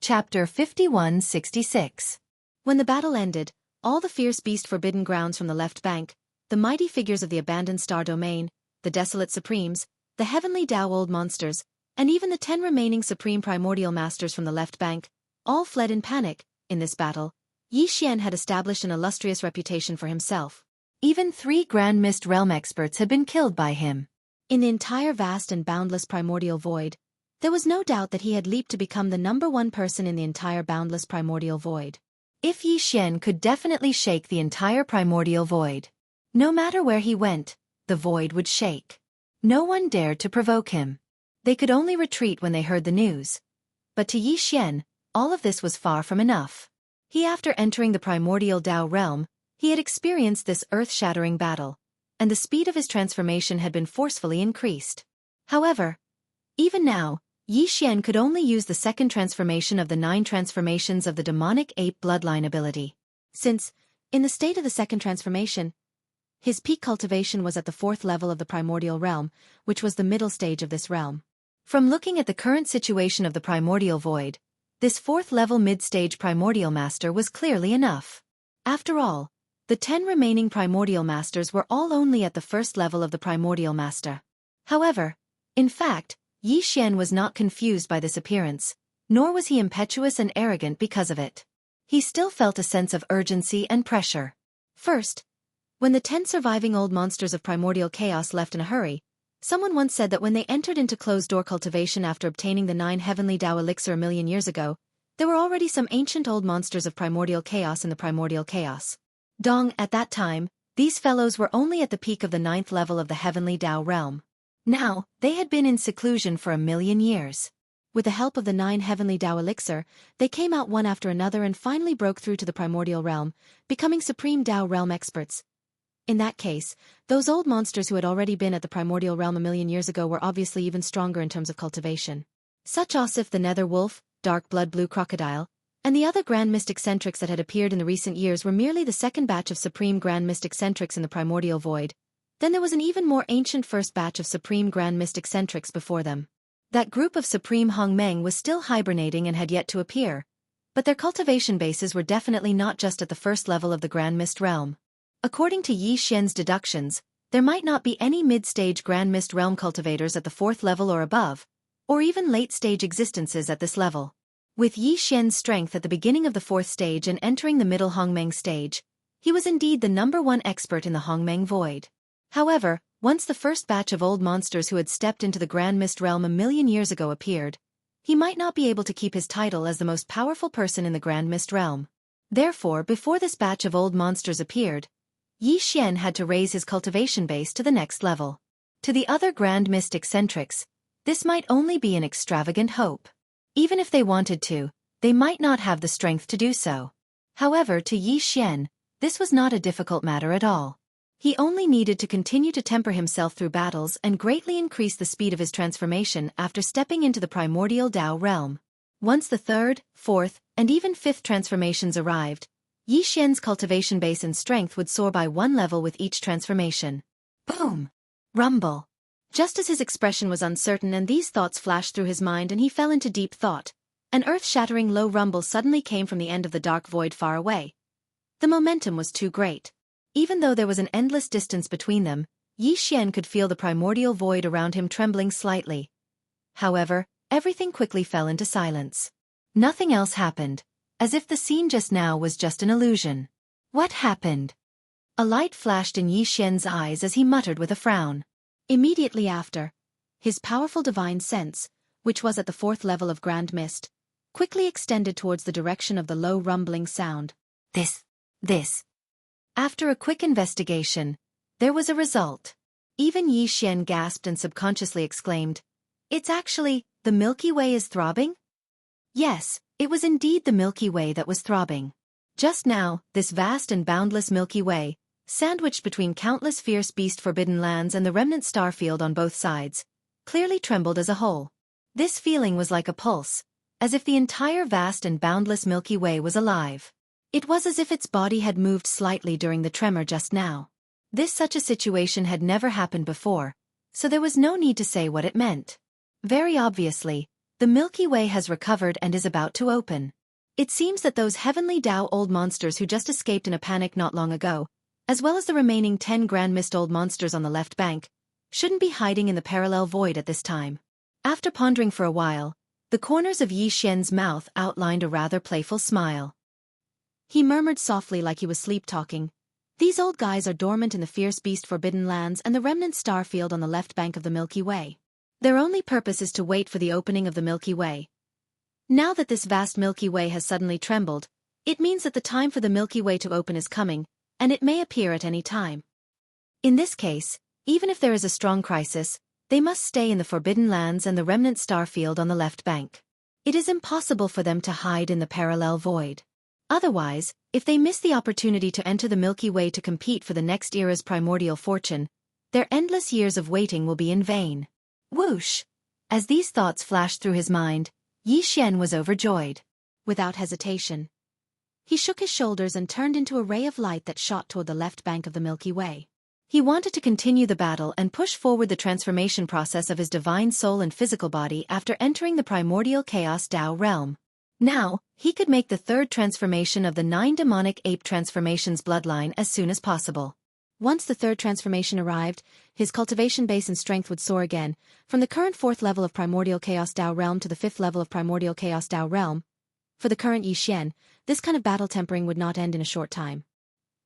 Chapter 5166. When the battle ended, all the fierce beast forbidden grounds from the left bank, the mighty figures of the abandoned star domain, the desolate supremes, the heavenly Tao old monsters, and even the 10 remaining supreme primordial masters from the left bank, all fled in panic. In this battle, Yi Xian had established an illustrious reputation for himself. Even 3 Grand Mist Realm experts had been killed by him. In the entire vast and boundless primordial void, there was no doubt that he had leaped to become the #1 person in the entire boundless primordial void. If Yi Xian could definitely shake the entire primordial void. No matter where he went, the void would shake. No one dared to provoke him. They could only retreat when they heard the news. But to Yi Xian, all of this was far from enough. After entering the primordial Tao realm, he had experienced this earth-shattering battle, and the speed of his transformation had been forcefully increased. However, even now, Yi Xian could only use the second transformation of the 9 transformations of the demonic ape bloodline ability. Since, in the state of the second transformation, his peak cultivation was at the 4th level of the primordial realm, which was the middle stage of this realm. From looking at the current situation of the primordial void, this 4th level mid-stage primordial master was clearly enough. After all, the 10 remaining primordial masters were all only at the 1st level of the primordial master. However, in fact, Yi Xian was not confused by this appearance, nor was he impetuous and arrogant because of it. He still felt a sense of urgency and pressure. First, when the 10 surviving old monsters of primordial chaos left in a hurry, someone once said that when they entered into closed-door cultivation after obtaining the 9 heavenly Tao elixir a million years ago, there were already some ancient old monsters of primordial chaos in the primordial chaos. At that time, these fellows were only at the peak of the 9th level of the heavenly Tao realm. Now, they had been in seclusion for a million years. With the help of the 9 heavenly Tao elixir, they came out one after another and finally broke through to the primordial realm, becoming supreme Tao realm experts. In that case, those old monsters who had already been at the primordial realm a million years ago were obviously even stronger in terms of cultivation. Such Osif the nether wolf, dark blood blue crocodile, and the other Grand Mist eccentrics that had appeared in the recent years were merely the second batch of supreme Grand Mist eccentrics in the primordial void. Then there was an even more ancient first batch of supreme Grand Mist eccentrics before them. That group of supreme Hong Meng was still hibernating and had yet to appear, but their cultivation bases were definitely not just at the 1st level of the Grand Mist realm. According to Yi Xian's deductions, there might not be any mid-stage Grand Mist realm cultivators at the 4th level or above, or even late-stage existences at this level. With Yi Xian's strength at the beginning of the 4th stage and entering the middle Hongmeng stage, he was indeed the #1 expert in the Hongmeng void. However, once the first batch of old monsters who had stepped into the Grand Mist realm a million years ago appeared, he might not be able to keep his title as the most powerful person in the Grand Mist realm. Therefore, before this batch of old monsters appeared, Yi Xian had to raise his cultivation base to the next level. To the other Grand Mist eccentrics, this might only be an extravagant hope. Even if they wanted to, they might not have the strength to do so. However, to Yi Xian, this was not a difficult matter at all. He only needed to continue to temper himself through battles and greatly increase the speed of his transformation after stepping into the primordial Tao realm. Once the 3rd, 4th, and even 5th transformations arrived, Yi Xian's cultivation base and strength would soar by 1 level with each transformation. Boom! Rumble! Just as his expression was uncertain and these thoughts flashed through his mind and he fell into deep thought, an earth-shattering low rumble suddenly came from the end of the dark void far away. The momentum was too great. Even though there was an endless distance between them, Yi Xian could feel the primordial void around him trembling slightly. However, everything quickly fell into silence. Nothing else happened, as if the scene just now was just an illusion. What happened? A light flashed in Yi Xian's eyes as he muttered with a frown. Immediately after, his powerful divine sense, which was at the 4th level of Grand Mist, quickly extended towards the direction of the low rumbling sound. This. After a quick investigation, there was a result. Even Yi Xian gasped and subconsciously exclaimed, "It's actually, the Milky Way is throbbing?" Yes, it was indeed the Milky Way that was throbbing. Just now, this vast and boundless Milky Way, sandwiched between countless fierce beast forbidden lands and the remnant starfield on both sides, clearly trembled as a whole. This feeling was like a pulse, as if the entire vast and boundless Milky Way was alive. It was as if its body had moved slightly during the tremor just now. Such a situation had never happened before, so there was no need to say what it meant. Very obviously, The Milky Way has recovered and is about to open. It seems that those heavenly Tao old monsters who just escaped in a panic not long ago, as well as the remaining 10 Grand Mist old monsters on the left bank, shouldn't be hiding in the parallel void at this time. After pondering for a while, the corners of Yi Xian's mouth outlined a rather playful smile. He murmured softly like he was sleep-talking, "These old guys are dormant in the fierce beast forbidden lands and the remnant star field on the left bank of the Milky Way. Their only purpose is to wait for the opening of the Milky Way. Now that this vast Milky Way has suddenly trembled, it means that the time for the Milky Way to open is coming, and it may appear at any time. In this case, even if there is a strong crisis, they must stay in the forbidden lands and the remnant star field on the left bank. It is impossible for them to hide in the parallel void. Otherwise, if they miss the opportunity to enter the Milky Way to compete for the next era's primordial fortune, their endless years of waiting will be in vain." Whoosh! As these thoughts flashed through his mind, Yi Xian was overjoyed. Without hesitation, he shook his shoulders and turned into a ray of light that shot toward the left bank of the Milky Way. He wanted to continue the battle and push forward the transformation process of his divine soul and physical body after entering the primordial chaos Tao realm. Now, he could make the third transformation of the 9 demonic ape transformations bloodline as soon as possible. Once the third transformation arrived, his cultivation base and strength would soar again, from the current 4th level of primordial chaos Tao realm to the 5th level of primordial chaos Tao realm. For the current Yi Xian, this kind of battle tempering would not end in a short time.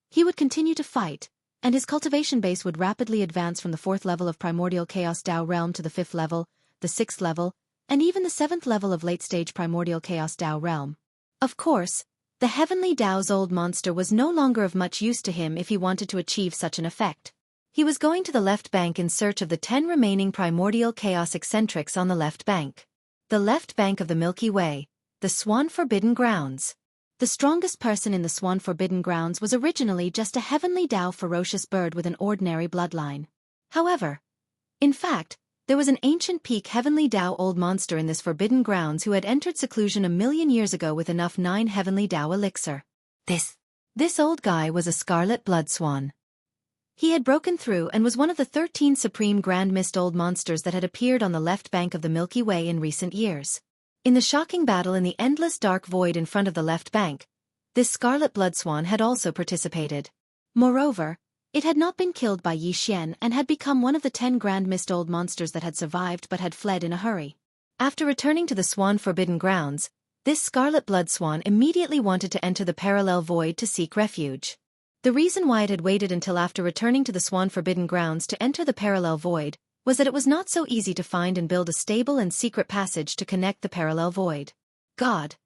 He would continue to fight, and his cultivation base would rapidly advance from the 4th level of primordial chaos Tao realm to the 5th level, the 6th level, and even the 7th level of late-stage primordial chaos Tao realm. Of course, the heavenly Tao's old monster was no longer of much use to him if he wanted to achieve such an effect. He was going to the left bank in search of the 10 remaining primordial chaos eccentrics on the left bank. The left bank of the Milky Way, the Swan Forbidden Grounds. The strongest person in the Swan Forbidden Grounds was originally just a heavenly Tao ferocious bird with an ordinary bloodline. However, in fact, there was an ancient peak heavenly Tao old monster in this forbidden grounds who had entered seclusion 1,000,000 years ago with enough 9 heavenly Tao elixir. This old guy was a scarlet blood swan. He had broken through and was one of the 13 supreme Grand Mist old monsters that had appeared on the left bank of the Milky Way in recent years. In the shocking battle in the endless dark void in front of the left bank, this scarlet blood swan had also participated. Moreover, it had not been killed by Yi Xian and had become one of the 10 Grand Mist old monsters that had survived but had fled in a hurry. After returning to the Swan Forbidden Grounds, this scarlet blood swan immediately wanted to enter the parallel void to seek refuge. The reason why it had waited until after returning to the Swan Forbidden Grounds to enter the parallel void was that it was not so easy to find and build a stable and secret passage to connect the parallel void. God!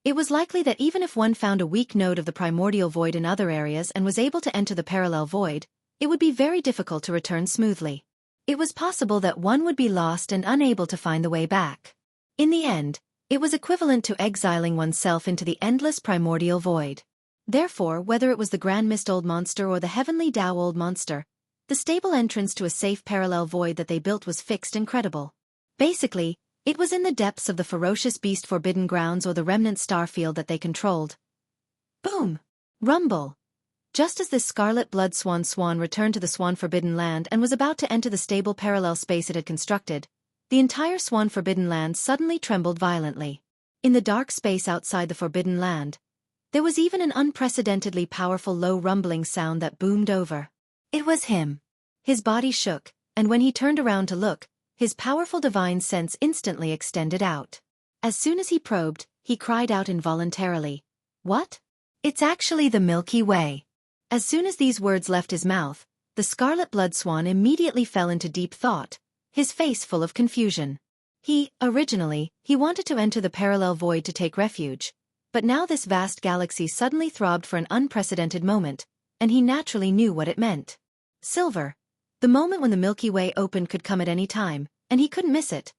It was likely that even if one found a weak node of the primordial void in other areas and was able to enter the parallel void, it would be very difficult to return smoothly. It was possible that one would be lost and unable to find the way back. In the end, it was equivalent to exiling oneself into the endless primordial void. Therefore, whether it was the Grand Mist old monster or the heavenly Tao old monster, the stable entrance to a safe parallel void that they built was fixed and credible. Basically, it was in the depths of the ferocious beast forbidden grounds or the remnant star field that they controlled. Boom! Rumble! Just as this scarlet blood swan returned to the Swan Forbidden Land and was about to enter the stable parallel space it had constructed, the entire Swan Forbidden Land suddenly trembled violently. In the dark space outside the Forbidden Land, there was even an unprecedentedly powerful low rumbling sound that boomed over. It was him. His body shook, and when he turned around to look, his powerful divine sense instantly extended out. As soon as he probed, he cried out involuntarily, "What? It's actually the Milky Way." As soon as these words left his mouth, the scarlet blood swan immediately fell into deep thought, his face full of confusion. Originally, he wanted to enter the parallel void to take refuge, but now this vast galaxy suddenly throbbed for an unprecedented moment, and he naturally knew what it meant. Silver. The moment when the Milky Way opened could come at any time, and he couldn't miss it.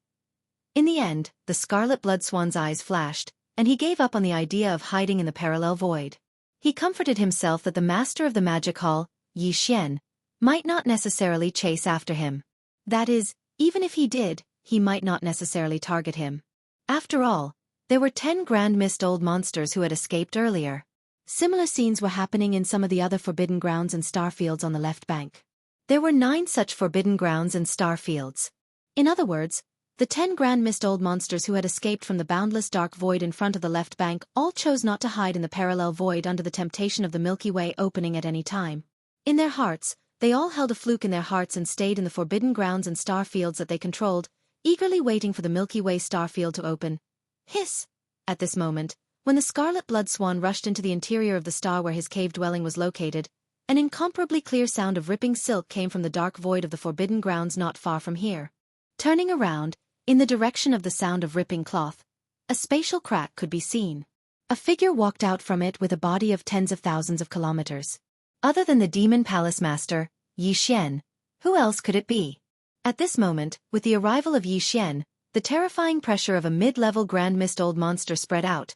In the end, the scarlet blood swan's eyes flashed, and he gave up on the idea of hiding in the parallel void. He comforted himself that the master of the magic hall, Yi Xian, might not necessarily chase after him. That is, even if he did, he might not necessarily target him. After all, there were 10 Grand Mist old monsters who had escaped earlier. Similar scenes were happening in some of the other forbidden grounds and star fields on the left bank. There were 9 such forbidden grounds and star fields. In other words, The 10 grand mist old monsters who had escaped from the boundless dark void in front of the left bank all chose not to hide in the parallel void under the temptation of the Milky Way opening at any time. In their hearts, they all held a fluke in their hearts and stayed in the forbidden grounds and star fields that they controlled, eagerly waiting for the Milky Way star field to open. Hiss! At this moment, when the scarlet blood swan rushed into the interior of the star where his cave dwelling was located, an incomparably clear sound of ripping silk came from the dark void of the forbidden grounds not far from here. Turning around, in the direction of the sound of ripping cloth, a spatial crack could be seen. A figure walked out from it with a body of tens of thousands of kilometers. Other than the demon palace master, Yi Xian, who else could it be? At this moment, with the arrival of Yi Xian, the terrifying pressure of a mid-level grand mist old monster spread out,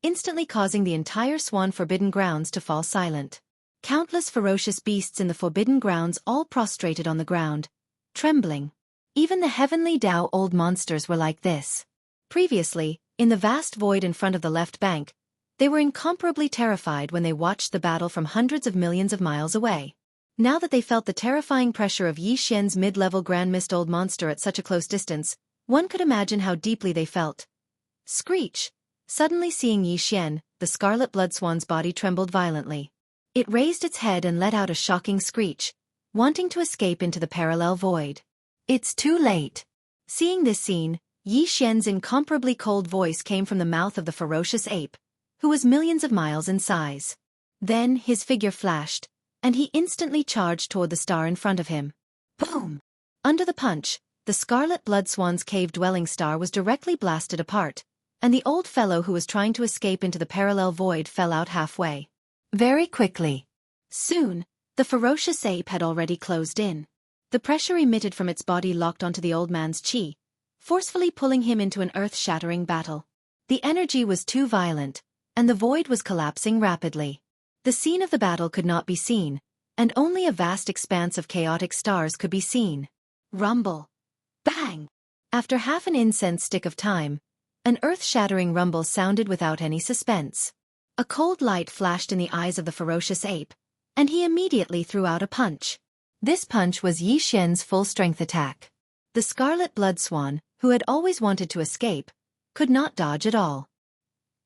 instantly causing the entire Swan Forbidden Grounds to fall silent. Countless ferocious beasts in the Forbidden Grounds all prostrated on the ground, trembling. Even the heavenly Tao old monsters were like this. Previously, in the vast void in front of the left bank, they were incomparably terrified when they watched the battle from hundreds of millions of miles away. Now that they felt the terrifying pressure of Yi Xian's mid-level grand mist old monster at such a close distance, one could imagine how deeply they felt. Screech! Suddenly seeing Yi Xian, the scarlet blood swan's body trembled violently. It raised its head and let out a shocking screech, wanting to escape into the parallel void. It's too late. Seeing this scene, Yi Xian's incomparably cold voice came from the mouth of the ferocious ape, who was millions of miles in size. Then his figure flashed, and he instantly charged toward the star in front of him. Boom! Under the punch, the scarlet blood swan's cave-dwelling star was directly blasted apart, and the old fellow who was trying to escape into the parallel void fell out halfway. Very quickly. Soon, the ferocious ape had already closed in. The pressure emitted from its body locked onto the old man's chi, forcefully pulling him into an earth-shattering battle. The energy was too violent, and the void was collapsing rapidly. The scene of the battle could not be seen, and only a vast expanse of chaotic stars could be seen. Rumble. Bang! After half an incense stick of time, an earth-shattering rumble sounded without any suspense. A cold light flashed in the eyes of the ferocious ape, and he immediately threw out a punch. This punch was Yi Xian's full-strength attack. The scarlet blood swan, who had always wanted to escape, could not dodge at all.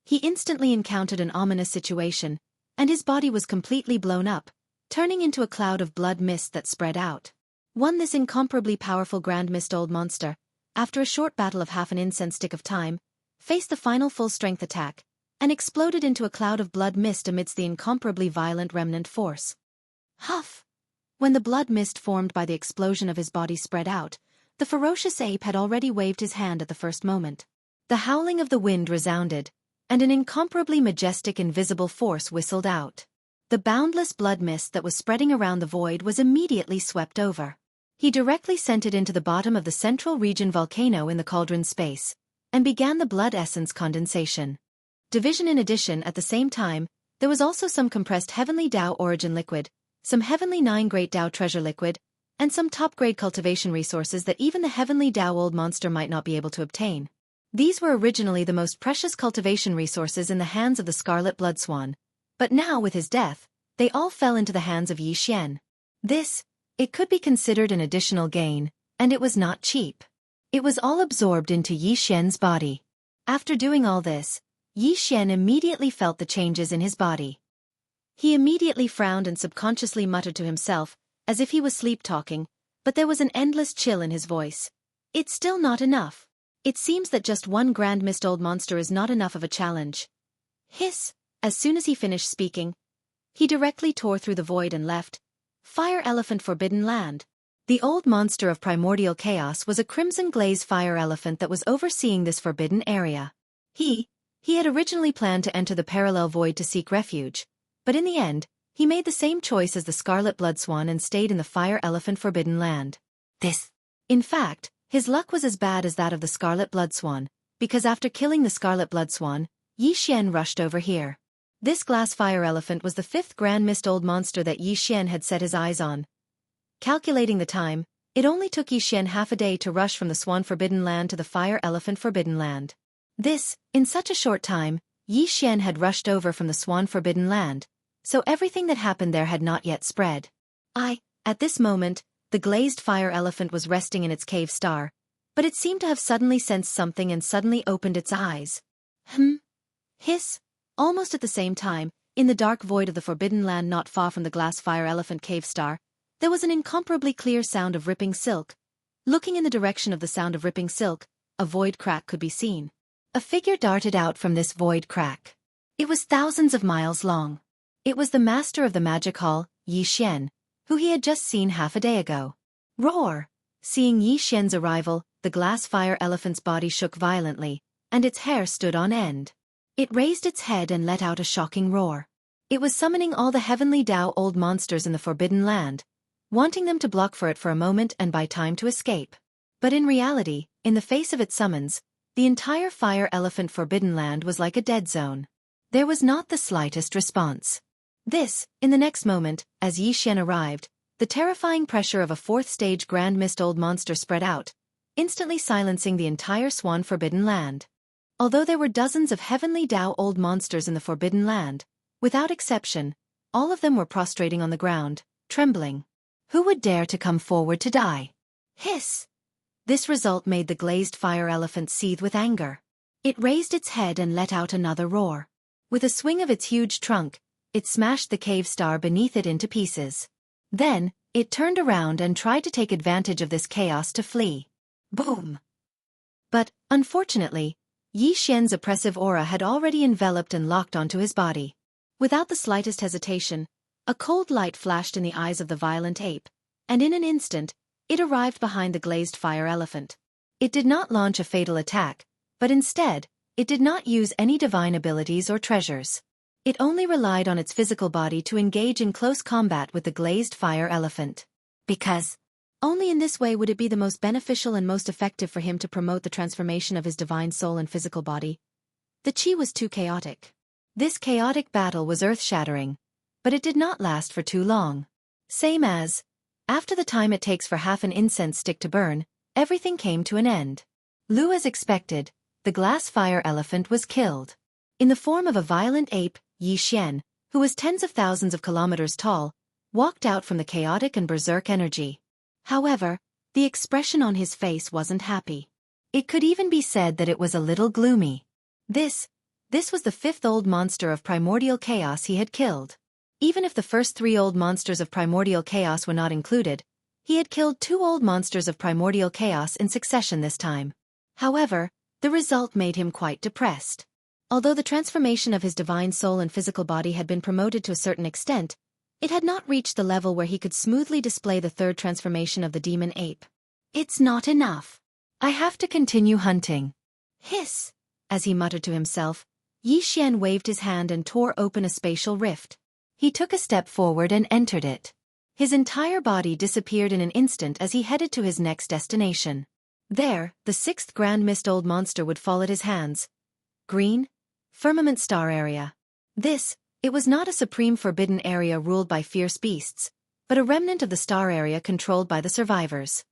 He instantly encountered an ominous situation, and his body was completely blown up, turning into a cloud of blood mist that spread out. This incomparably powerful grand mist old monster, after a short battle of half an incense stick of time, faced the final full-strength attack, and exploded into a cloud of blood mist amidst the incomparably violent remnant force. Huff! When the blood mist formed by the explosion of his body spread out, the ferocious ape had already waved his hand at the first moment. The howling of the wind resounded, and an incomparably majestic invisible force whistled out. The boundless blood mist that was spreading around the void was immediately swept over. He directly sent it into the bottom of the central region volcano in the cauldron space, and began the blood essence condensation. Division. In addition, at the same time, there was also some compressed heavenly Tao origin liquid, some heavenly 9 great Tao treasure liquid, and some top-grade cultivation resources that even the heavenly Tao old monster might not be able to obtain. These were originally the most precious cultivation resources in the hands of the scarlet blood swan, but now with his death, they all fell into the hands of Yi Xian. It could be considered an additional gain, and it was not cheap. It was all absorbed into Yi Xian's body. After doing all this, Yi Xian immediately felt the changes in his body. He immediately frowned and subconsciously muttered to himself, as if he was sleep-talking, but there was an endless chill in his voice. It's still not enough. It seems that just one grand mist old monster is not enough of a challenge. Hiss! As soon as he finished speaking, he directly tore through the void and left. Fire Elephant Forbidden Land. The old monster of primordial chaos was a crimson-glazed fire elephant that was overseeing this forbidden area. He had originally planned to enter the parallel void to seek refuge, but in the end, he made the same choice as the Scarlet Blood Swan and stayed in the Fire Elephant Forbidden Land. In fact, his luck was as bad as that of the Scarlet Blood Swan, because after killing the Scarlet Blood Swan, Yi Xian rushed over here. This glass fire elephant was the 5th grand mist old monster that Yi Xian had set his eyes on. Calculating the time, it only took Yi Xian half a day to rush from the Swan Forbidden Land to the Fire Elephant Forbidden Land. In such a short time, Yi Xian had rushed over from the Swan Forbidden Land, so everything that happened there had not yet spread. At this moment, the glazed fire elephant was resting in its cave star, but it seemed to have suddenly sensed something and suddenly opened its eyes. Hiss. Almost at the same time, in the dark void of the forbidden land not far from the glass fire elephant cave star, there was an incomparably clear sound of ripping silk. Looking in the direction of the sound of ripping silk, a void crack could be seen. A figure darted out from this void crack. It was thousands of miles long. It was the master of the magic hall, Yi Xian, who he had just seen half a day ago. Roar! Seeing Yi Xian's arrival, the glass fire elephant's body shook violently, and its hair stood on end. It raised its head and let out a shocking roar. It was summoning all the heavenly Tao old monsters in the forbidden land, wanting them to block for it for a moment and buy time to escape. But in reality, in the face of its summons, the entire fire elephant forbidden land was like a dead zone. There was not the slightest response. In the next moment, as Yi Xian arrived, the terrifying pressure of a fourth-stage Grand Mist old monster spread out, instantly silencing the entire Swan forbidden land. Although there were dozens of heavenly Tao old monsters in the forbidden land, without exception, all of them were prostrating on the ground, trembling. Who would dare to come forward to die? Hiss! This result made the glazed fire elephant seethe with anger. It raised its head and let out another roar. With a swing of its huge trunk, it smashed the cave star beneath it into pieces. Then, it turned around and tried to take advantage of this chaos to flee. Boom! But, unfortunately, Yi Xian's oppressive aura had already enveloped and locked onto his body. Without the slightest hesitation, a cold light flashed in the eyes of the violent ape, and in an instant, it arrived behind the glazed fire elephant. It did not launch a fatal attack, but instead, it did not use any divine abilities or treasures. It only relied on its physical body to engage in close combat with the glazed fire elephant. Because only in this way would it be the most beneficial and most effective for him to promote the transformation of his divine soul and physical body. The chi was too chaotic. This chaotic battle was earth-shattering, but it did not last for too long. Same as, after the time it takes for half an incense stick to burn, everything came to an end. As expected, the glass fire elephant was killed. In the form of a violent ape, Yi Xian, who was tens of thousands of kilometers tall, walked out from the chaotic and berserk energy. However, the expression on his face wasn't happy. It could even be said that it was a little gloomy. This was the fifth old monster of primordial chaos he had killed. Even if the first 3 old monsters of primordial chaos were not included, he had killed 2 old monsters of primordial chaos in succession this time. However, the result made him quite depressed. Although the transformation of his divine soul and physical body had been promoted to a certain extent, it had not reached the level where he could smoothly display the third transformation of the demon ape. It's not enough. I have to continue hunting. Hiss! As he muttered to himself, Yi Xian waved his hand and tore open a spatial rift. He took a step forward and entered it. His entire body disappeared in an instant as he headed to his next destination. There, the 6th Grand Mist old monster would fall at his hands. Green Firmament Star Area. It was not a supreme forbidden area ruled by fierce beasts, but a remnant of the star area controlled by the survivors.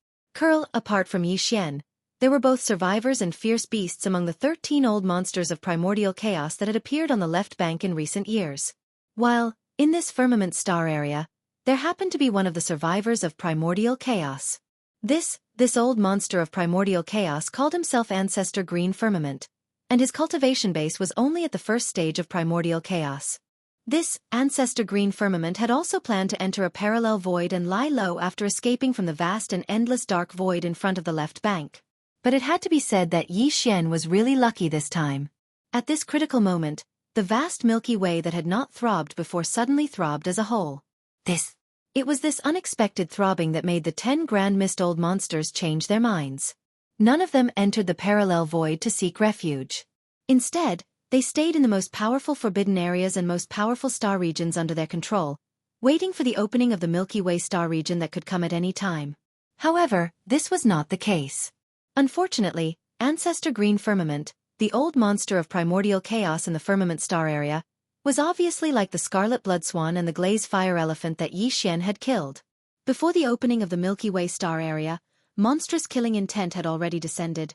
Apart from Yi Xian, there were both survivors and fierce beasts among the 13 old monsters of primordial chaos that had appeared on the left bank in recent years. While, in this firmament star area, there happened to be one of the survivors of primordial chaos. This old monster of primordial chaos called himself Ancestor Green Firmament, and his cultivation base was only at the first stage of primordial chaos. This Ancestor Green Firmament had also planned to enter a parallel void and lie low after escaping from the vast and endless dark void in front of the left bank. But it had to be said that Yi Xian was really lucky this time. At this critical moment, the vast Milky Way that had not throbbed before suddenly throbbed as a whole. It was this unexpected throbbing that made the 10 Grand Mist old monsters change their minds. None of them entered the parallel void to seek refuge. Instead, they stayed in the most powerful forbidden areas and most powerful star regions under their control, waiting for the opening of the Milky Way star region that could come at any time. However, this was not the case. Unfortunately, Ancestor Green Firmament, the old monster of primordial chaos in the firmament star area, was obviously like the scarlet blood swan and the glazed fire elephant that Yi Xian had killed. Before the opening of the Milky Way star area, monstrous killing intent had already descended.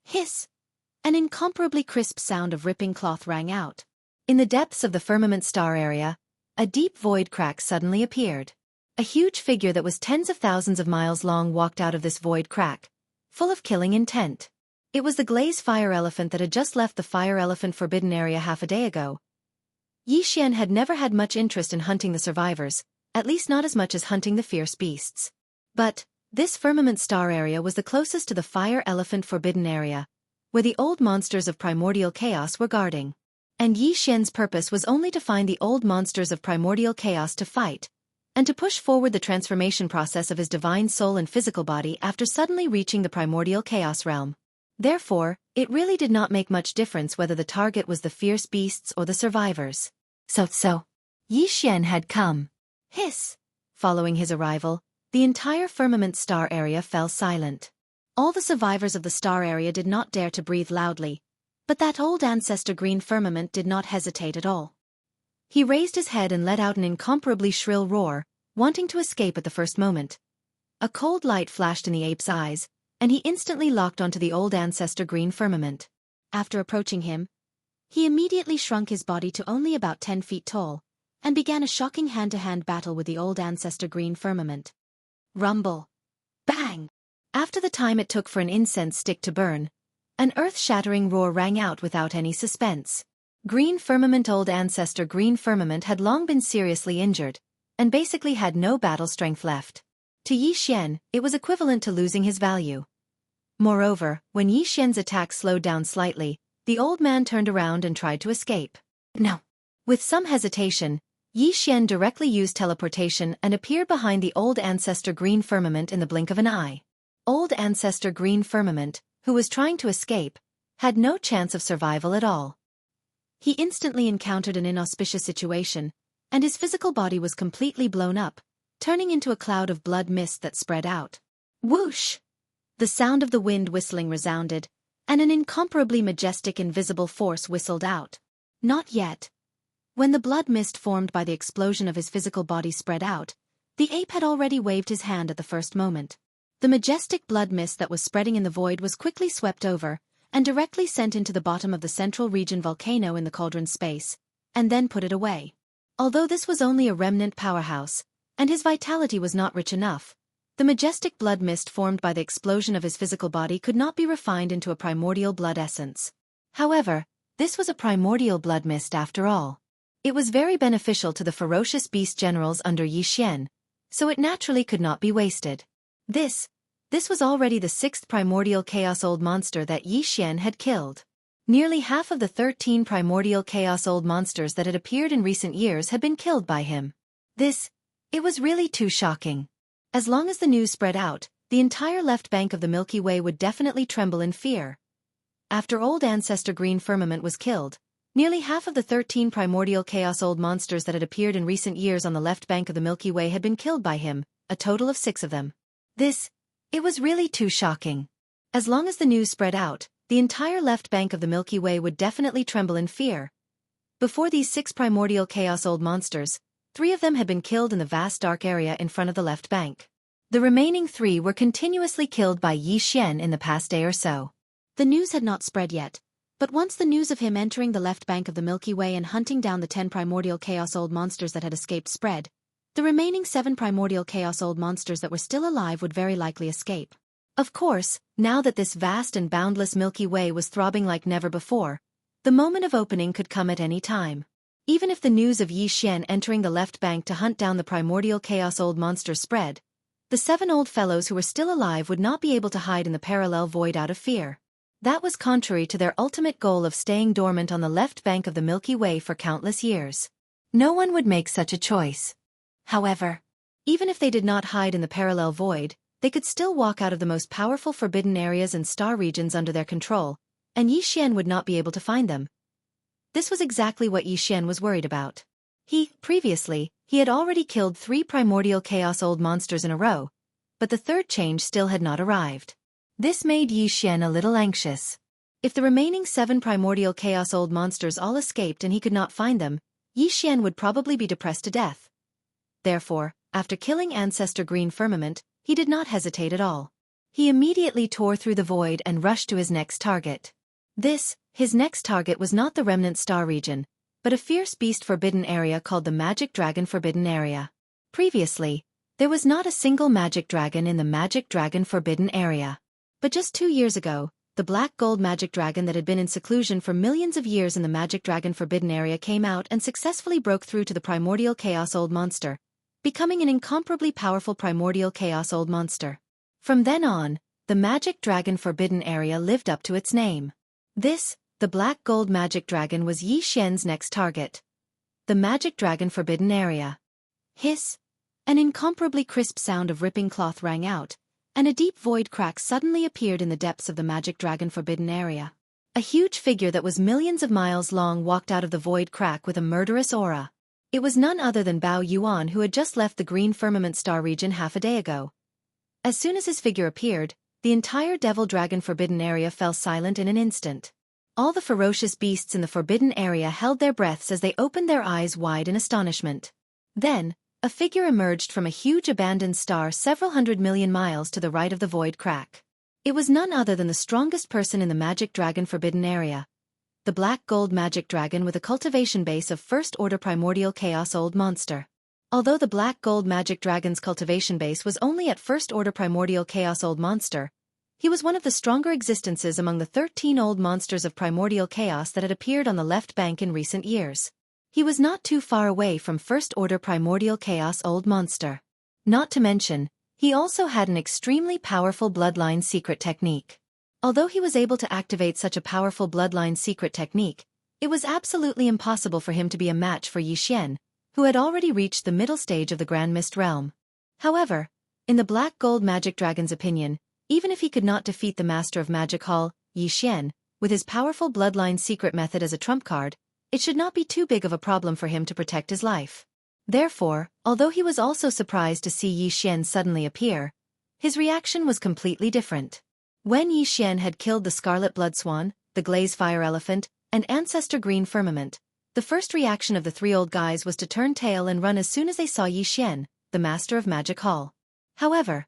Hiss! An incomparably crisp sound of ripping cloth rang out. In the depths of the firmament star area, a deep void crack suddenly appeared. A huge figure that was tens of thousands of miles long walked out of this void crack, full of killing intent. It was the glaze fire elephant that had just left the fire elephant forbidden area half a day ago. Yi Xian had never had much interest in hunting the survivors, at least not as much as hunting the fierce beasts. But this firmament star area was the closest to the fire elephant forbidden area, where the old monsters of primordial chaos were guarding. And Yi Xian's purpose was only to find the old monsters of primordial chaos to fight, and to push forward the transformation process of his divine soul and physical body after suddenly reaching the primordial chaos realm. Therefore, it really did not make much difference whether the target was the fierce beasts or the survivors. So, Yi Xian had come. Hiss! Following his arrival, the entire firmament star area fell silent. All the survivors of the star area did not dare to breathe loudly, but that old ancestor green firmament did not hesitate at all. He raised his head and let out an incomparably shrill roar, wanting to escape at the first moment. A cold light flashed in the ape's eyes, and he instantly locked onto the old ancestor green firmament. After approaching him, he immediately shrunk his body to only about 10 feet tall, and began a shocking hand-to-hand battle with the old ancestor green firmament. Rumble. Bang! After the time it took for an incense stick to burn, an earth-shattering roar rang out without any suspense. Green firmament old ancestor green firmament had long been seriously injured, and basically had no battle strength left. To Yi Xian, it was equivalent to losing his value. Moreover, when Yi Xian's attack slowed down slightly, the old man turned around and tried to escape. No. With some hesitation, Yi Xian directly used teleportation and appeared behind the old ancestor green firmament in the blink of an eye. Old ancestor green firmament, who was trying to escape, had no chance of survival at all. He instantly encountered an inauspicious situation, and his physical body was completely blown up, turning into a cloud of blood mist that spread out. Whoosh! The sound of the wind whistling resounded, and an incomparably majestic invisible force whistled out. Not yet. When the blood mist formed by the explosion of his physical body spread out, the ape had already waved his hand at the first moment. The majestic blood mist that was spreading in the void was quickly swept over, and directly sent into the bottom of the central region volcano in the cauldron space, and then put it away. Although this was only a remnant powerhouse, and his vitality was not rich enough, the majestic blood mist formed by the explosion of his physical body could not be refined into a primordial blood essence. However, this was a primordial blood mist after all. It was very beneficial to the ferocious beast generals under Yi Xian, so it naturally could not be wasted. This was already the 6th primordial chaos old monster that Yi Xian had killed. Nearly half of the 13 primordial chaos old monsters that had appeared in recent years had been killed by him. It was really too shocking. As long as the news spread out, the entire left bank of the Milky Way would definitely tremble in fear. After old ancestor green firmament was killed, nearly half of the 13 primordial chaos old monsters that had appeared in recent years on the left bank of the Milky Way had been killed by him, a total of 6 of them. It was really too shocking. As long as the news spread out, the entire left bank of the Milky Way would definitely tremble in fear. Before these 6 primordial chaos old monsters, 3 of them had been killed in the vast dark area in front of the left bank. The remaining 3 were continuously killed by Yi Xian in the past day or so. The news had not spread yet, but once the news of him entering the left bank of the Milky Way and hunting down the 10 primordial chaos old monsters that had escaped spread, the remaining 7 primordial chaos old monsters that were still alive would very likely escape. Of course, now that this vast and boundless Milky Way was throbbing like never before, the moment of opening could come at any time. Even if the news of Yi Xian entering the left bank to hunt down the primordial chaos old monsters spread, the 7 old fellows who were still alive would not be able to hide in the parallel void out of fear. That was contrary to their ultimate goal of staying dormant on the left bank of the Milky Way for countless years. No one would make such a choice. However, even if they did not hide in the parallel void, they could still walk out of the most powerful forbidden areas and star regions under their control, and Yi Xian would not be able to find them. This was exactly what Yi Xian was worried about. Previously, he had already killed 3 primordial chaos old monsters in a row, but the third change still had not arrived. This made Yi Xian a little anxious. If the remaining 7 primordial chaos old monsters all escaped and he could not find them, Yi Xian would probably be depressed to death. Therefore, after killing Ancestor Green Firmament, he did not hesitate at all. He immediately tore through the void and rushed to his next target. His next target was not the Remnant Star region, but a fierce beast forbidden area called the Magic Dragon Forbidden Area. Previously, there was not a single magic dragon in the Magic Dragon Forbidden Area. But just 2 years ago, the black gold magic dragon that had been in seclusion for millions of years in the Magic Dragon Forbidden Area came out and successfully broke through to the primordial chaos old monster, becoming an incomparably powerful primordial chaos old monster. From then on, the Magic Dragon Forbidden Area lived up to its name. This, the black gold magic dragon, was Yi Xian's next target. The Magic Dragon Forbidden Area. Hiss! An incomparably crisp sound of ripping cloth rang out, and a deep void crack suddenly appeared in the depths of the Magic Dragon Forbidden Area. A huge figure that was millions of miles long walked out of the void crack with a murderous aura. It was none other than Bao Yuan, who had just left the Green Firmament Star region half a day ago. As soon as his figure appeared, the entire Devil Dragon Forbidden Area fell silent in an instant. All the ferocious beasts in the Forbidden Area held their breaths as they opened their eyes wide in astonishment. Then, a figure emerged from a huge abandoned star several 100 million miles to the right of the void crack. It was none other than the strongest person in the Magic Dragon Forbidden Area. The black gold magic dragon with a cultivation base of First Order Primordial Chaos Old Monster. Although the black gold magic dragon's cultivation base was only at First Order Primordial Chaos Old Monster, he was one of the stronger existences among the 13 old monsters of primordial chaos that had appeared on the left bank in recent years. He was not too far away from First Order Primordial Chaos Old Monster. Not to mention, he also had an extremely powerful bloodline secret technique. Although he was able to activate such a powerful bloodline secret technique, it was absolutely impossible for him to be a match for Yi Xian, who had already reached the middle stage of the Grand Mist realm. However, in the Black Gold Magic Dragon's opinion, even if he could not defeat the Master of Magic Hall, Yi Xian, with his powerful bloodline secret method as a trump card, it should not be too big of a problem for him to protect his life. Therefore, although he was also surprised to see Yi Xian suddenly appear, his reaction was completely different. When Yi Xian had killed the Scarlet Blood Swan, the Glaze Fire Elephant, and Ancestor Green Firmament, the first reaction of the three old guys was to turn tail and run as soon as they saw Yi Xian, the Master of Magic Hall. However,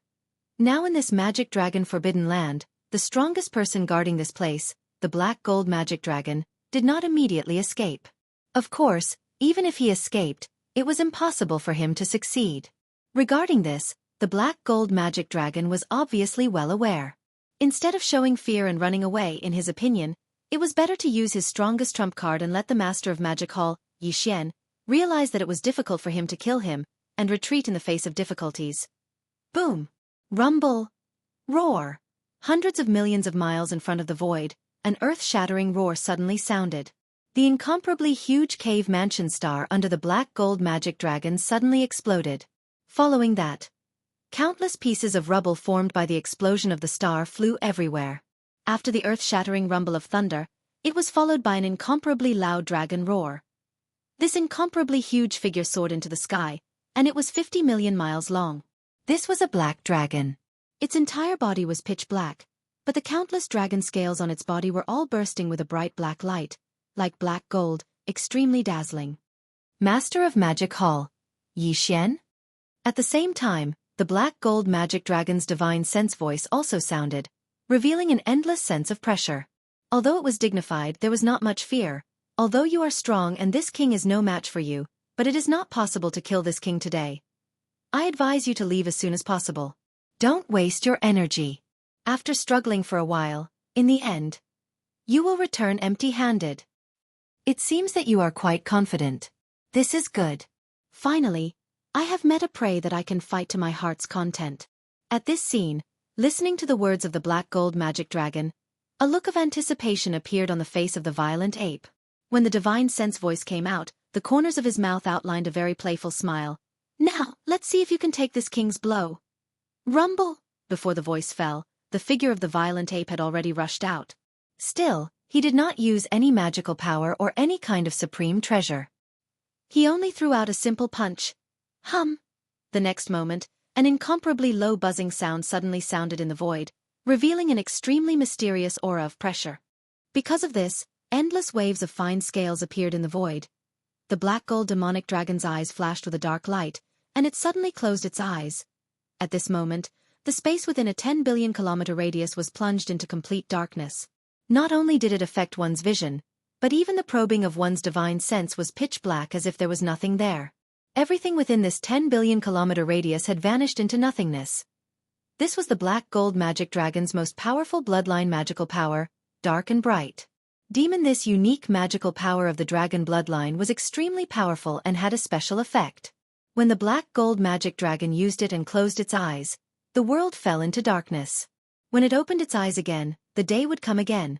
now in this Magic Dragon Forbidden Land, the strongest person guarding this place, the Black Gold Magic Dragon, did not immediately escape. Of course, even if he escaped, it was impossible for him to succeed. Regarding this, the Black Gold Magic Dragon was obviously well aware. Instead of showing fear and running away, in his opinion, it was better to use his strongest trump card and let the Master of Magic Hall, Yi Xian, realize that it was difficult for him to kill him, and retreat in the face of difficulties. Boom! Rumble! Roar! Hundreds of millions of miles in front of the void, an earth-shattering roar suddenly sounded. The incomparably huge cave mansion star under the black gold magic dragon suddenly exploded. Following that, countless pieces of rubble formed by the explosion of the star flew everywhere. After the earth-shattering rumble of thunder, it was followed by an incomparably loud dragon roar. This incomparably huge figure soared into the sky, and it was 50 million miles long. This was a black dragon. Its entire body was pitch black, but the countless dragon scales on its body were all bursting with a bright black light, like black gold, extremely dazzling. Master of Magic Hall, Yi Xian? At the same time, the black gold magic dragon's divine sense voice also sounded, revealing an endless sense of pressure. Although it was dignified, there was not much fear. Although you are strong and this king is no match for you, but it is not possible to kill this king today. I advise you to leave as soon as possible. Don't waste your energy. After struggling for a while, in the end, you will return empty-handed. It seems that you are quite confident. This is good. Finally, I have met a prey that I can fight to my heart's content. At this scene, listening to the words of the black gold magic dragon, a look of anticipation appeared on the face of the violent ape. When the divine sense voice came out, the corners of his mouth outlined a very playful smile. Now, let's see if you can take this king's blow. Rumble! Before the voice fell, the figure of the violent ape had already rushed out. Still, he did not use any magical power or any kind of supreme treasure. He only threw out a simple punch. Hum! The next moment, an incomparably low buzzing sound suddenly sounded in the void, revealing an extremely mysterious aura of pressure. Because of this, endless waves of fine scales appeared in the void. The black gold demonic dragon's eyes flashed with a dark light, and it suddenly closed its eyes. At this moment, the space within a 10 billion kilometer radius was plunged into complete darkness. Not only did it affect one's vision, but even the probing of one's divine sense was pitch black as if there was nothing there. Everything within this 10 billion kilometer radius had vanished into nothingness. This was the black gold magic dragon's most powerful bloodline magical power, dark and bright. Demon. This unique magical power of the dragon bloodline was extremely powerful and had a special effect. When the black gold magic dragon used it and closed its eyes, the world fell into darkness. When it opened its eyes again, the day would come again.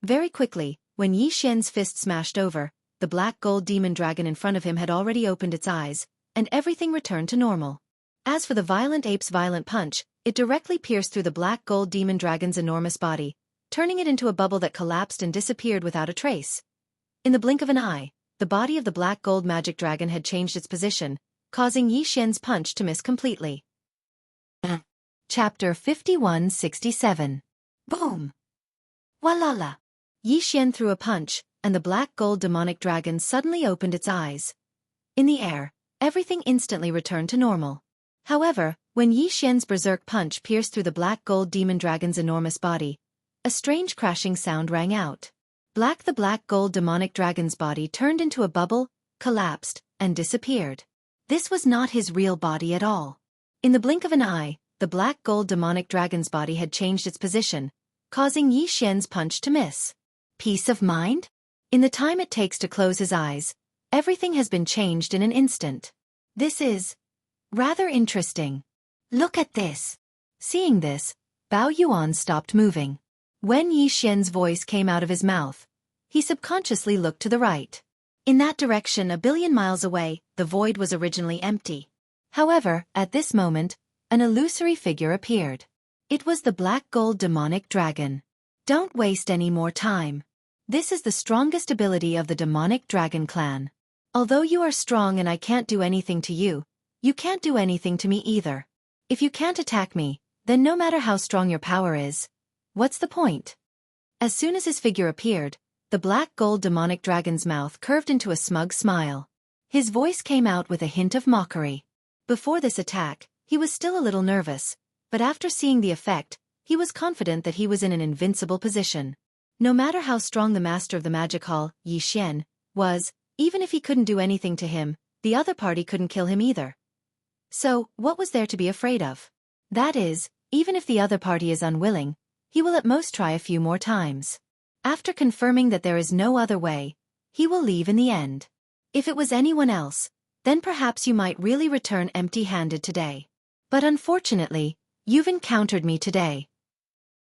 Very quickly, when Yi Xian's fist smashed over, the black gold demon dragon in front of him had already opened its eyes, and everything returned to normal. As for the violent ape's violent punch, it directly pierced through the black gold demon dragon's enormous body, turning it into a bubble that collapsed and disappeared without a trace. In the blink of an eye, the body of the black gold magic dragon had changed its position, causing Yi Xian's punch to miss completely. Chapter 5167. Boom! Walala! Yi Xian threw a punch, and the black gold demonic dragon suddenly opened its eyes. In the air, everything instantly returned to normal. However, when Yi Xian's berserk punch pierced through the black gold demon dragon's enormous body, a strange crashing sound rang out. The black gold demonic dragon's body turned into a bubble, collapsed, and disappeared. This was not his real body at all. In the blink of an eye, the black gold demonic dragon's body had changed its position, causing Yi Xian's punch to miss. Peace of mind? In the time it takes to close his eyes, everything has been changed in an instant. This is rather interesting. Look at this. Seeing this, Bao Yuan stopped moving. When Yi Xian's voice came out of his mouth, he subconsciously looked to the right. In that direction, a billion miles away, the void was originally empty. However, at this moment, an illusory figure appeared. It was the black gold demonic dragon. Don't waste any more time. This is the strongest ability of the demonic dragon clan. Although you are strong and I can't do anything to you, you can't do anything to me either. If you can't attack me, then no matter how strong your power is, what's the point? As soon as his figure appeared, the black gold demonic dragon's mouth curved into a smug smile. His voice came out with a hint of mockery. Before this attack, he was still a little nervous, but after seeing the effect, he was confident that he was in an invincible position. No matter how strong the master of the magic hall, Yi Xian, was, even if he couldn't do anything to him, the other party couldn't kill him either. So, what was there to be afraid of? That is, even if the other party is unwilling, he will at most try a few more times. After confirming that there is no other way, he will leave in the end. If it was anyone else, then perhaps you might really return empty-handed today. But unfortunately, you've encountered me today.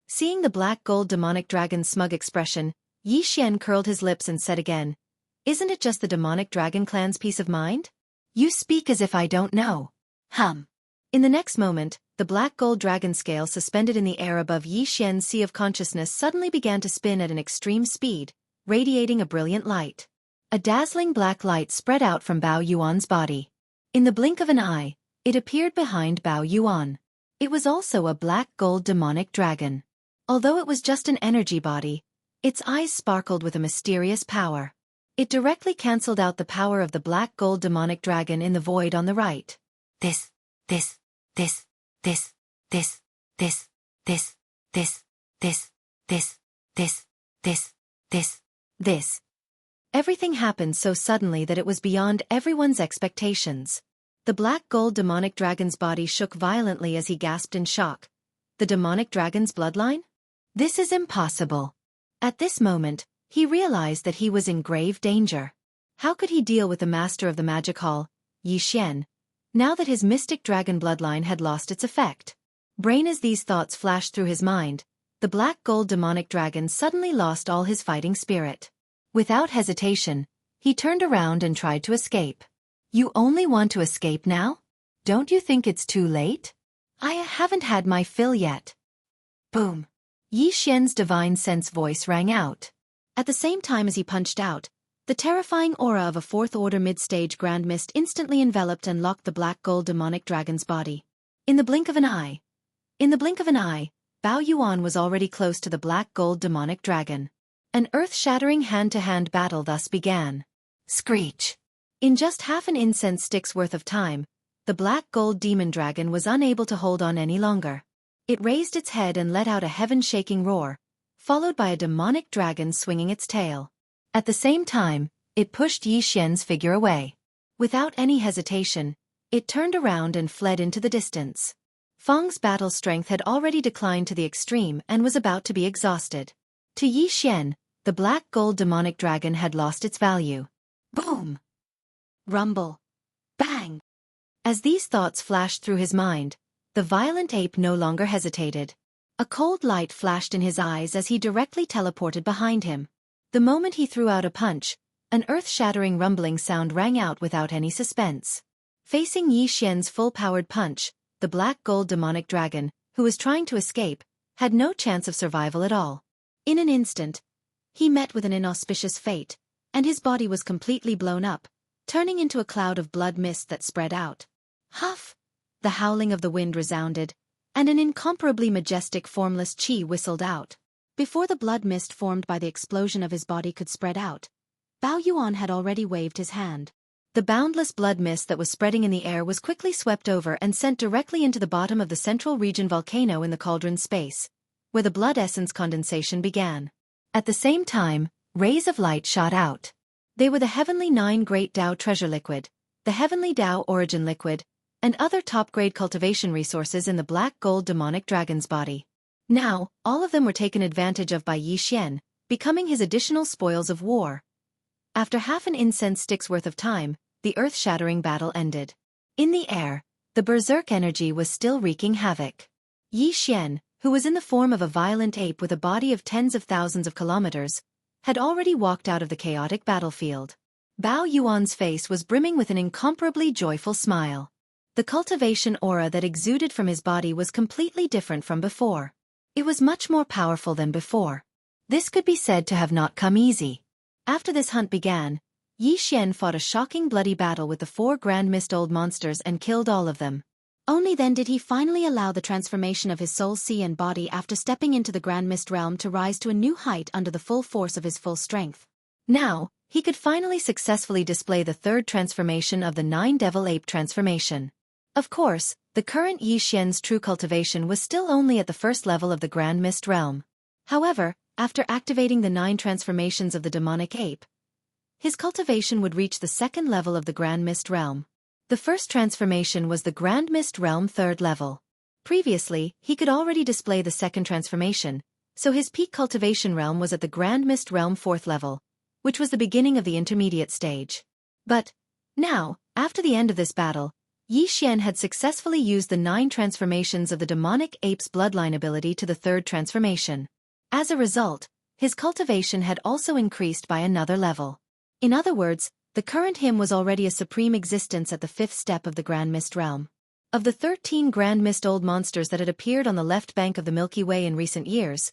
Seeing the black gold demonic dragon's smug expression, Yi Xian curled his lips and said again, "Isn't it just the demonic dragon clan's peace of mind? You speak as if I don't know." In the next moment, the black gold dragon scale suspended in the air above Yi Xian's sea of consciousness suddenly began to spin at an extreme speed, radiating a brilliant light. A dazzling black light spread out from Bao Yuan's body. In the blink of an eye, it appeared behind Bao Yuan. It was also a black gold demonic dragon. Although it was just an energy body, its eyes sparkled with a mysterious power. It directly cancelled out the power of the black gold demonic dragon in the void on the right. This. Everything happened so suddenly that it was beyond everyone's expectations. The black gold demonic dragon's body shook violently as he gasped in shock. The demonic dragon's bloodline? This is impossible. At this moment, he realized that he was in grave danger. How could he deal with the master of the magic hall, Yi Xian, now that his mystic dragon bloodline had lost its effect? Brain as these thoughts flashed through his mind, the black gold demonic dragon suddenly lost all his fighting spirit. Without hesitation, he turned around and tried to escape. You only want to escape now? Don't you think it's too late? I haven't had my fill yet. Boom. Yi Xian's divine sense voice rang out. At the same time as he punched out, the terrifying aura of a fourth-order mid-stage grand mist instantly enveloped and locked the black gold demonic dragon's body. In the blink of an eye, Bao Yuan was already close to the black gold demonic dragon. An earth-shattering hand-to-hand battle thus began. Screech! In just half an incense stick's worth of time, the black gold demon dragon was unable to hold on any longer. It raised its head and let out a heaven-shaking roar, followed by a demonic dragon swinging its tail. At the same time, it pushed Yi Xian's figure away. Without any hesitation, it turned around and fled into the distance. Fang's battle strength had already declined to the extreme and was about to be exhausted. To Yi Xian, the black gold demonic dragon had lost its value. Boom! Rumble! Bang! As these thoughts flashed through his mind, the violent ape no longer hesitated. A cold light flashed in his eyes as he directly teleported behind him. The moment he threw out a punch, an earth-shattering rumbling sound rang out without any suspense. Facing Yi Xian's full-powered punch, the black gold demonic dragon, who was trying to escape, had no chance of survival at all. In an instant, he met with an inauspicious fate, and his body was completely blown up, turning into a cloud of blood mist that spread out. Huff! The howling of the wind resounded, and an incomparably majestic formless chi whistled out. Before the blood mist formed by the explosion of his body could spread out, Bao Yuan had already waved his hand. The boundless blood mist that was spreading in the air was quickly swept over and sent directly into the bottom of the central region volcano in the cauldron space, where the blood essence condensation began. At the same time, rays of light shot out. They were the Heavenly Nine Great Tao Treasure Liquid, the Heavenly Tao Origin Liquid, and other top-grade cultivation resources in the black gold demonic dragon's body. Now, all of them were taken advantage of by Yi Xian, becoming his additional spoils of war. After half an incense stick's worth of time, the earth-shattering battle ended. In the air, the berserk energy was still wreaking havoc. Yi Xian, who was in the form of a violent ape with a body of tens of thousands of kilometers, had already walked out of the chaotic battlefield. Bao Yuan's face was brimming with an incomparably joyful smile. The cultivation aura that exuded from his body was completely different from before. It was much more powerful than before. This could be said to have not come easy. After this hunt began, Yi Xian fought a shocking bloody battle with the 4 Grand Mist Old Monsters and killed all of them. Only then did he finally allow the transformation of his soul sea and body after stepping into the Grand Mist realm to rise to a new height under the full force of his full strength. Now, he could finally successfully display the 3rd transformation of the 9 Devil Ape transformation. Of course, the current Yi Xian's true cultivation was still only at the 1st level of the Grand Mist realm. However, after activating the 9 transformations of the demonic ape, his cultivation would reach the 2nd level of the Grand Mist realm. The first transformation was the Grand Mist realm 3rd level. Previously, he could already display the 2nd transformation, so his peak cultivation realm was at the Grand Mist realm 4th level, which was the beginning of the intermediate stage. But, now, after the end of this battle, Yi Xian had successfully used the 9 transformations of the demonic ape's bloodline ability to the 3rd transformation. As a result, his cultivation had also increased by another level. In other words, the current him was already a supreme existence at the 5th step of the Grand Mist realm. Of the 13 Grand Mist Old Monsters that had appeared on the left bank of the Milky Way in recent years,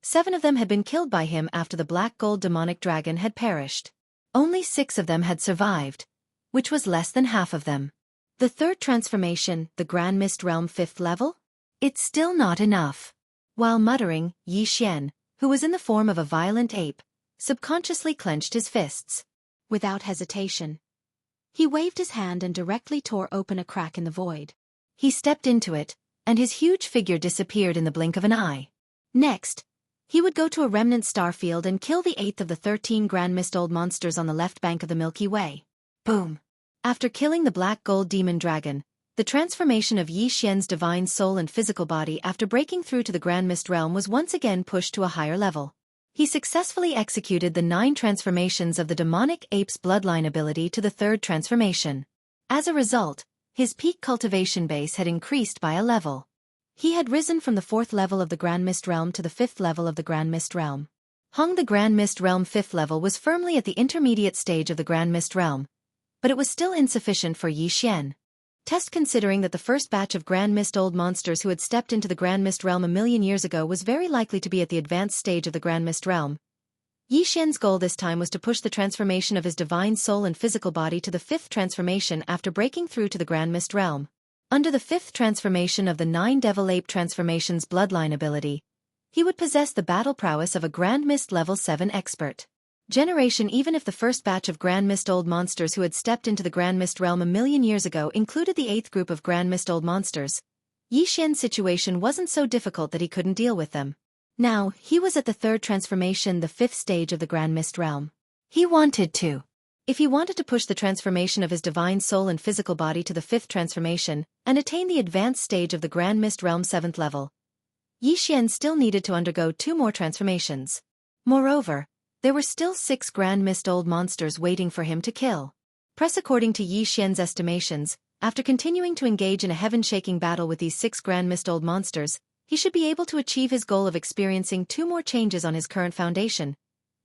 7 of them had been killed by him after the black gold demonic dragon had perished. Only 6 of them had survived, which was less than half of them. The 3rd transformation, the Grand Mist realm 5th level? It's still not enough. While muttering, Yi Xian, who was in the form of a violent ape, subconsciously clenched his fists. Without hesitation, he waved his hand and directly tore open a crack in the void. He stepped into it, and his huge figure disappeared in the blink of an eye. Next, he would go to a remnant starfield and kill the 8th of the 13 Grand Mist Old Monsters on the left bank of the Milky Way. Boom! After killing the black gold demon dragon, the transformation of Yi Xian's divine soul and physical body after breaking through to the Grand Mist realm was once again pushed to a higher level. He successfully executed the 9 transformations of the demonic ape's bloodline ability to the 3rd transformation. As a result, his peak cultivation base had increased by a level. He had risen from the 4th level of the Grand Mist realm to the 5th level of the Grand Mist realm. The Grand Mist realm 5th level was firmly at the intermediate stage of the Grand Mist realm, but it was still insufficient for Yi Xian. Considering that the first batch of Grand Mist Old Monsters who had stepped into the Grand Mist realm a million years ago was very likely to be at the advanced stage of the Grand Mist realm. Yi Xian's goal this time was to push the transformation of his divine soul and physical body to the 5th transformation after breaking through to the Grand Mist realm. Under the 5th transformation of the 9 Devil Ape transformations bloodline ability, he would possess the battle prowess of a Grand Mist level 7 expert. Generation. Even if the first batch of Grand Mist Old Monsters who had stepped into the Grand Mist realm a million years ago included the 8th group of Grand Mist Old Monsters, Yi Xian's situation wasn't so difficult that he couldn't deal with them. Now, he was at the 3rd transformation, the 5th stage of the Grand Mist realm. He wanted to If he wanted to push the transformation of his divine soul and physical body to the 5th transformation and attain the advanced stage of the Grand Mist Realm 7th level, Yi Xian still needed to undergo 2 more transformations. Moreover, there were still 6 Grand Mist Old monsters waiting for him to kill. According to Yi Xian's estimations, after continuing to engage in a heaven-shaking battle with these 6 Grand Mist Old monsters, he should be able to achieve his goal of experiencing 2 more changes on his current foundation.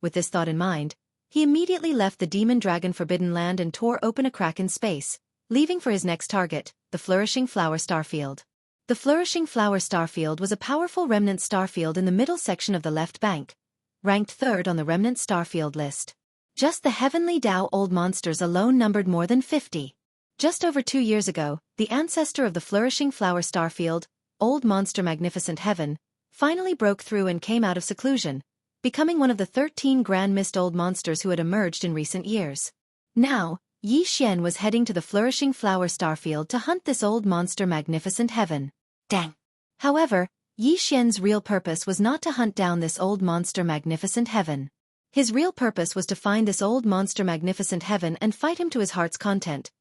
With this thought in mind, he immediately left the Demon Dragon Forbidden Land and tore open a crack in space, leaving for his next target, the Flourishing Flower Starfield. The Flourishing Flower Starfield was a powerful remnant starfield in the middle section of the left bank, ranked 3rd on the remnant starfield list. Just the Heavenly Dao Old monsters alone numbered more than 50. Just over 2 years ago, the ancestor of the Flourishing Flower Starfield, Old Monster Magnificent Heaven, finally broke through and came out of seclusion, becoming one of the 13 Grand Mist Old monsters who had emerged in recent years. Now, Yi Xian was heading to the Flourishing Flower Starfield to hunt this Old Monster Magnificent Heaven. Dang! However, Yi Xian's real purpose was not to hunt down this Old Monster Magnificent Heaven. His real purpose was to find this Old Monster Magnificent Heaven and fight him to his heart's content,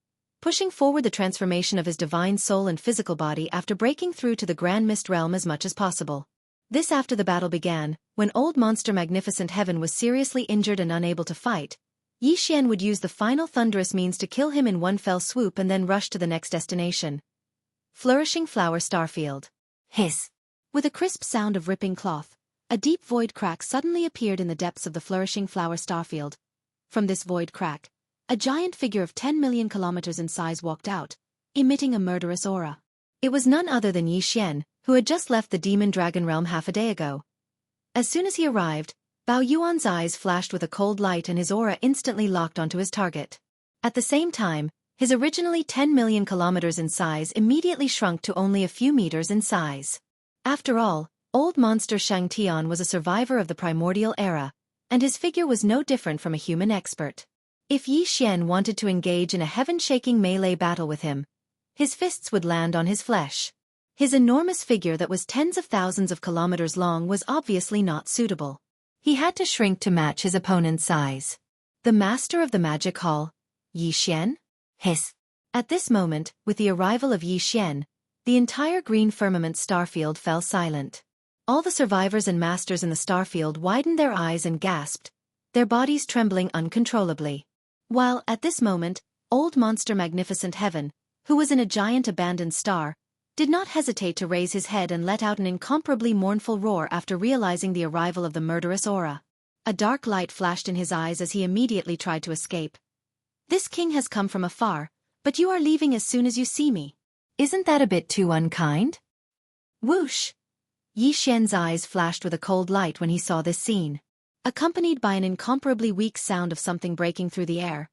pushing forward the transformation of his divine soul and physical body after breaking through to the Grand Mist Realm as much as possible. This after the battle began, when Old Monster Magnificent Heaven was seriously injured and unable to fight, Yi Xian would use the final thunderous means to kill him in one fell swoop and then rush to the next destination. Flourishing Flower Starfield. Hiss! With a crisp sound of ripping cloth, a deep void crack suddenly appeared in the depths of the Flourishing Flower Starfield. From this void crack, a giant figure of 10 million kilometers in size walked out, emitting a murderous aura. It was none other than Yi Xian, who had just left the Demon Dragon Realm half a day ago. As soon as he arrived, Bao Yuan's eyes flashed with a cold light and his aura instantly locked onto his target. At the same time, his originally 10 million kilometers in size immediately shrunk to only a few meters in size. After all, Old Monster Shang Tian was a survivor of the primordial era, and his figure was no different from a human expert. If Yi Xian wanted to engage in a heaven-shaking melee battle with him, his fists would land on his flesh. His enormous figure that was tens of thousands of kilometers long was obviously not suitable. He had to shrink to match his opponent's size. The master of the magic hall, Yi Xian? Hiss! At this moment, with the arrival of Yi Xian, the entire green firmament starfield fell silent. All the survivors and masters in the starfield widened their eyes and gasped, their bodies trembling uncontrollably. While, at this moment, Old Monster Magnificent Heaven, who was in a giant abandoned star, did not hesitate to raise his head and let out an incomparably mournful roar after realizing the arrival of the murderous aura. A dark light flashed in his eyes as he immediately tried to escape. This king has come from afar, but you are leaving as soon as you see me. Isn't that a bit too unkind? Whoosh! Yi Xian's eyes flashed with a cold light when he saw this scene, accompanied by an incomparably weak sound of something breaking through the air.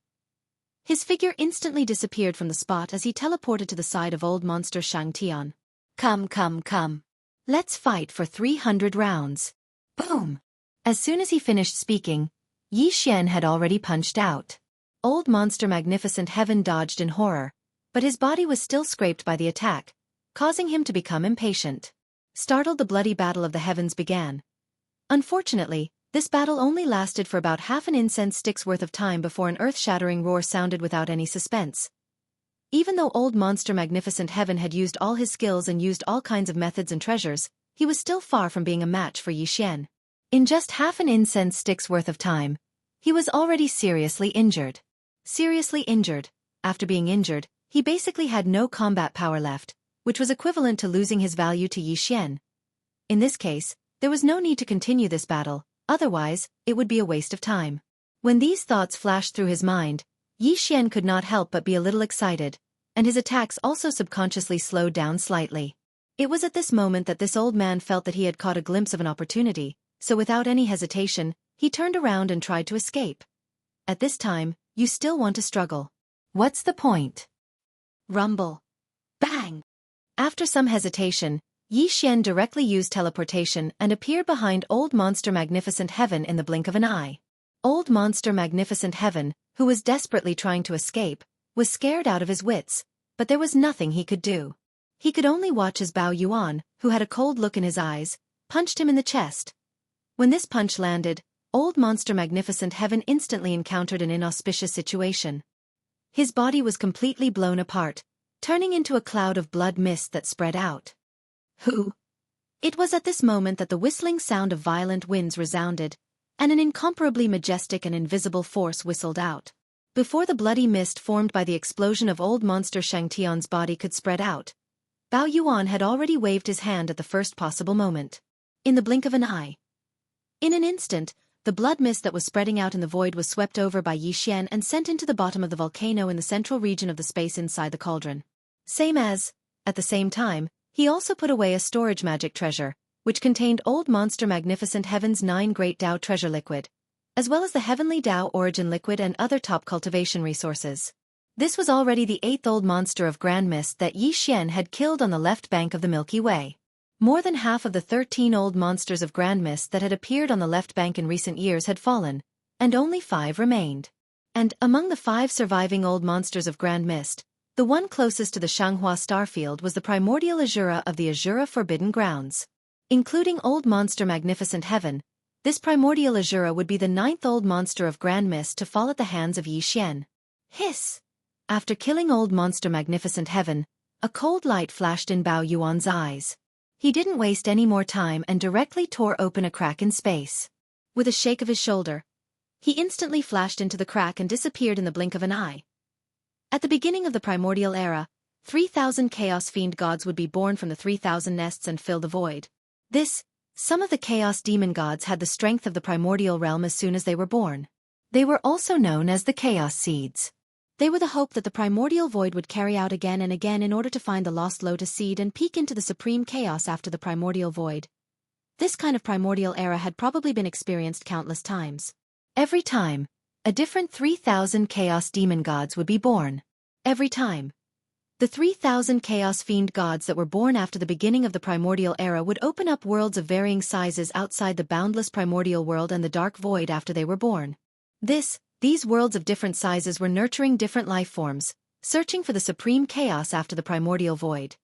His figure instantly disappeared from the spot as he teleported to the side of Old Monster Shang Tian. Come, come, come. Let's fight for 300 rounds. Boom! As soon as he finished speaking, Yi Xian had already punched out. Old Monster Magnificent Heaven dodged in horror, but his body was still scraped by the attack, causing him to become impatient. Startled, the bloody battle of the heavens began. Unfortunately, this battle only lasted for about half an incense stick's worth of time before an earth-shattering roar sounded without any suspense. Even though Old Monster Magnificent Heaven had used all his skills and used all kinds of methods and treasures, he was still far from being a match for Yi Xian. In just half an incense stick's worth of time, he was already seriously injured. Seriously injured. After being injured, he basically had no combat power left, which was equivalent to losing his value to Yi Xian. In this case, there was no need to continue this battle, otherwise, it would be a waste of time. When these thoughts flashed through his mind, Yi Xian could not help but be a little excited, and his attacks also subconsciously slowed down slightly. It was at this moment that this old man felt that he had caught a glimpse of an opportunity, so without any hesitation, he turned around and tried to escape. At this time, you still want to struggle. What's the point? Rumble. Bang! After some hesitation, Yi Xian directly used teleportation and appeared behind Old Monster Magnificent Heaven in the blink of an eye. Old Monster Magnificent Heaven, who was desperately trying to escape, was scared out of his wits, but there was nothing he could do. He could only watch as Bao Yuan, who had a cold look in his eyes, punched him in the chest. When this punch landed, Old Monster Magnificent Heaven instantly encountered an inauspicious situation. His body was completely blown apart, turning into a cloud of blood mist that spread out. Who? It was at this moment that the whistling sound of violent winds resounded, and an incomparably majestic and invisible force whistled out. Before the bloody mist formed by the explosion of Old Monster Shangtian's body could spread out, Bao Yuan had already waved his hand at the first possible moment. In the blink of an eye. In an instant, the blood mist that was spreading out in the void was swept over by Yi Xian and sent into the bottom of the volcano in the central region of the space inside the cauldron. At the same time, he also put away a storage magic treasure, which contained Old Monster Magnificent Heaven's 9 Great Dao Treasure Liquid, as well as the Heavenly Dao Origin Liquid and other top cultivation resources. This was already the 8th Old Monster of Grand Mist that Yi Xian had killed on the left bank of the Milky Way. More than half of the 13 Old Monsters of Grand Mist that had appeared on the left bank in recent years had fallen, and only 5 remained. And, among the 5 surviving Old Monsters of Grand Mist, the one closest to the Shanghua Starfield was the primordial Azura of the Azura Forbidden Grounds. Including Old Monster Magnificent Heaven, this primordial Azura would be the 9th Old Monster of Grand Mist to fall at the hands of Yi Xian. Hiss! After killing Old Monster Magnificent Heaven, a cold light flashed in Bao Yuan's eyes. He didn't waste any more time and directly tore open a crack in space. With a shake of his shoulder, he instantly flashed into the crack and disappeared in the blink of an eye. At the beginning of the primordial era, 3,000 Chaos Fiend gods would be born from the 3,000 nests and fill the void. Some of the Chaos Demon gods had the strength of the primordial realm as soon as they were born. They were also known as the Chaos Seeds. They were the hope that the primordial void would carry out again and again in order to find the lost lotus seed and peek into the supreme chaos after the primordial void. This kind of primordial era had probably been experienced countless times. Every time, a different 3,000 Chaos Demon gods would be born. Every time. The 3,000 Chaos Fiend gods that were born after the beginning of the primordial era would open up worlds of varying sizes outside the boundless primordial world and the dark void after they were born. These worlds of different sizes were nurturing different life forms, searching for the supreme chaos after the primordial void.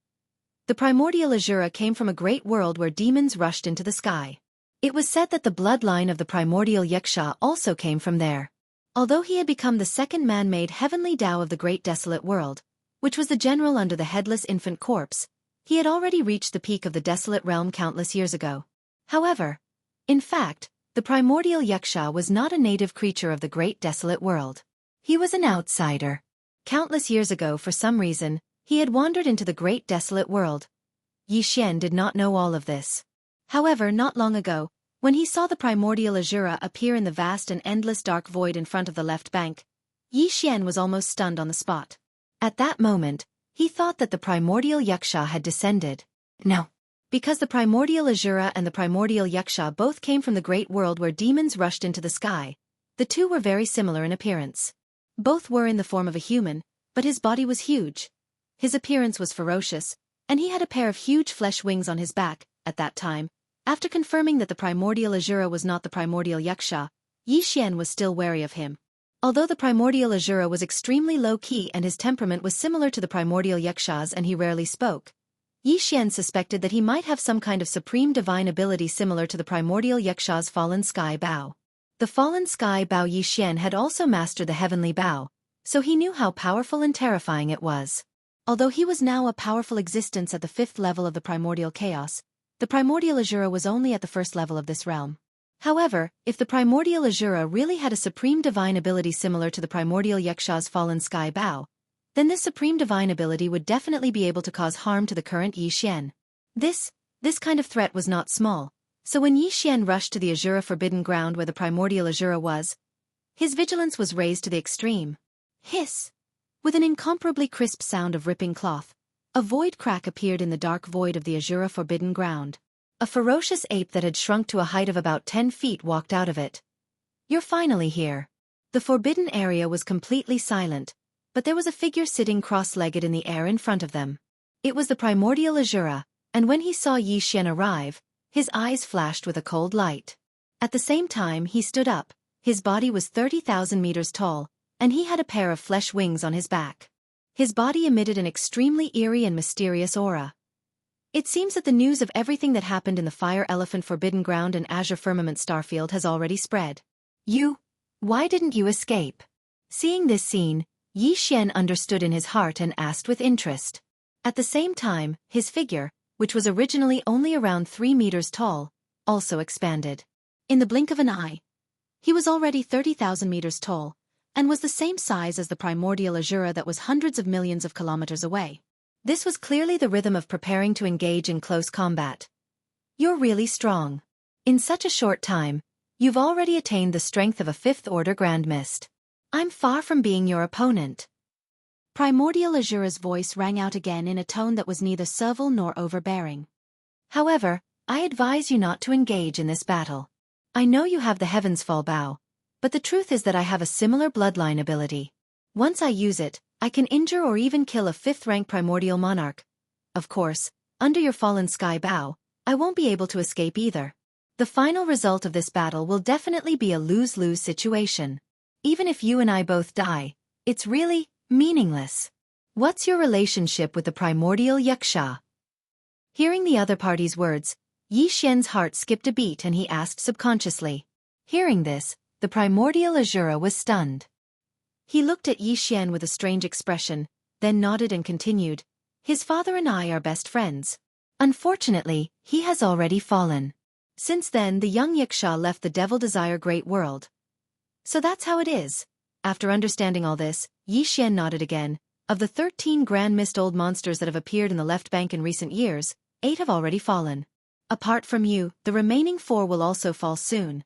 The primordial Azura came from a great world where demons rushed into the sky. It was said that the bloodline of the primordial Yaksha also came from there. Although he had become the second man-made heavenly Tao of the great desolate world, which was the general under the headless infant corpse, he had already reached the peak of the desolate realm countless years ago. However, in fact, the primordial Yaksha was not a native creature of the great desolate world. He was an outsider. Countless years ago, for some reason, he had wandered into the great desolate world. Yi Xian did not know all of this. However, not long ago, when he saw the primordial Azura appear in the vast and endless dark void in front of the left bank, Yi Xian was almost stunned on the spot. At that moment, he thought that the primordial Yaksha had descended. No. Because the primordial Azura and the primordial Yaksha both came from the great world where demons rushed into the sky, the two were very similar in appearance. Both were in the form of a human, but his body was huge. His appearance was ferocious, and he had a pair of huge flesh wings on his back. At that time, after confirming that the primordial Azura was not the primordial Yaksha, Yi Xian was still wary of him. Although the primordial Azura was extremely low-key and his temperament was similar to the primordial Yaksha's and he rarely spoke, Yi Xian suspected that he might have some kind of supreme divine ability similar to the primordial Yaksha's fallen sky Bao. The fallen sky Bao Yi Xian had also mastered the heavenly Bao, so he knew how powerful and terrifying it was. Although he was now a powerful existence at the 5th level of the primordial chaos, the primordial Azura was only at the 1st level of this realm. However, if the primordial Azura really had a supreme divine ability similar to the primordial Yaksha's fallen sky Bao, then this supreme divine ability would definitely be able to cause harm to the current Yi Xian. This kind of threat was not small, so when Yi Xian rushed to the Azura Forbidden Ground where the primordial Azura was, his vigilance was raised to the extreme. Hiss! With an incomparably crisp sound of ripping cloth, a void crack appeared in the dark void of the Azura Forbidden Ground. A ferocious ape that had shrunk to a height of about 10 feet walked out of it. You're finally here. The forbidden area was completely silent, but there was a figure sitting cross-legged in the air in front of them. It was the primordial Azura, and when he saw Yi Xian arrive, his eyes flashed with a cold light. At the same time he stood up, his body was 30,000 meters tall, and he had a pair of flesh wings on his back. His body emitted an extremely eerie and mysterious aura. It seems that the news of everything that happened in the Fire Elephant Forbidden Ground and Azure Firmament Starfield has already spread. Why didn't you escape? Seeing this scene, Yi Xian understood in his heart and asked with interest. At the same time, his figure, which was originally only around 3 meters tall, also expanded. In the blink of an eye, he was already 30,000 meters tall, and was the same size as the primordial Azura that was hundreds of millions of kilometers away. This was clearly the rhythm of preparing to engage in close combat. You're really strong. In such a short time, you've already attained the strength of a 5th-order Grand Mist. I'm far from being your opponent. Primordial Azura's voice rang out again in a tone that was neither servile nor overbearing. However, I advise you not to engage in this battle. I know you have the Heavens Fall Bow, but the truth is that I have a similar bloodline ability. Once I use it, I can injure or even kill a 5th-rank primordial monarch. Of course, under your fallen sky bow, I won't be able to escape either. The final result of this battle will definitely be a lose-lose situation. Even if you and I both die, it's really meaningless. What's your relationship with the primordial Yaksha? Hearing the other party's words, Yi Xian's heart skipped a beat and he asked subconsciously. Hearing this, the primordial Azura was stunned. He looked at Yi Xian with a strange expression, then nodded and continued. His father and I are best friends. Unfortunately, he has already fallen. Since then the young Yaksha left the Devil Desire Great World. So that's how it is. After understanding all this, Yi Xian nodded again. Of the 13 Grand Mist Old Monsters that have appeared in the left bank in recent years, 8 have already fallen. Apart from you, the remaining 4 will also fall soon.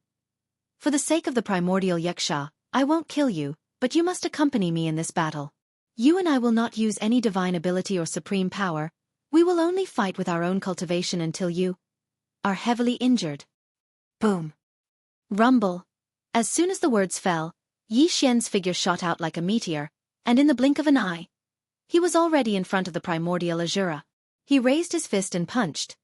For the sake of the primordial Yaksha, I won't kill you, but you must accompany me in this battle. You and I will not use any divine ability or supreme power, we will only fight with our own cultivation until you are heavily injured. Boom. Rumble. As soon as the words fell, Yi Xian's figure shot out like a meteor, and in the blink of an eye, he was already in front of the primordial Azura. He raised his fist and punched.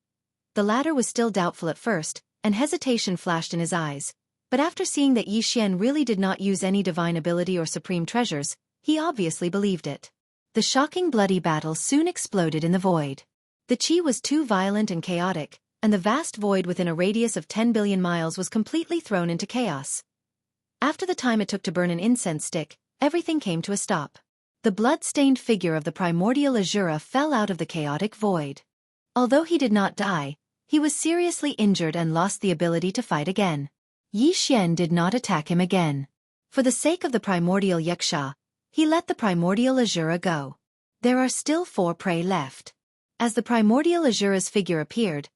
The latter was still doubtful at first, and hesitation flashed in his eyes, but after seeing that Yi Xian really did not use any divine ability or supreme treasures, he obviously believed it. The shocking bloody battle soon exploded in the void. The qi was too violent and chaotic, and the vast void within a radius of 10 billion miles was completely thrown into chaos. After the time it took to burn an incense stick, everything came to a stop. The blood-stained figure of the primordial Azura fell out of the chaotic void. Although he did not die, he was seriously injured and lost the ability to fight again. Yi Xian did not attack him again. For the sake of the primordial Yaksha, he let the primordial Azura go. There are still 4 prey left. As the primordial Azura's figure appeared,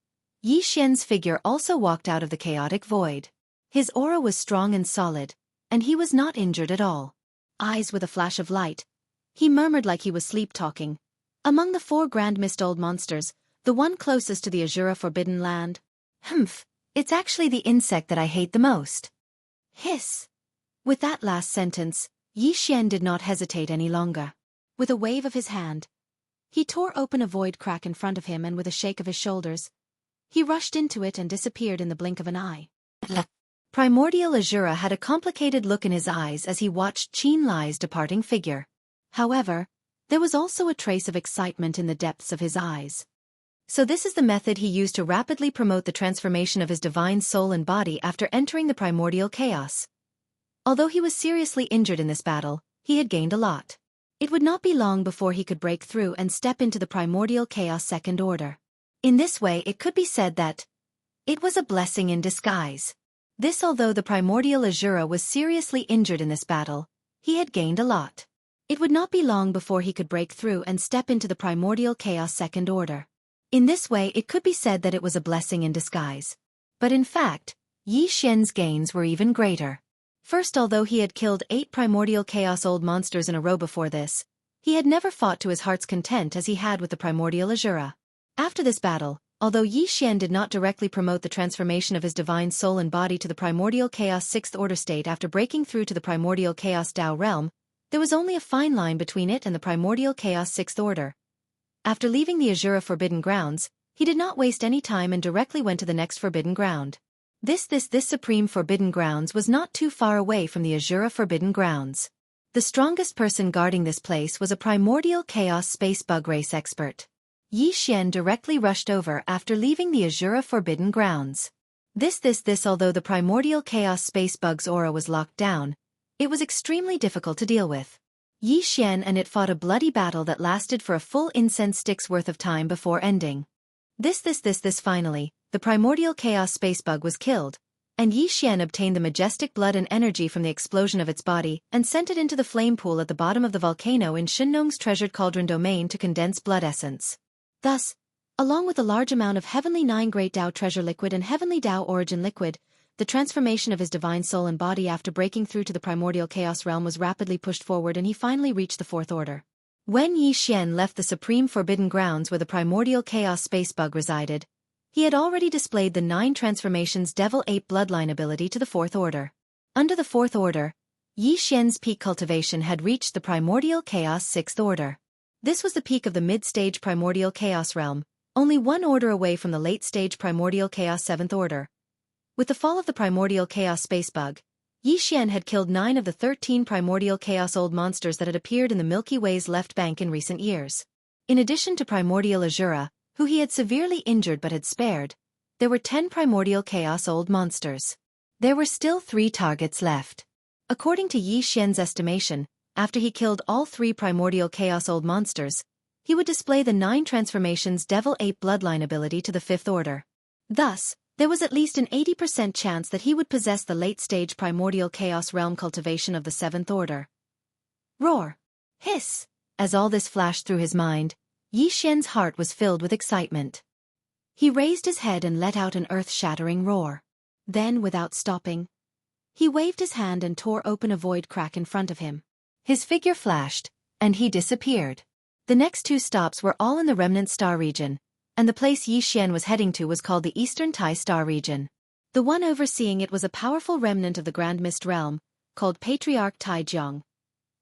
Yi Xian's figure also walked out of the chaotic void. His aura was strong and solid, and he was not injured at all. Eyes with a flash of light, he murmured like he was sleep-talking. Among the 4 Grand Mist Old Monsters, the one closest to the Azura Forbidden Land. It's actually the insect that I hate the most. Hiss. With that last sentence, Yi Xian did not hesitate any longer. With a wave of his hand, he tore open a void crack in front of him and with a shake of his shoulders, he rushed into it and disappeared in the blink of an eye. Primordial Azura had a complicated look in his eyes as he watched Qin Lai's departing figure. However, there was also a trace of excitement in the depths of his eyes. So this is the method he used to rapidly promote the transformation of his divine soul and body after entering the primordial chaos. Although he was seriously injured in this battle, he had gained a lot. It would not be long before he could break through and step into the primordial chaos second order. In this way it could be said that it was a blessing in disguise. This although the primordial Azura was seriously injured in this battle, he had gained a lot. It would not be long before he could break through and step into the primordial chaos second order. In this way it could be said that it was a blessing in disguise. But in fact, Yi Xian's gains were even greater. First, although he had killed 8 primordial chaos old monsters in a row before this, he had never fought to his heart's content as he had with the primordial Azura. After this battle, although Yi Xian did not directly promote the transformation of his divine soul and body to the primordial chaos 6th order state after breaking through to the primordial chaos Tao realm, there was only a fine line between it and the primordial chaos 6th order. After leaving the Azura Forbidden Grounds, he did not waste any time and directly went to the next Forbidden Ground. This Supreme Forbidden Grounds was not too far away from the Azura Forbidden Grounds. The strongest person guarding this place was a primordial chaos space bug race expert. Yi Xian directly rushed over after leaving the Azura Forbidden Grounds. Although the primordial chaos space bug's aura was locked down, it was extremely difficult to deal with. Yi Xian and it fought a bloody battle that lasted for a full incense stick's worth of time before ending. Finally, the primordial chaos space bug was killed, and Yi Xian obtained the majestic blood and energy from the explosion of its body and sent it into the flame pool at the bottom of the volcano in Shinong's treasured cauldron domain to condense blood essence. Thus, along with a large amount of Heavenly Nine Great Tao Treasure Liquid and Heavenly Tao Origin Liquid, the transformation of his divine soul and body after breaking through to the primordial chaos realm was rapidly pushed forward and he finally reached the Fourth Order. When Yi Xian left the Supreme Forbidden Grounds where the primordial chaos space bug resided, he had already displayed the 9 transformations Devil Ape bloodline ability to the Fourth Order. Under the Fourth Order, Yi Xian's peak cultivation had reached the primordial chaos Sixth Order. This was the peak of the mid-stage primordial chaos realm, only 1 order away from the late-stage primordial chaos Seventh Order. With the fall of the primordial chaos space bug, Yi Xian had killed 9 of the 13 primordial chaos old monsters that had appeared in the Milky Way's left bank in recent years. In addition to primordial Azura, who he had severely injured but had spared, there were 10 primordial chaos old monsters. There were still 3 targets left. According to Yi Xian's estimation, after he killed all 3 primordial chaos old monsters, he would display the 9 transformations Devil Ape bloodline ability to the Fifth Order. Thus, there was at least an 80% chance that he would possess the late-stage primordial chaos realm cultivation of the Seventh Order. Roar! Hiss! As all this flashed through his mind, Yi Xian's heart was filled with excitement. He raised his head and let out an earth-shattering roar. Then, without stopping, he waved his hand and tore open a void crack in front of him. His figure flashed, and he disappeared. The next 2 stops were all in the Remnant Star region, and the place Yi Xian was heading to was called the Eastern Tai Star region. The one overseeing it was a powerful remnant of the Grand Mist realm, called Patriarch Tai Jiang.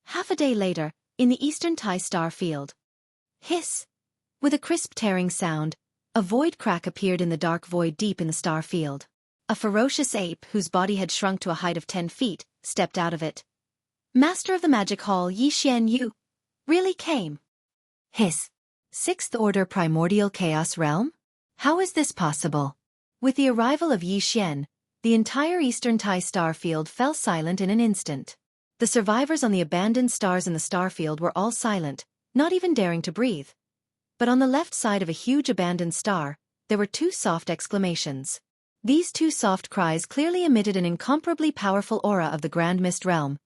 Half a day later, in the Eastern Tai Star field. Hiss! With a crisp tearing sound, a void crack appeared in the dark void deep in the star field. A ferocious ape whose body had shrunk to a height of 10 feet, stepped out of it. Master of the Magic Hall Yi Xian, you really came. Hiss! Sixth Order Primordial Chaos Realm? How is this possible? With the arrival of Yi Xian, the entire Eastern Tai Star field fell silent in an instant. The survivors on the abandoned stars in the star field were all silent, not even daring to breathe. But on the left side of a huge abandoned star, there were 2 soft exclamations. These 2 soft cries clearly emitted an incomparably powerful aura of the Grand Mist realm,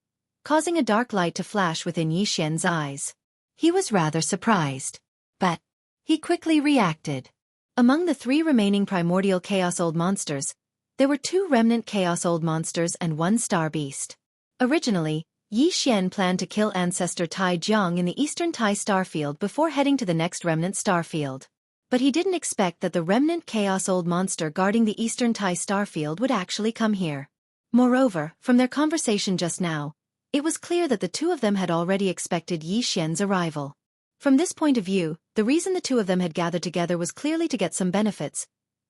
causing a dark light to flash within Yi Xian's eyes. He was rather surprised. But he quickly reacted. Among the 3 remaining primordial chaos old monsters, there were 2 remnant chaos old monsters and 1 star beast. Originally, Yi Xian planned to kill ancestor Tai Jiang in the Eastern Tai Starfield before heading to the next remnant starfield. But he didn't expect that the remnant chaos old monster guarding the Eastern Tai Starfield would actually come here. Moreover, from their conversation just now, it was clear that the 2 of them had already expected Yi Xian's arrival. From this point of view, the reason the 2 of them had gathered together was clearly to get some benefits.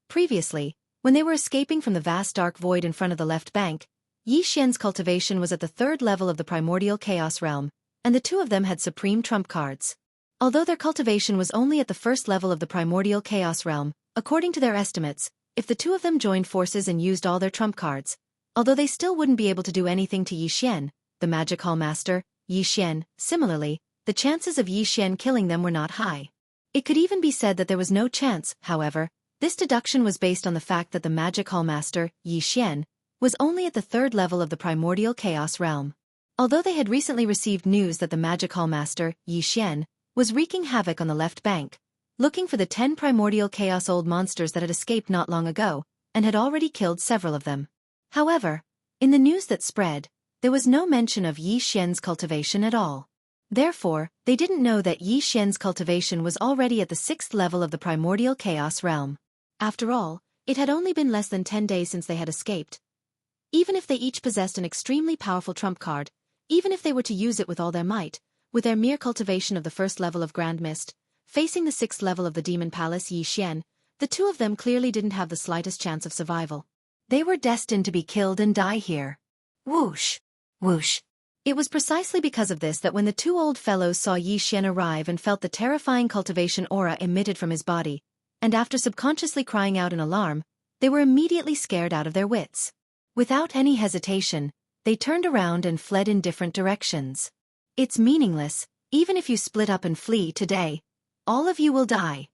Previously, when they were escaping from the vast dark void in front of the left bank, Yi Xian's cultivation was at the 3rd level of the primordial chaos realm, and the 2 of them had supreme trump cards. Although their cultivation was only at the 1st level of the primordial chaos realm, according to their estimates, if the 2 of them joined forces and used all their trump cards, although they still wouldn't be able to do anything to Yi Xian, the Magic Hall Master, Yi Xian, similarly, the chances of Yi Xian killing them were not high. It could even be said that there was no chance, however. This deduction was based on the fact that the Magic Hall Master, Yi Xian, was only at the 3rd level of the primordial chaos realm. Although they had recently received news that the Magic Hall Master, Yi Xian, was wreaking havoc on the left bank, looking for the 10 primordial chaos old monsters that had escaped not long ago, and had already killed several of them. However, in the news that spread, there was no mention of Yi Xian's cultivation at all. Therefore, they didn't know that Yi Xian's cultivation was already at the 6th level of the primordial chaos realm. After all, it had only been less than 10 days since they had escaped. Even if they each possessed an extremely powerful trump card, even if they were to use it with all their might, with their mere cultivation of the 1st level of Grand Mist, facing the 6th level of the Demon Palace Yi Xian, the 2 of them clearly didn't have the slightest chance of survival. They were destined to be killed and die here. Whoosh! Whoosh! It was precisely because of this that when the two old fellows saw Yi Xian arrive and felt the terrifying cultivation aura emitted from his body, and after subconsciously crying out in alarm, they were immediately scared out of their wits. Without any hesitation, they turned around and fled in different directions. It's meaningless, even if you split up and flee today. All of you will die.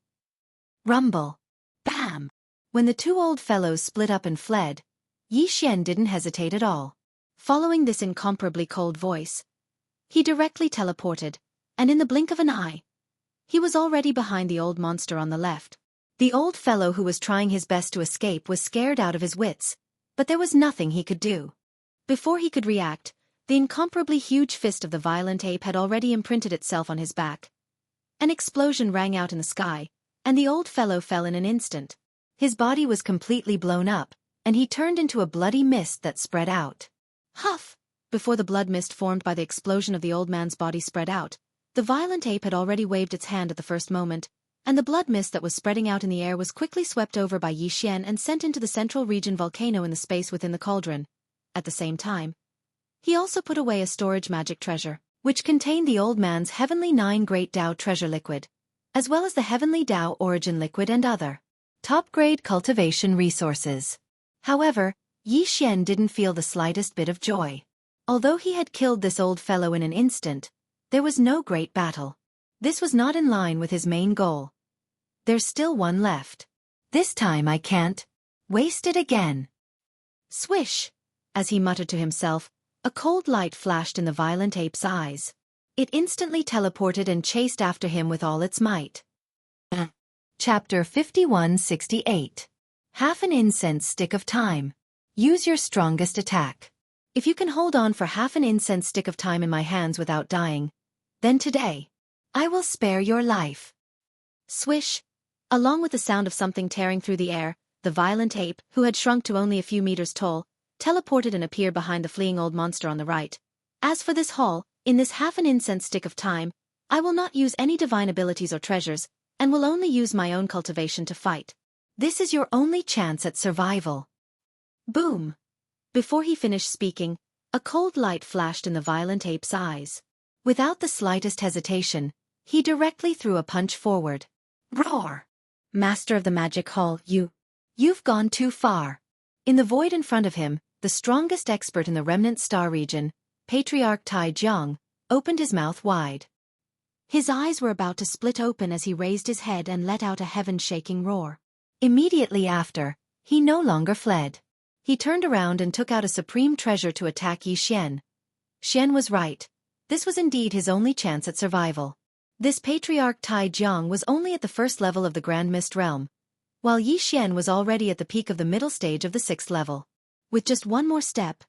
Rumble. Bam! When the two old fellows split up and fled, Yi Xian didn't hesitate at all. Following this incomparably cold voice, he directly teleported, and in the blink of an eye, he was already behind the old monster on the left. The old fellow who was trying his best to escape was scared out of his wits, but there was nothing he could do. Before he could react, the incomparably huge fist of the violent ape had already imprinted itself on his back. An explosion rang out in the sky, and the old fellow fell in an instant. His body was completely blown up, and he turned into a bloody mist that spread out. Huff! Before the blood mist formed by the explosion of the old man's body spread out, the violent ape had already waved its hand at the first moment, and the blood mist that was spreading out in the air was quickly swept over by Yi Xian and sent into the central region volcano in the space within the cauldron. At the same time, he also put away a storage magic treasure, which contained the old man's Heavenly 9 Great Dao treasure liquid, as well as the Heavenly Dao origin liquid and other top-grade cultivation resources. However, Yi Xian didn't feel the slightest bit of joy. Although he had killed this old fellow in an instant, there was no great battle. This was not in line with his main goal. There's still one left. This time I can't waste it again. Swish! As he muttered to himself, a cold light flashed in the violent ape's eyes. It instantly teleported and chased after him with all its might. Chapter 5168. Half an incense stick of time. Use your strongest attack. If you can hold on for half an incense stick of time in my hands without dying, then today, I will spare your life. Swish! Along with the sound of something tearing through the air, the violent ape, who had shrunk to only a few meters tall, teleported and appeared behind the fleeing old monster on the right. As for this haul, in this half an incense stick of time, I will not use any divine abilities or treasures, and will only use my own cultivation to fight. This is your only chance at survival. Boom! Before he finished speaking, a cold light flashed in the violent ape's eyes. Without the slightest hesitation, he directly threw a punch forward. Roar! Master of the Magic Hall, you've gone too far. In the void in front of him, the strongest expert in the remnant star region, Patriarch Tai Jiang, opened his mouth wide. His eyes were about to split open as he raised his head and let out a heaven-shaking roar. Immediately after, he no longer fled. He turned around and took out a supreme treasure to attack Yi Xian. Xian was right. This was indeed his only chance at survival. This Patriarch Tai Jiang was only at the first level of the Grand Mist Realm, while Yi Xian was already at the peak of the middle stage of the 6th level. With just one more step,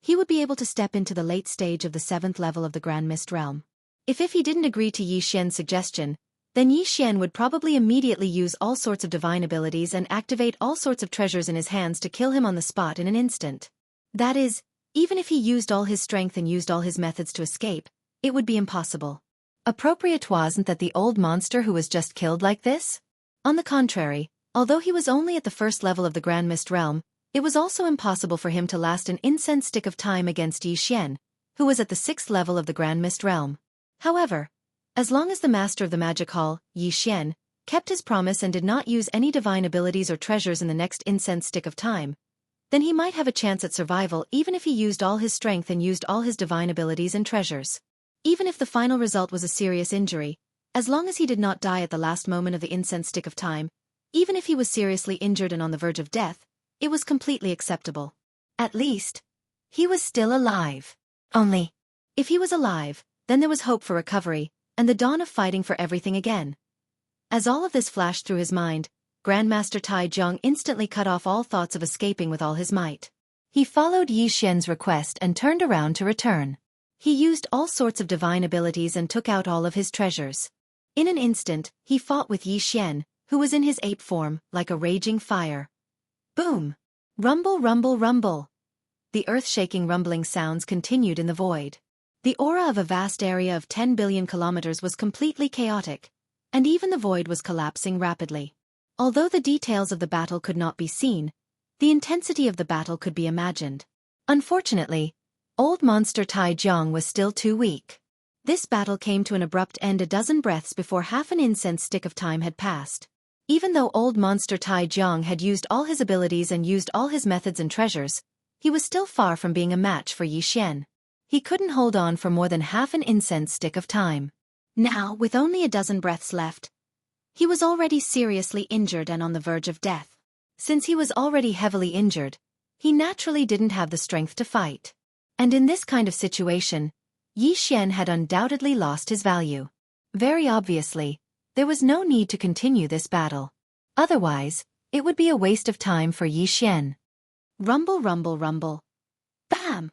he would be able to step into the late stage of the 7th level of the Grand Mist Realm. If he didn't agree to Yi Xian's suggestion, then Yi Xian would probably immediately use all sorts of divine abilities and activate all sorts of treasures in his hands to kill him on the spot in an instant. That is, even if he used all his strength and used all his methods to escape, it would be impossible. Appropriate wasn't that the old monster who was just killed like this? On the contrary, although he was only at the first level of the Grand Mist Realm, it was also impossible for him to last an incense stick of time against Yi Xian, who was at the 6th level of the Grand Mist Realm. However, as long as the Master of the Magic Hall, Yi Xian, kept his promise and did not use any divine abilities or treasures in the next incense stick of time, then he might have a chance at survival even if he used all his strength and used all his divine abilities and treasures. Even if the final result was a serious injury, as long as he did not die at the last moment of the incense stick of time, even if he was seriously injured and on the verge of death, it was completely acceptable. At least, he was still alive. Only, if he was alive, then there was hope for recovery, and the dawn of fighting for everything again. As all of this flashed through his mind, Grandmaster Tai Jiang instantly cut off all thoughts of escaping with all his might. He followed Yi Xian's request and turned around to return. He used all sorts of divine abilities and took out all of his treasures. In an instant, he fought with Yi Xian, who was in his ape form, like a raging fire. Boom! Rumble, rumble, rumble! The earth-shaking rumbling sounds continued in the void. The aura of a vast area of 10 billion kilometers was completely chaotic, and even the void was collapsing rapidly. Although the details of the battle could not be seen, the intensity of the battle could be imagined. Unfortunately, Old monster Tai Jiang was still too weak. This battle came to an abrupt end a dozen breaths before half an incense stick of time had passed. Even though old monster Tai Jiang had used all his abilities and used all his methods and treasures, he was still far from being a match for Yi Xian. He couldn't hold on for more than half an incense stick of time. Now, with only a dozen breaths left, he was already seriously injured and on the verge of death. Since he was already heavily injured, he naturally didn't have the strength to fight. And in this kind of situation, Yi Xian had undoubtedly lost his value. Very obviously, there was no need to continue this battle. Otherwise, it would be a waste of time for Yi Xian. Rumble, rumble, rumble. Bam!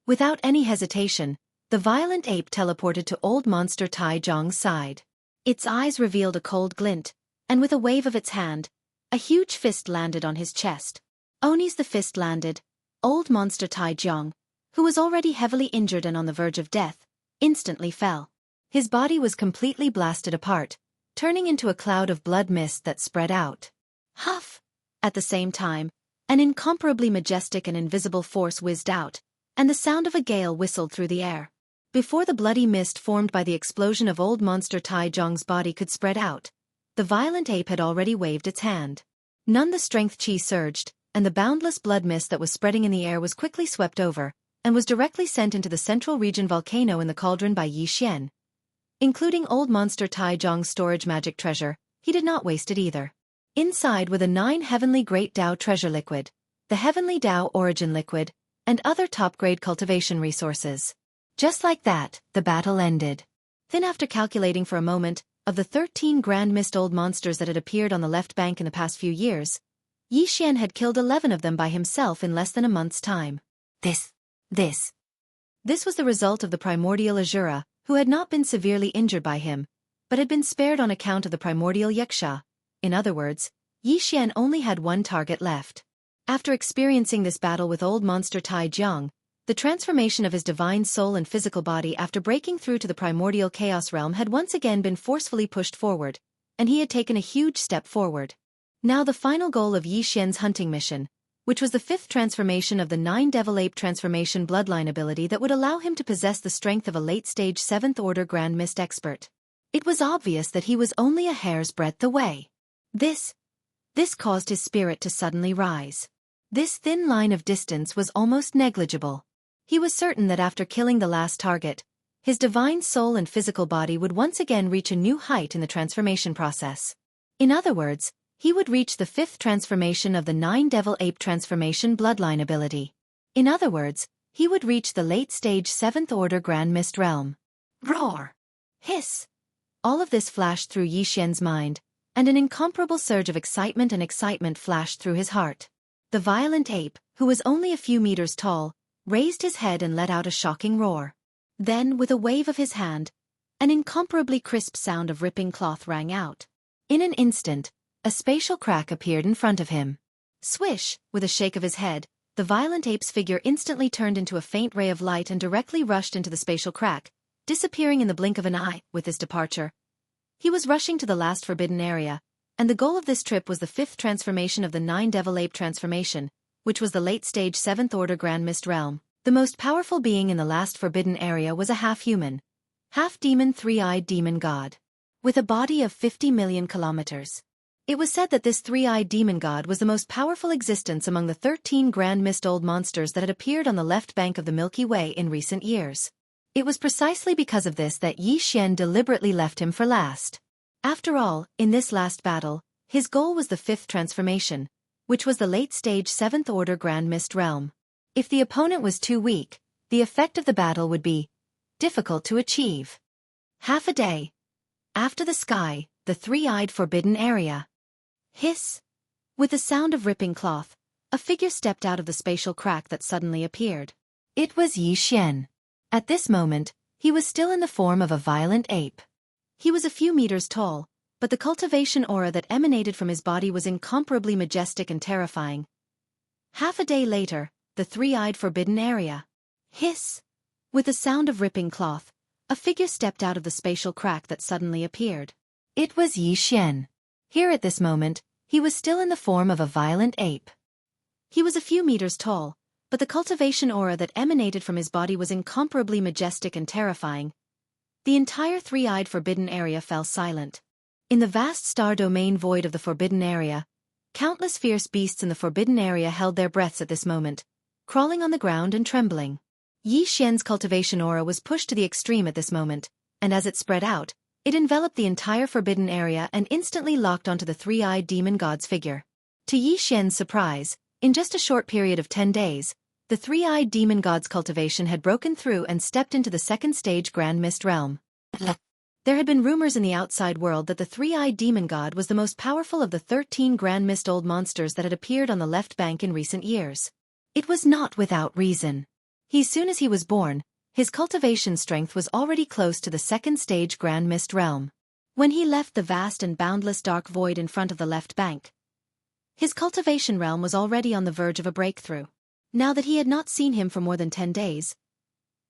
Without any hesitation, the violent ape teleported to old monster Tai Jiang's side. Its eyes revealed a cold glint, and with a wave of its hand, a huge fist landed on his chest. Oni's the fist landed, old monster Tai Jiang, who was already heavily injured and on the verge of death, instantly fell. His body was completely blasted apart, turning into a cloud of blood mist that spread out. Huff! At the same time, an incomparably majestic and invisible force whizzed out, and the sound of a gale whistled through the air. Before the bloody mist formed by the explosion of old monster Tai Jiang's body could spread out, the violent ape had already waved its hand. None the strength chi surged, and the boundless blood mist that was spreading in the air was quickly swept over, and was directly sent into the central region volcano in the cauldron by Yi Xian. Including old monster Tai Jiang's storage magic treasure, he did not waste it either. Inside were the 9 heavenly Great Dao treasure liquid, the heavenly Dao origin liquid, and other top-grade cultivation resources. Just like that, the battle ended. Then after calculating for a moment, of the 13 grand mist old monsters that had appeared on the left bank in the past few years, Yi Xian had killed 11 of them by himself in less than a month's time. This was the result of the primordial Azura, who had not been severely injured by him, but had been spared on account of the primordial Yaksha. In other words, Yi Xian only had one target left. After experiencing this battle with old monster Tai Jiang, the transformation of his divine soul and physical body after breaking through to the primordial chaos realm had once again been forcefully pushed forward, and he had taken a huge step forward. Now the final goal of Yi Xian's hunting mission, which was the 5th transformation of the 9 Devil Ape transformation bloodline ability that would allow him to possess the strength of a late-stage 7th-order Grand Mist expert. It was obvious that he was only a hair's breadth away. This caused his spirit to suddenly rise. This thin line of distance was almost negligible. He was certain that after killing the last target, his divine soul and physical body would once again reach a new height in the transformation process. In other words, he would reach the 5th transformation of the 9 Devil Ape transformation bloodline ability. In other words, he would reach the late-stage 7th-order Grand Mist realm. Roar! Hiss! All of this flashed through Yi Xian's mind, and an incomparable surge of excitement flashed through his heart. The violent ape, who was only a few meters tall, raised his head and let out a shocking roar. Then, with a wave of his hand, an incomparably crisp sound of ripping cloth rang out. In an instant, a spatial crack appeared in front of him. Swish! With a shake of his head, the violent ape's figure instantly turned into a faint ray of light and directly rushed into the spatial crack, disappearing in the blink of an eye. With his departure, he was rushing to the last forbidden area, and the goal of this trip was the 5th transformation of the 9 Devil Ape transformation, which was the late-stage 7th-order Grand Mist realm. The most powerful being in the last forbidden area was a half-human, half-demon 3-eyed demon god, with a body of 50 million kilometers. It was said that this 3-eyed demon god was the most powerful existence among the 13 Grand Mist old monsters that had appeared on the left bank of the Milky Way in recent years. It was precisely because of this that Yi Xian deliberately left him for last. After all, in this last battle, his goal was the 5th transformation, which was the late-stage 7th-order Grand Mist realm. If the opponent was too weak, the effect of the battle would be difficult to achieve. Half a day. After the sky, the 3-eyed forbidden area. Hiss! With the sound of ripping cloth, a figure stepped out of the spatial crack that suddenly appeared. It was Yi Xian. At this moment, he was still in the form of a violent ape. He was a few meters tall, but the cultivation aura that emanated from his body was incomparably majestic and terrifying. Half a day later, the 3-eyed forbidden area. Hiss! With the sound of ripping cloth, a figure stepped out of the spatial crack that suddenly appeared. It was Yi Xian. Here at this moment, he was still in the form of a violent ape. He was a few meters tall, but the cultivation aura that emanated from his body was incomparably majestic and terrifying. The entire three-eyed forbidden area fell silent. In the vast star domain void of the forbidden area, countless fierce beasts in the forbidden area held their breaths at this moment, crawling on the ground and trembling. Yi Xian's cultivation aura was pushed to the extreme at this moment, and as it spread out, it enveloped the entire forbidden area and instantly locked onto the three-eyed demon god's figure. To Yi Xian's surprise, in just a short period of 10 days, the three-eyed demon god's cultivation had broken through and stepped into the second stage Grand Mist realm. There had been rumors in the outside world that the three-eyed demon god was the most powerful of the 13 Grand Mist old monsters that had appeared on the left bank in recent years. It was not without reason. Soon as he was born, his cultivation strength was already close to the second stage Grand Mist realm. When he left the vast and boundless dark void in front of the left bank, his cultivation realm was already on the verge of a breakthrough. Now that he had not seen him for more than 10 days,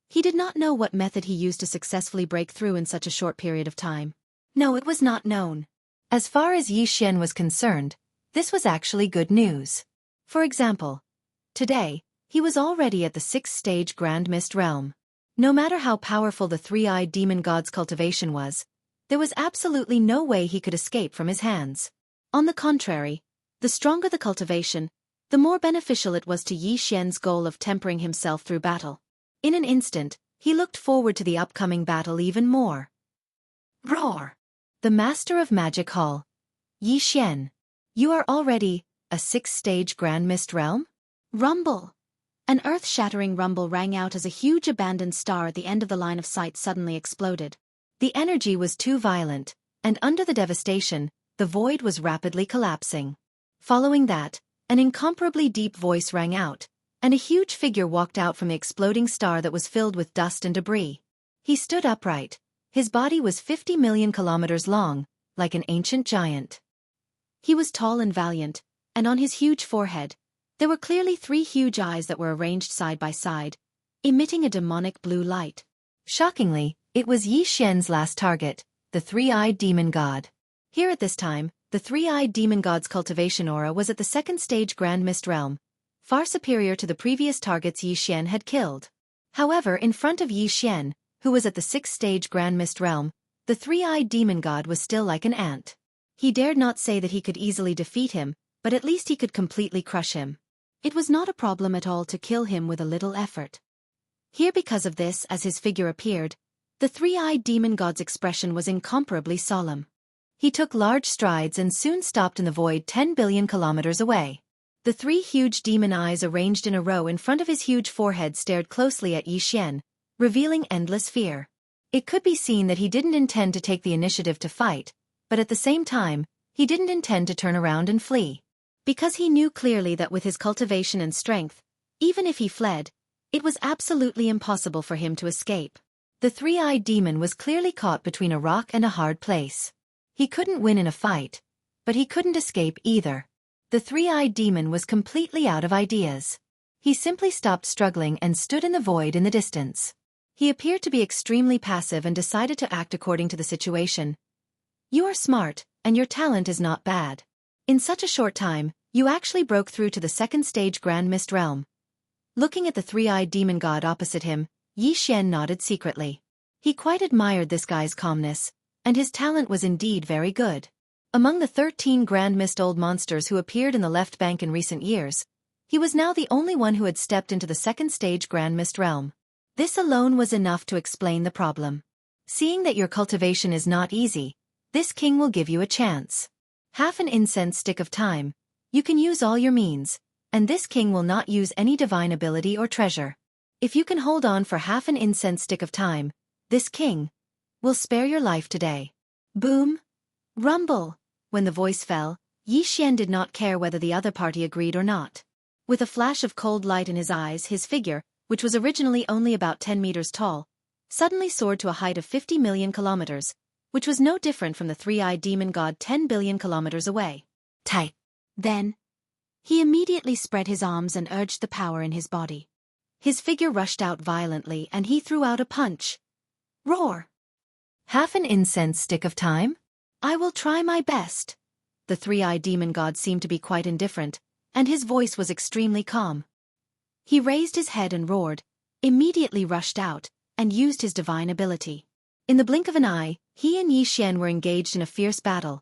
he did not know what method he used to successfully break through in such a short period of time. No, it was not known. As far as Yi Xian was concerned, this was actually good news. For example, today, he was already at the 6th stage Grand Mist realm. No matter how powerful the three-eyed demon god's cultivation was, there was absolutely no way he could escape from his hands. On the contrary, the stronger the cultivation, the more beneficial it was to Yi Xian's goal of tempering himself through battle. In an instant, he looked forward to the upcoming battle even more. Roar! The Master of Magic Hall. Yi Xian, you are already a 6th stage Grand Mist realm? Rumble! An earth-shattering rumble rang out as a huge abandoned star at the end of the line of sight suddenly exploded. The energy was too violent, and under the devastation, the void was rapidly collapsing. Following that, an incomparably deep voice rang out, and a huge figure walked out from the exploding star that was filled with dust and debris. He stood upright. His body was 50 million kilometers long, like an ancient giant. He was tall and valiant, and on his huge forehead, there were clearly 3 huge eyes that were arranged side by side, emitting a demonic blue light. Shockingly, it was Yi Xian's last target, the three-eyed demon god. Here at this time, the three-eyed demon god's cultivation aura was at the 2nd stage Grand Mist realm, far superior to the previous targets Yi Xian had killed. However, in front of Yi Xian, who was at the 6th stage Grand Mist realm, the three-eyed demon god was still like an ant. He dared not say that he could easily defeat him, but at least he could completely crush him. It was not a problem at all to kill him with a little effort. Here, because of this, as his figure appeared, the three-eyed demon god's expression was incomparably solemn. He took large strides and soon stopped in the void 10 billion kilometers away. The 3 huge demon eyes arranged in a row in front of his huge forehead stared closely at Yi Xian, revealing endless fear. It could be seen that he didn't intend to take the initiative to fight, but at the same time, he didn't intend to turn around and flee. Because he knew clearly that with his cultivation and strength, even if he fled, it was absolutely impossible for him to escape. The three-eyed demon was clearly caught between a rock and a hard place. He couldn't win in a fight, but he couldn't escape either. The three-eyed demon was completely out of ideas. He simply stopped struggling and stood in the void in the distance. He appeared to be extremely passive and decided to act according to the situation. You are smart, and your talent is not bad. In such a short time, you actually broke through to the 2nd stage Grand Mist realm. Looking at the three-eyed demon god opposite him, Yi Xian nodded secretly. He quite admired this guy's calmness, and his talent was indeed very good. Among the 13 Grand Mist old monsters who appeared in the left bank in recent years, he was now the only one who had stepped into the 2nd stage Grand Mist realm. This alone was enough to explain the problem. Seeing that your cultivation is not easy, this king will give you a chance. Half an incense stick of time. You can use all your means, and this king will not use any divine ability or treasure. If you can hold on for half an incense stick of time, this king will spare your life today. Boom! Rumble! When the voice fell, Yi Xian did not care whether the other party agreed or not. With a flash of cold light in his eyes, his figure, which was originally only about 10 meters tall, suddenly soared to a height of 50 million kilometers, which was no different from the three-eyed demon god 10 billion kilometers away. Tight. Then, he immediately spread his arms and urged the power in his body. His figure rushed out violently and he threw out a punch. Roar! Half an incense stick of time? I will try my best. The three-eyed demon god seemed to be quite indifferent, and his voice was extremely calm. He raised his head and roared, immediately rushed out, and used his divine ability. In the blink of an eye, he and Yi Xian were engaged in a fierce battle.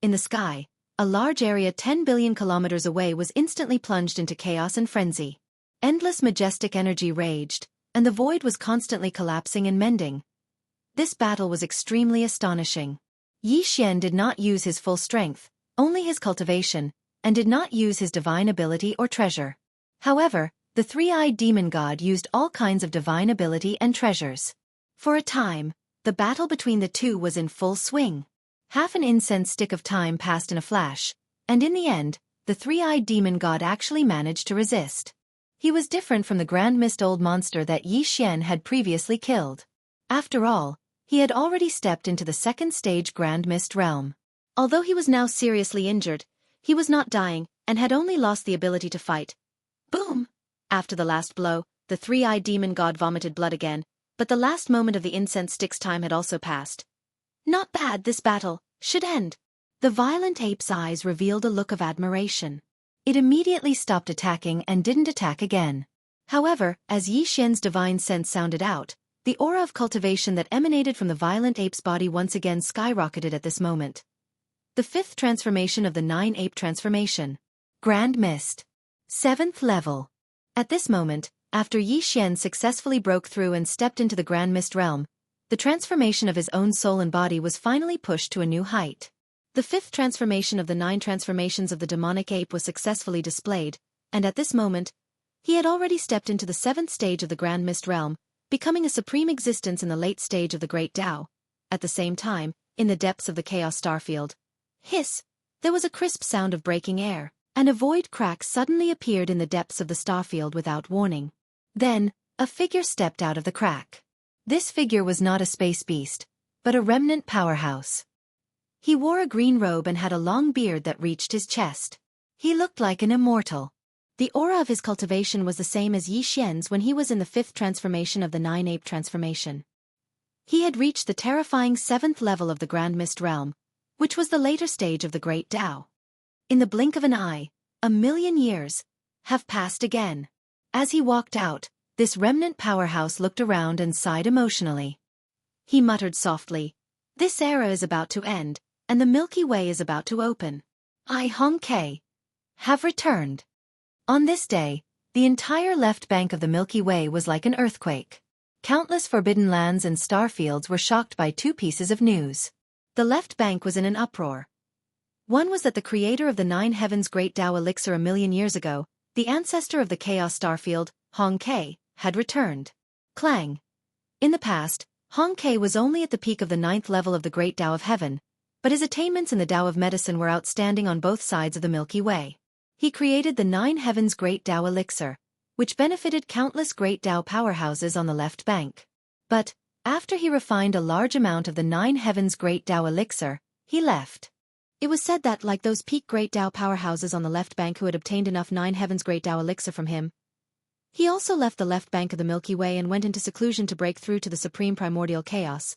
In the sky, a large area 10 billion kilometers away was instantly plunged into chaos and frenzy. Endless majestic energy raged, and the void was constantly collapsing and mending. This battle was extremely astonishing. Yi Xian did not use his full strength, only his cultivation, and did not use his divine ability or treasure. However, the three-eyed demon god used all kinds of divine ability and treasures. For a time, the battle between the two was in full swing. Half an incense stick of time passed in a flash, and in the end, the three-eyed demon god actually managed to resist. He was different from the Grand Mist old monster that Yi Xian had previously killed. After all, he had already stepped into the second stage Grand Mist realm. Although he was now seriously injured, he was not dying and had only lost the ability to fight. Boom! After the last blow, the three-eyed demon god vomited blood again, but the last moment of the incense stick's time had also passed. Not bad, this battle should end. The violent ape's eyes revealed a look of admiration. It immediately stopped attacking and didn't attack again. However, as Yi Xian's divine sense sounded out, the aura of cultivation that emanated from the violent ape's body once again skyrocketed at this moment. The fifth transformation of the 9-ape transformation. Grand Mist. 7th level. At this moment, after Yi Xian successfully broke through and stepped into the Grand Mist realm, the transformation of his own soul and body was finally pushed to a new height. The fifth transformation of the 9 transformations of the demonic ape was successfully displayed, and at this moment, he had already stepped into the 7th stage of the Grand Mist realm, becoming a supreme existence in the late stage of the Great Tao. At the same time, in the depths of the Chaos Starfield, hiss! There was a crisp sound of breaking air, and a void crack suddenly appeared in the depths of the starfield without warning. Then, a figure stepped out of the crack. This figure was not a space beast, but a remnant powerhouse. He wore a green robe and had a long beard that reached his chest. He looked like an immortal. The aura of his cultivation was the same as Yi Xian's when he was in the 5th transformation of the 9-ape transformation. He had reached the terrifying 7th level of the Grand Mist realm, which was the later stage of the Great Tao. In the blink of an eye, 1,000,000 years have passed again. As he walked out, this remnant powerhouse looked around and sighed emotionally. He muttered softly, "This era is about to end, and the Milky Way is about to open. I, Hong Kei, have returned." On this day, the entire left bank of the Milky Way was like an earthquake. Countless forbidden lands and starfields were shocked by 2 pieces of news. The left bank was in an uproar. One was that the creator of the 9 Heavens Great Tao elixir 1,000,000 years ago, the ancestor of the Chaos Starfield, Hong Kei, had returned. Clang. In the past, Hong Kei was only at the peak of the 9th level of the Great Tao of Heaven, but his attainments in the Tao of Medicine were outstanding on both sides of the Milky Way. He created the 9 Heavens Great Tao elixir, which benefited countless Great Tao powerhouses on the left bank. But, after he refined a large amount of the 9 Heavens Great Tao elixir, he left. It was said that, like those peak Great Tao powerhouses on the left bank who had obtained enough 9 Heavens Great Tao elixir from him, he also left the left bank of the Milky Way and went into seclusion to break through to the supreme primordial chaos.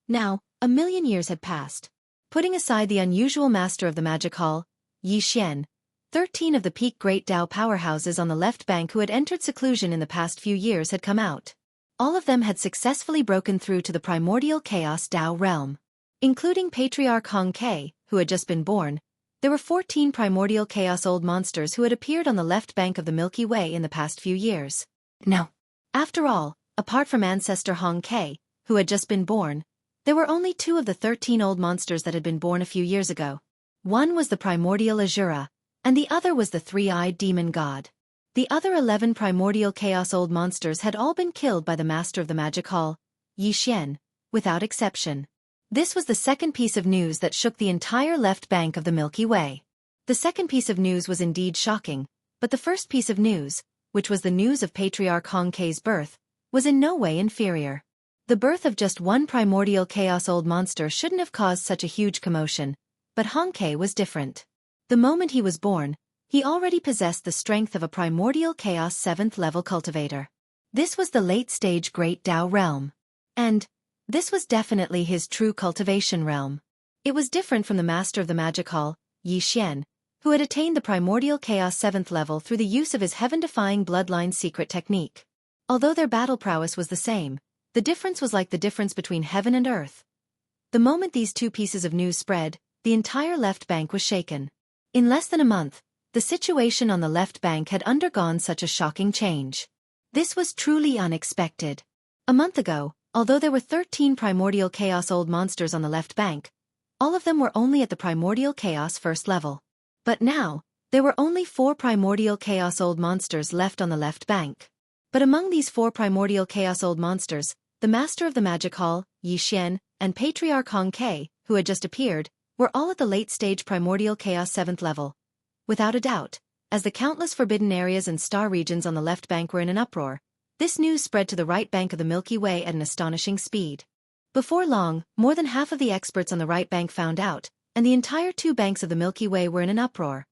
Now, 1,000,000 years had passed. Putting aside the unusual master of the magic hall, Yi Xian, 13 of the peak Great Tao powerhouses on the left bank who had entered seclusion in the past few years had come out. All of them had successfully broken through to the primordial chaos Tao realm. Including Patriarch Hong Kei, who had just been born, there were 14 primordial chaos old monsters who had appeared on the left bank of the Milky Way in the past few years. Now, after all, apart from ancestor Hong Kei, who had just been born, there were only 2 of the 13 old monsters that had been born a few years ago. One was the primordial Azura, and the other was the 3-eyed demon god. The other 11 primordial chaos old monsters had all been killed by the master of the magic hall, Yi Xian, without exception. This was the second piece of news that shook the entire left bank of the Milky Way. The second piece of news was indeed shocking, but the first piece of news, which was the news of Patriarch Hong Kei's birth, was in no way inferior. The birth of just one primordial chaos old monster shouldn't have caused such a huge commotion, but Hong Kei was different. The moment he was born, he already possessed the strength of a primordial chaos 7th level cultivator. This was the late-stage Great Tao realm. And this was definitely his true cultivation realm. It was different from the master of the magic hall, Yi Xian, who had attained the primordial chaos 7th level through the use of his heaven-defying bloodline secret technique. Although their battle prowess was the same, the difference was like the difference between heaven and earth. The moment these two pieces of news spread, the entire left bank was shaken. In less than a month, the situation on the left bank had undergone such a shocking change. This was truly unexpected. A month ago, although there were 13 primordial chaos old monsters on the left bank, all of them were only at the primordial chaos 1st level. But now, there were only 4 primordial chaos old monsters left on the left bank. But among these 4 primordial chaos old monsters, the master of the magic hall, Yi Xian, and patriarch Hong Ke, who had just appeared, were all at the late-stage primordial chaos 7th level. Without a doubt, as the countless forbidden areas and star regions on the left bank were in an uproar, this news spread to the right bank of the Milky Way at an astonishing speed. Before long, more than half of the experts on the right bank found out, and the entire 2 banks of the Milky Way were in an uproar.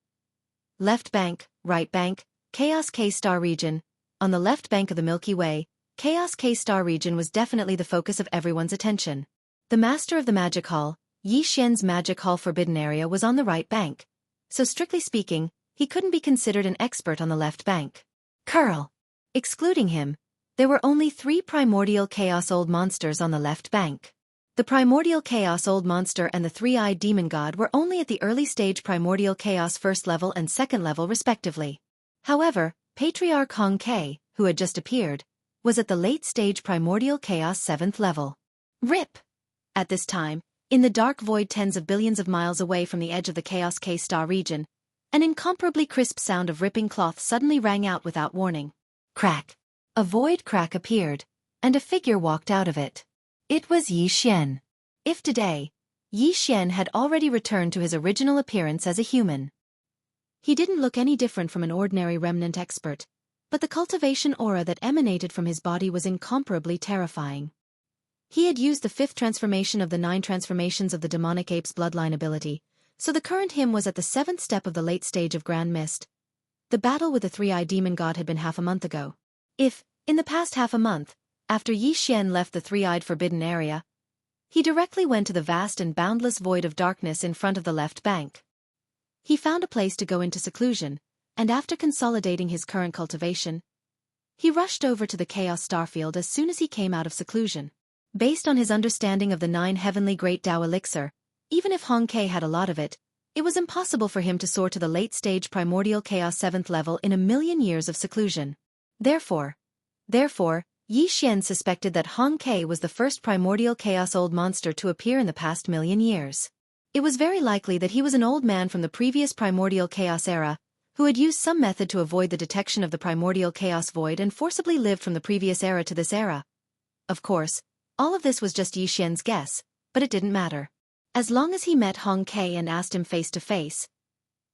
Left bank, right bank, Chaos K-star region. On the left bank of the Milky Way, Chaos K-star region was definitely the focus of everyone's attention. The master of the magic hall, Yi Xian's magic hall forbidden area, was on the right bank. So strictly speaking, he couldn't be considered an expert on the left bank. Curl. Excluding him, there were only 3 primordial chaos old monsters on the left bank. The primordial chaos old monster and the 3-eyed demon god were only at the early stage primordial chaos 1st level and 2nd level respectively. However, patriarch Hong Ke, who had just appeared, was at the late stage primordial chaos 7th level. RIP! At this time, in the dark void tens of billions of miles away from the edge of the Chaos K-star region, an incomparably crisp sound of ripping cloth suddenly rang out without warning. Crack! A void crack appeared, and a figure walked out of it. It was Yi Xian. If today, Yi Xian had already returned to his original appearance as a human. He didn't look any different from an ordinary remnant expert, but the cultivation aura that emanated from his body was incomparably terrifying. He had used the 5th transformation of the 9 transformations of the demonic ape's bloodline ability, so the current him was at the 7th step of the late stage of Grand Mist. The battle with the 3-eyed demon god had been half a month ago. If, in the past half a month, after Yi Xian left the 3-eyed forbidden area, he directly went to the vast and boundless void of darkness in front of the left bank. He found a place to go into seclusion, and after consolidating his current cultivation, he rushed over to the Chaos Starfield as soon as he came out of seclusion. Based on his understanding of the 9 heavenly Great Tao elixir, even if Hong Ke had a lot of it, it was impossible for him to soar to the late-stage primordial chaos 7th level in a million years of seclusion. Therefore, Yi Xian suspected that Hong Ke was the first primordial chaos old monster to appear in the past million years. It was very likely that he was an old man from the previous primordial chaos era, who had used some method to avoid the detection of the primordial chaos void and forcibly lived from the previous era to this era. Of course, all of this was just Yi Xian's guess, but it didn't matter. As long as he met Hong Ke and asked him face to face,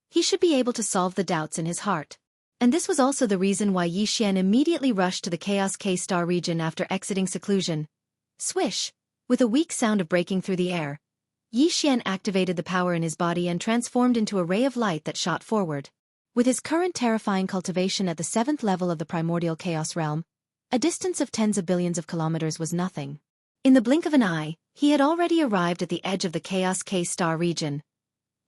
he should be able to solve the doubts in his heart. And this was also the reason why Yi Xian immediately rushed to the Chaos K-star region after exiting seclusion. Swish! With a weak sound of breaking through the air, Yi Xian activated the power in his body and transformed into a ray of light that shot forward. With his current terrifying cultivation at the 7th level of the primordial chaos realm, a distance of tens of billions of kilometers was nothing. In the blink of an eye, he had already arrived at the edge of the Chaos K-star region.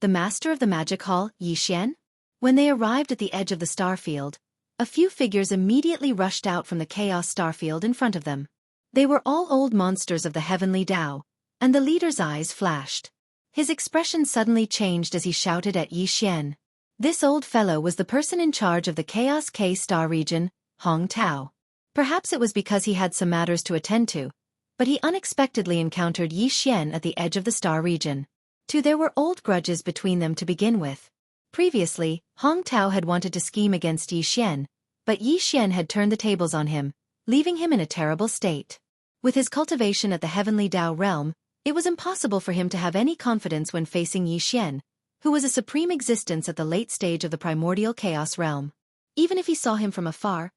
The master of the magic hall, Yi Xian? When they arrived at the edge of the starfield, a few figures immediately rushed out from the Chaos Starfield in front of them. They were all old monsters of the heavenly Tao, and the leader's eyes flashed. His expression suddenly changed as he shouted at Yi Xian. This old fellow was the person in charge of the Chaos K-star region, Hong Tao. Perhaps it was because he had some matters to attend to, but he unexpectedly encountered Yi Xian at the edge of the star region. There were old grudges between them to begin with. Previously, Hong Tao had wanted to scheme against Yi Xian, but Yi Xian had turned the tables on him, leaving him in a terrible state. With his cultivation at the heavenly Tao realm, it was impossible for him to have any confidence when facing Yi Xian, who was a supreme existence at the late stage of the primordial chaos realm. Even if he saw him from afar,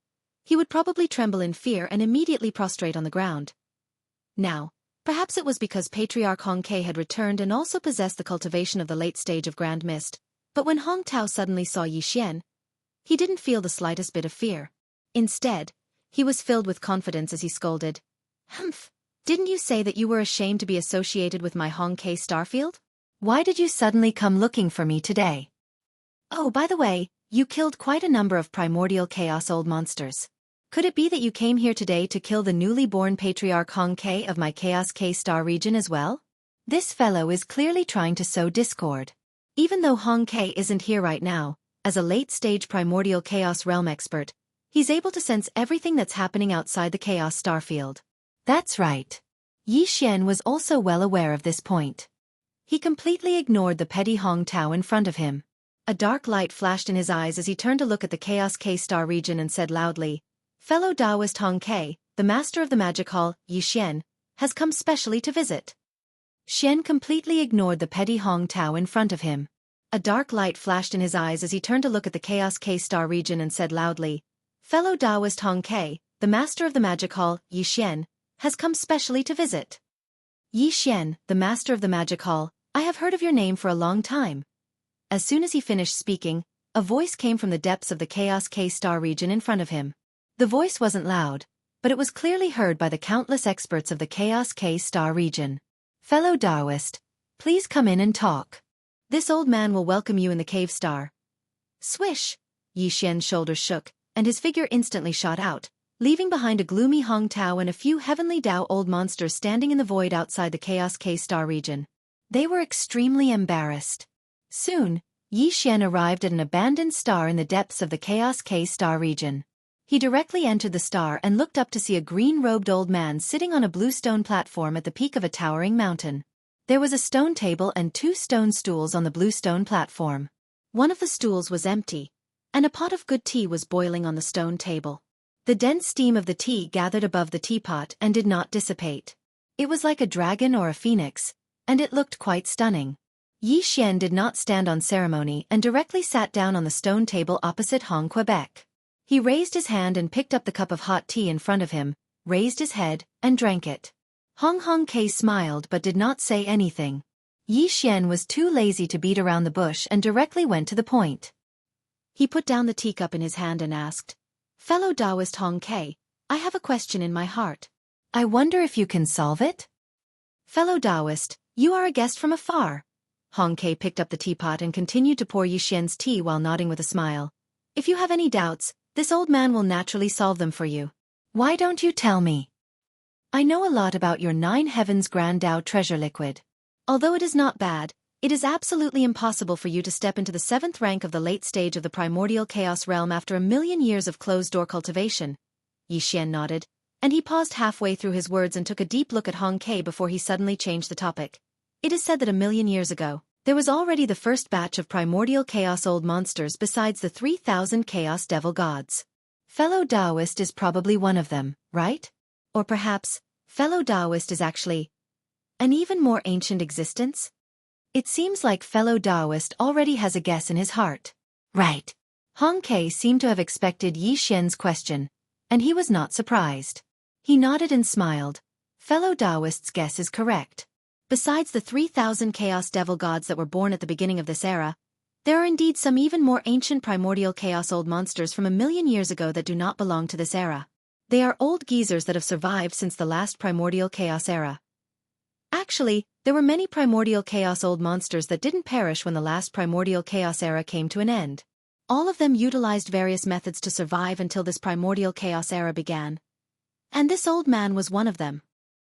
he would probably tremble in fear and immediately prostrate on the ground. Now, perhaps it was because Patriarch Hong Ke had returned and also possessed the cultivation of the late stage of Grand Mist, but when Hong Tao suddenly saw Yi Xian, he didn't feel the slightest bit of fear. Instead, he was filled with confidence as he scolded, "Humph! Didn't you say that you were ashamed to be associated with my Hong Ke Starfield? Why did you suddenly come looking for me today?" Oh, by the way, you killed quite a number of primordial chaos old monsters. Could it be that you came here today to kill the newly born patriarch Hong K of my Chaos K-Star region as well? This fellow is clearly trying to sow discord. Even though Hong K isn't here right now, as a late-stage primordial chaos realm expert, he's able to sense everything that's happening outside the chaos starfield. That's right. Yi Xian was also well aware of this point. He completely ignored the petty Hong Tao in front of him. A dark light flashed in his eyes as he turned to look at the Chaos K-Star region and said loudly, "Fellow Taoist Hong K, the master of the magic hall, Yi Xian, has come specially to visit." Xian completely ignored the petty Hong Tao in front of him. A dark light flashed in his eyes as he turned to look at the Chaos K-Star region and said loudly, "Fellow Taoist Hong K, the master of the magic hall, Yi Xian, has come specially to visit." Yi Xian, the master of the magic hall, I have heard of your name for a long time. As soon as he finished speaking, a voice came from the depths of the Chaos K-Star region in front of him. The voice wasn't loud, but it was clearly heard by the countless experts of the Chaos K-Star region. "Fellow Taoist, please come in and talk. This old man will welcome you in the cave star." Swish! Yi Xian's shoulders shook, and his figure instantly shot out, leaving behind a gloomy Hong Tao and a few heavenly Dao old monsters standing in the void outside the Chaos K-Star region. They were extremely embarrassed. Soon, Yi Xian arrived at an abandoned star in the depths of the Chaos K-Star region. He directly entered the star and looked up to see a green-robed old man sitting on a blue stone platform at the peak of a towering mountain. There was a stone table and 2 stone stools on the blue stone platform. One of the stools was empty, and a pot of good tea was boiling on the stone table. The dense steam of the tea gathered above the teapot and did not dissipate. It was like a dragon or a phoenix, and it looked quite stunning. Yi Xian did not stand on ceremony and directly sat down on the stone table opposite Hong Quebec. He raised his hand and picked up the cup of hot tea in front of him, raised his head, and drank it. Hong K smiled but did not say anything. Yi Xian was too lazy to beat around the bush and directly went to the point. He put down the teacup in his hand and asked, "Fellow Taoist Hong K, I have a question in my heart. I wonder if you can solve it?" "Fellow Taoist, you are a guest from afar." Hong K picked up the teapot and continued to pour Yi Xian's tea while nodding with a smile. "If you have any doubts, this old man will naturally solve them for you. Why don't you tell me? I know a lot about your 9 Heavens Grand Dao treasure liquid. Although it is not bad, it is absolutely impossible for you to step into the 7th rank of the late stage of the primordial chaos realm after 1,000,000 years of closed-door cultivation." Yi Xian nodded, and he paused halfway through his words and took a deep look at Hong K before he suddenly changed the topic. "It is said that 1,000,000 years ago, there was already the first batch of primordial chaos old monsters besides the 3,000 chaos devil gods. Fellow Taoist is probably one of them, right? Or perhaps, Fellow Taoist is actually an even more ancient existence? It seems like Fellow Taoist already has a guess in his heart." "Right." Hong K seemed to have expected Yi Xian's question, and he was not surprised. He nodded and smiled. "Fellow Taoist's guess is correct. Besides the 3,000 chaos devil gods that were born at the beginning of this era, there are indeed some even more ancient primordial chaos old monsters from 1,000,000 years ago that do not belong to this era. They are old geezers that have survived since the last primordial chaos era. Actually, there were many primordial chaos old monsters that didn't perish when the last primordial chaos era came to an end. All of them utilized various methods to survive until this primordial chaos era began. And this old man was one of them.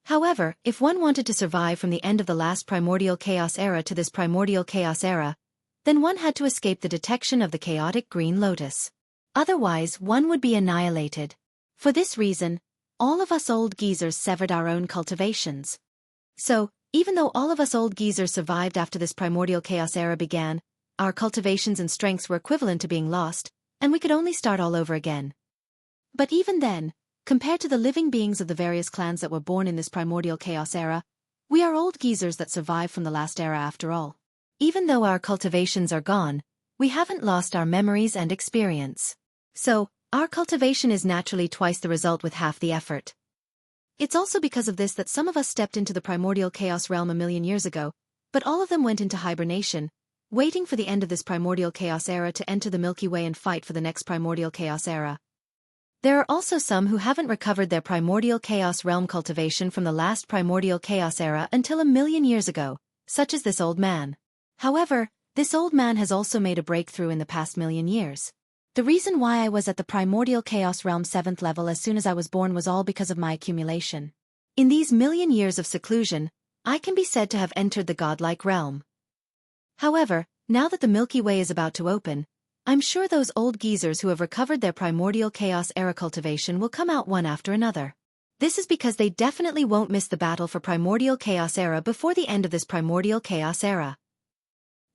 However, if one wanted to survive from the end of the last primordial chaos era to this primordial chaos era, then one had to escape the detection of the chaotic green lotus. Otherwise, one would be annihilated. For this reason, all of us old geezers severed our own cultivations. So, even though all of us old geezers survived after this primordial chaos era began, our cultivations and strengths were equivalent to being lost, and we could only start all over again. But even then, compared to the living beings of the various clans that were born in this primordial chaos era, we are old geezers that survived from the last era after all. Even though our cultivations are gone, we haven't lost our memories and experience. So, our cultivation is naturally twice the result with half the effort. It's also because of this that some of us stepped into the primordial chaos realm 1,000,000 years ago, but all of them went into hibernation, waiting for the end of this primordial chaos era to enter the Milky Way and fight for the next primordial chaos era. There are also some who haven't recovered their primordial chaos realm cultivation from the last primordial chaos era until 1,000,000 years ago, such as this old man. However, This old man has also made a breakthrough in the past million years. The reason why I was at the primordial chaos realm 7th level as soon as I was born was all because of my accumulation. In these million years of seclusion, I can be said to have entered the godlike realm. However, now that the Milky Way is about to open, I'm sure those old geezers who have recovered their primordial chaos era cultivation will come out one after another. This is because they definitely won't miss the battle for primordial chaos era before the end of this primordial chaos era.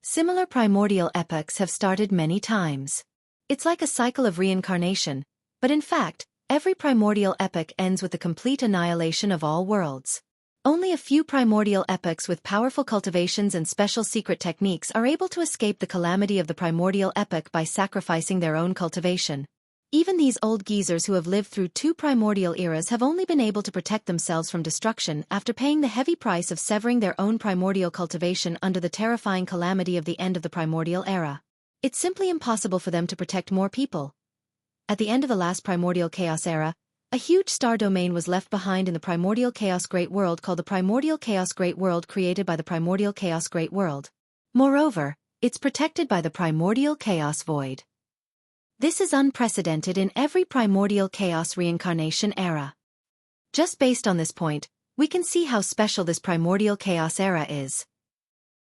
Similar primordial epochs have started many times. It's like a cycle of reincarnation, but in fact, every primordial epoch ends with the complete annihilation of all worlds. Only a few primordial epochs with powerful cultivations and special secret techniques are able to escape the calamity of the primordial epoch by sacrificing their own cultivation. Even these old geezers who have lived through 2 primordial eras have only been able to protect themselves from destruction after paying the heavy price of severing their own primordial cultivation under the terrifying calamity of the end of the primordial era. It's simply impossible for them to protect more people. At the end of the last primordial chaos era, a huge star domain was left behind in the primordial chaos great world called the primordial chaos great world created by the primordial chaos great world. Moreover, it's protected by the primordial chaos void. This is unprecedented in every primordial chaos reincarnation era. Just based on this point, we can see how special this primordial chaos era is.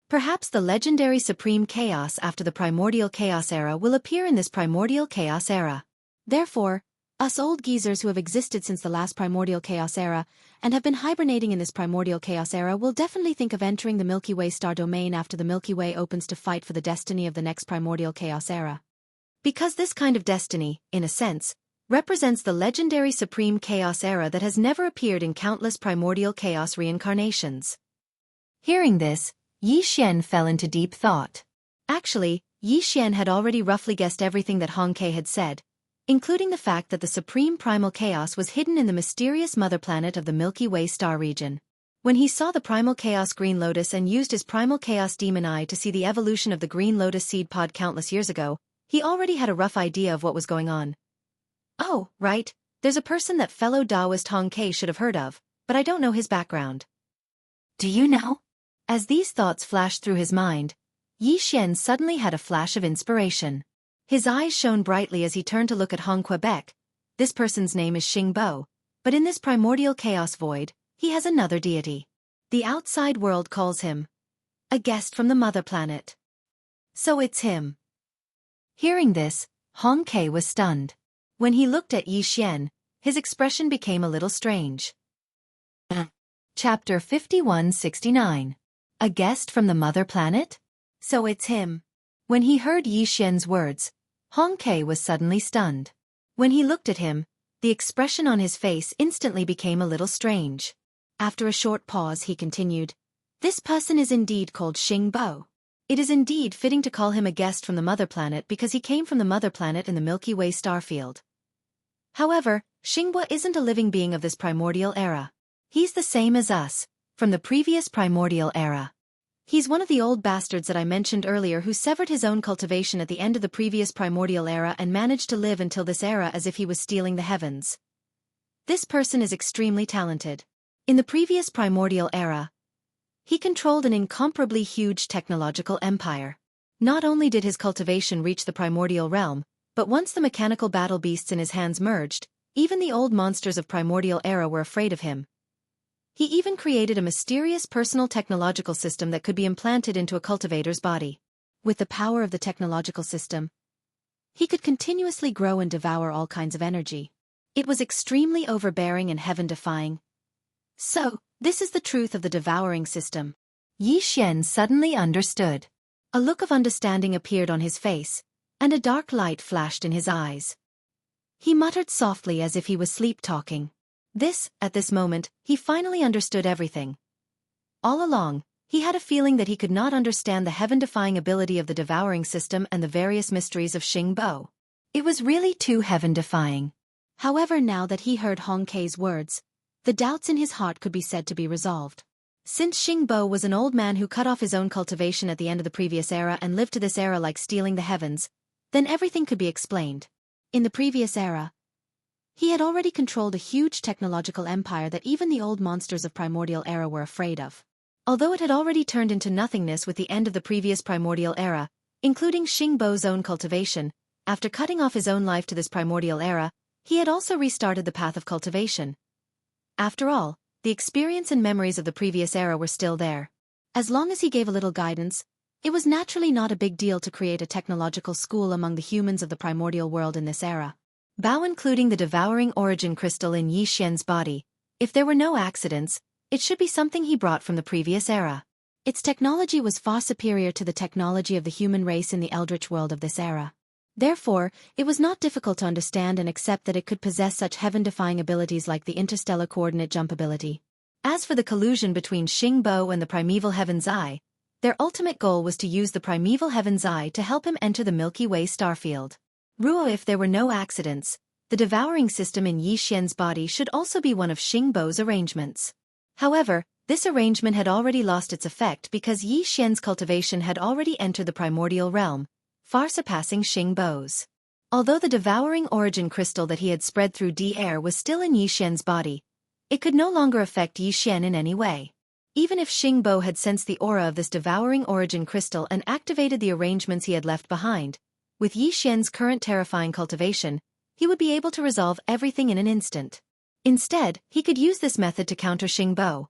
Perhaps the legendary supreme chaos after the primordial chaos era will appear in this primordial chaos era. Therefore, us old geezers who have existed since the last primordial chaos era and have been hibernating in this primordial chaos era will definitely think of entering the Milky Way star domain after the Milky Way opens to fight for the destiny of the next primordial chaos era. Because this kind of destiny, in a sense, represents the legendary supreme chaos era that has never appeared in countless primordial chaos reincarnations. Hearing this, Yi Xian fell into deep thought. Actually, Yi Xian had already roughly guessed everything that Hong Ke had said, including the fact that the supreme primal chaos was hidden in the mysterious mother planet of the Milky Way star region. When he saw the primal chaos green lotus and used his primal chaos demon eye to see the evolution of the green lotus seed pod countless years ago, he already had a rough idea of what was going on. Oh, right, there's a person that fellow Taoist Hong Ke should have heard of, but I don't know his background. Do you know? As these thoughts flashed through his mind, Yi Xian suddenly had a flash of inspiration. His eyes shone brightly as he turned to look at Hong Quebec. This person's name is Xing Bo, but in this primordial chaos void, he has another deity. The outside world calls him a guest from the mother planet. So it's him. Hearing this, Hong Ke was stunned. When he looked at Yi Xian, his expression became a little strange. Chapter 5169. A guest from the mother planet? So it's him. When he heard Yi Xian's words, Hong Ke was suddenly stunned. When he looked at him, the expression on his face instantly became a little strange. After a short pause he continued, "This person is indeed called Xing Bo. It is indeed fitting to call him a guest from the mother planet because he came from the mother planet in the Milky Way star field. However, Xing Bo isn't a living being of this primordial era. He's the same as us, from the previous primordial era. He's one of the old bastards that I mentioned earlier who severed his own cultivation at the end of the previous primordial era and managed to live until this era as if he was stealing the heavens. This person is extremely talented. In the previous primordial era, he controlled an incomparably huge technological empire. Not only did his cultivation reach the primordial realm, but once the mechanical battle beasts in his hands merged, even the old monsters of primordial era were afraid of him. He even created a mysterious personal technological system that could be implanted into a cultivator's body. With the power of the technological system, he could continuously grow and devour all kinds of energy. It was extremely overbearing and heaven-defying. So, this is the truth of the devouring system. Yi Xian suddenly understood. A look of understanding appeared on his face, and a dark light flashed in his eyes. He muttered softly as if he was sleep-talking. At this moment, he finally understood everything. All along, he had a feeling that he could not understand the heaven-defying ability of the devouring system and the various mysteries of Xing Bo. It was really too heaven-defying. However, now that he heard Hong Ke's words, the doubts in his heart could be said to be resolved. Since Xing Bo was an old man who cut off his own cultivation at the end of the previous era and lived to this era like stealing the heavens, then everything could be explained. In the previous era, he had already controlled a huge technological empire that even the old monsters of primordial era were afraid of. Although it had already turned into nothingness with the end of the previous primordial era, including Xingbo's own cultivation, after cutting off his own life to this primordial era, he had also restarted the path of cultivation. After all, the experience and memories of the previous era were still there. As long as he gave a little guidance, it was naturally not a big deal to create a technological school among the humans of the primordial world in this era. Bao including the devouring origin crystal in Yi Xian's body. If there were no accidents, it should be something he brought from the previous era. Its technology was far superior to the technology of the human race in the eldritch world of this era. Therefore, it was not difficult to understand and accept that it could possess such heaven-defying abilities like the interstellar coordinate jump ability. As for the collusion between Xingbo and the primeval Heaven's Eye, their ultimate goal was to use the primeval Heaven's Eye to help him enter the Milky Way starfield. Ruo, if there were no accidents, the devouring system in Yi Xian's body should also be one of Xingbo's arrangements. However, this arrangement had already lost its effect because Yi Xian's cultivation had already entered the primordial realm, far surpassing Xingbo's. Although the devouring origin crystal that he had spread through the air was still in Yi Xian's body, it could no longer affect Yi Xian in any way. Even if Xingbo had sensed the aura of this devouring origin crystal and activated the arrangements he had left behind, with Yi Xian's current terrifying cultivation, he would be able to resolve everything in an instant. Instead, he could use this method to counter Xingbo.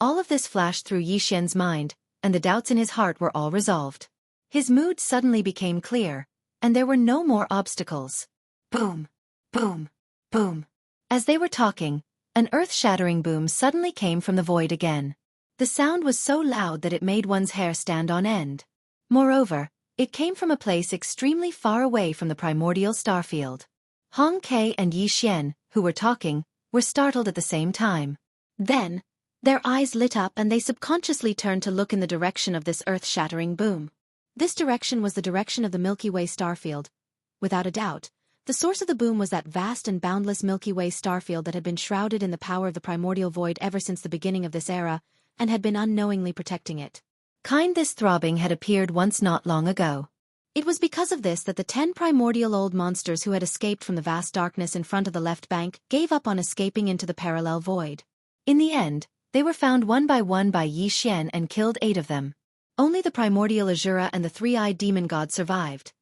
All of this flashed through Yi Xian's mind, and the doubts in his heart were all resolved. His mood suddenly became clear, and there were no more obstacles. Boom! Boom! Boom! As they were talking, an earth-shattering boom suddenly came from the void again. The sound was so loud that it made one's hair stand on end. Moreover, it came from a place extremely far away from the primordial starfield. Hong Ke and Yi Xian, who were talking, were startled at the same time. Then, their eyes lit up and they subconsciously turned to look in the direction of this earth-shattering boom. This direction was the direction of the Milky Way starfield. Without a doubt, the source of the boom was that vast and boundless Milky Way starfield that had been shrouded in the power of the primordial void ever since the beginning of this era, and had been unknowingly protecting it. This throbbing had appeared once not long ago. It was because of this that the 10 primordial old monsters who had escaped from the vast darkness in front of the left bank gave up on escaping into the parallel void. In the end, they were found one by Yi Xian and killed 8 of them. Only the primordial Azura and the 3-eyed demon god survived.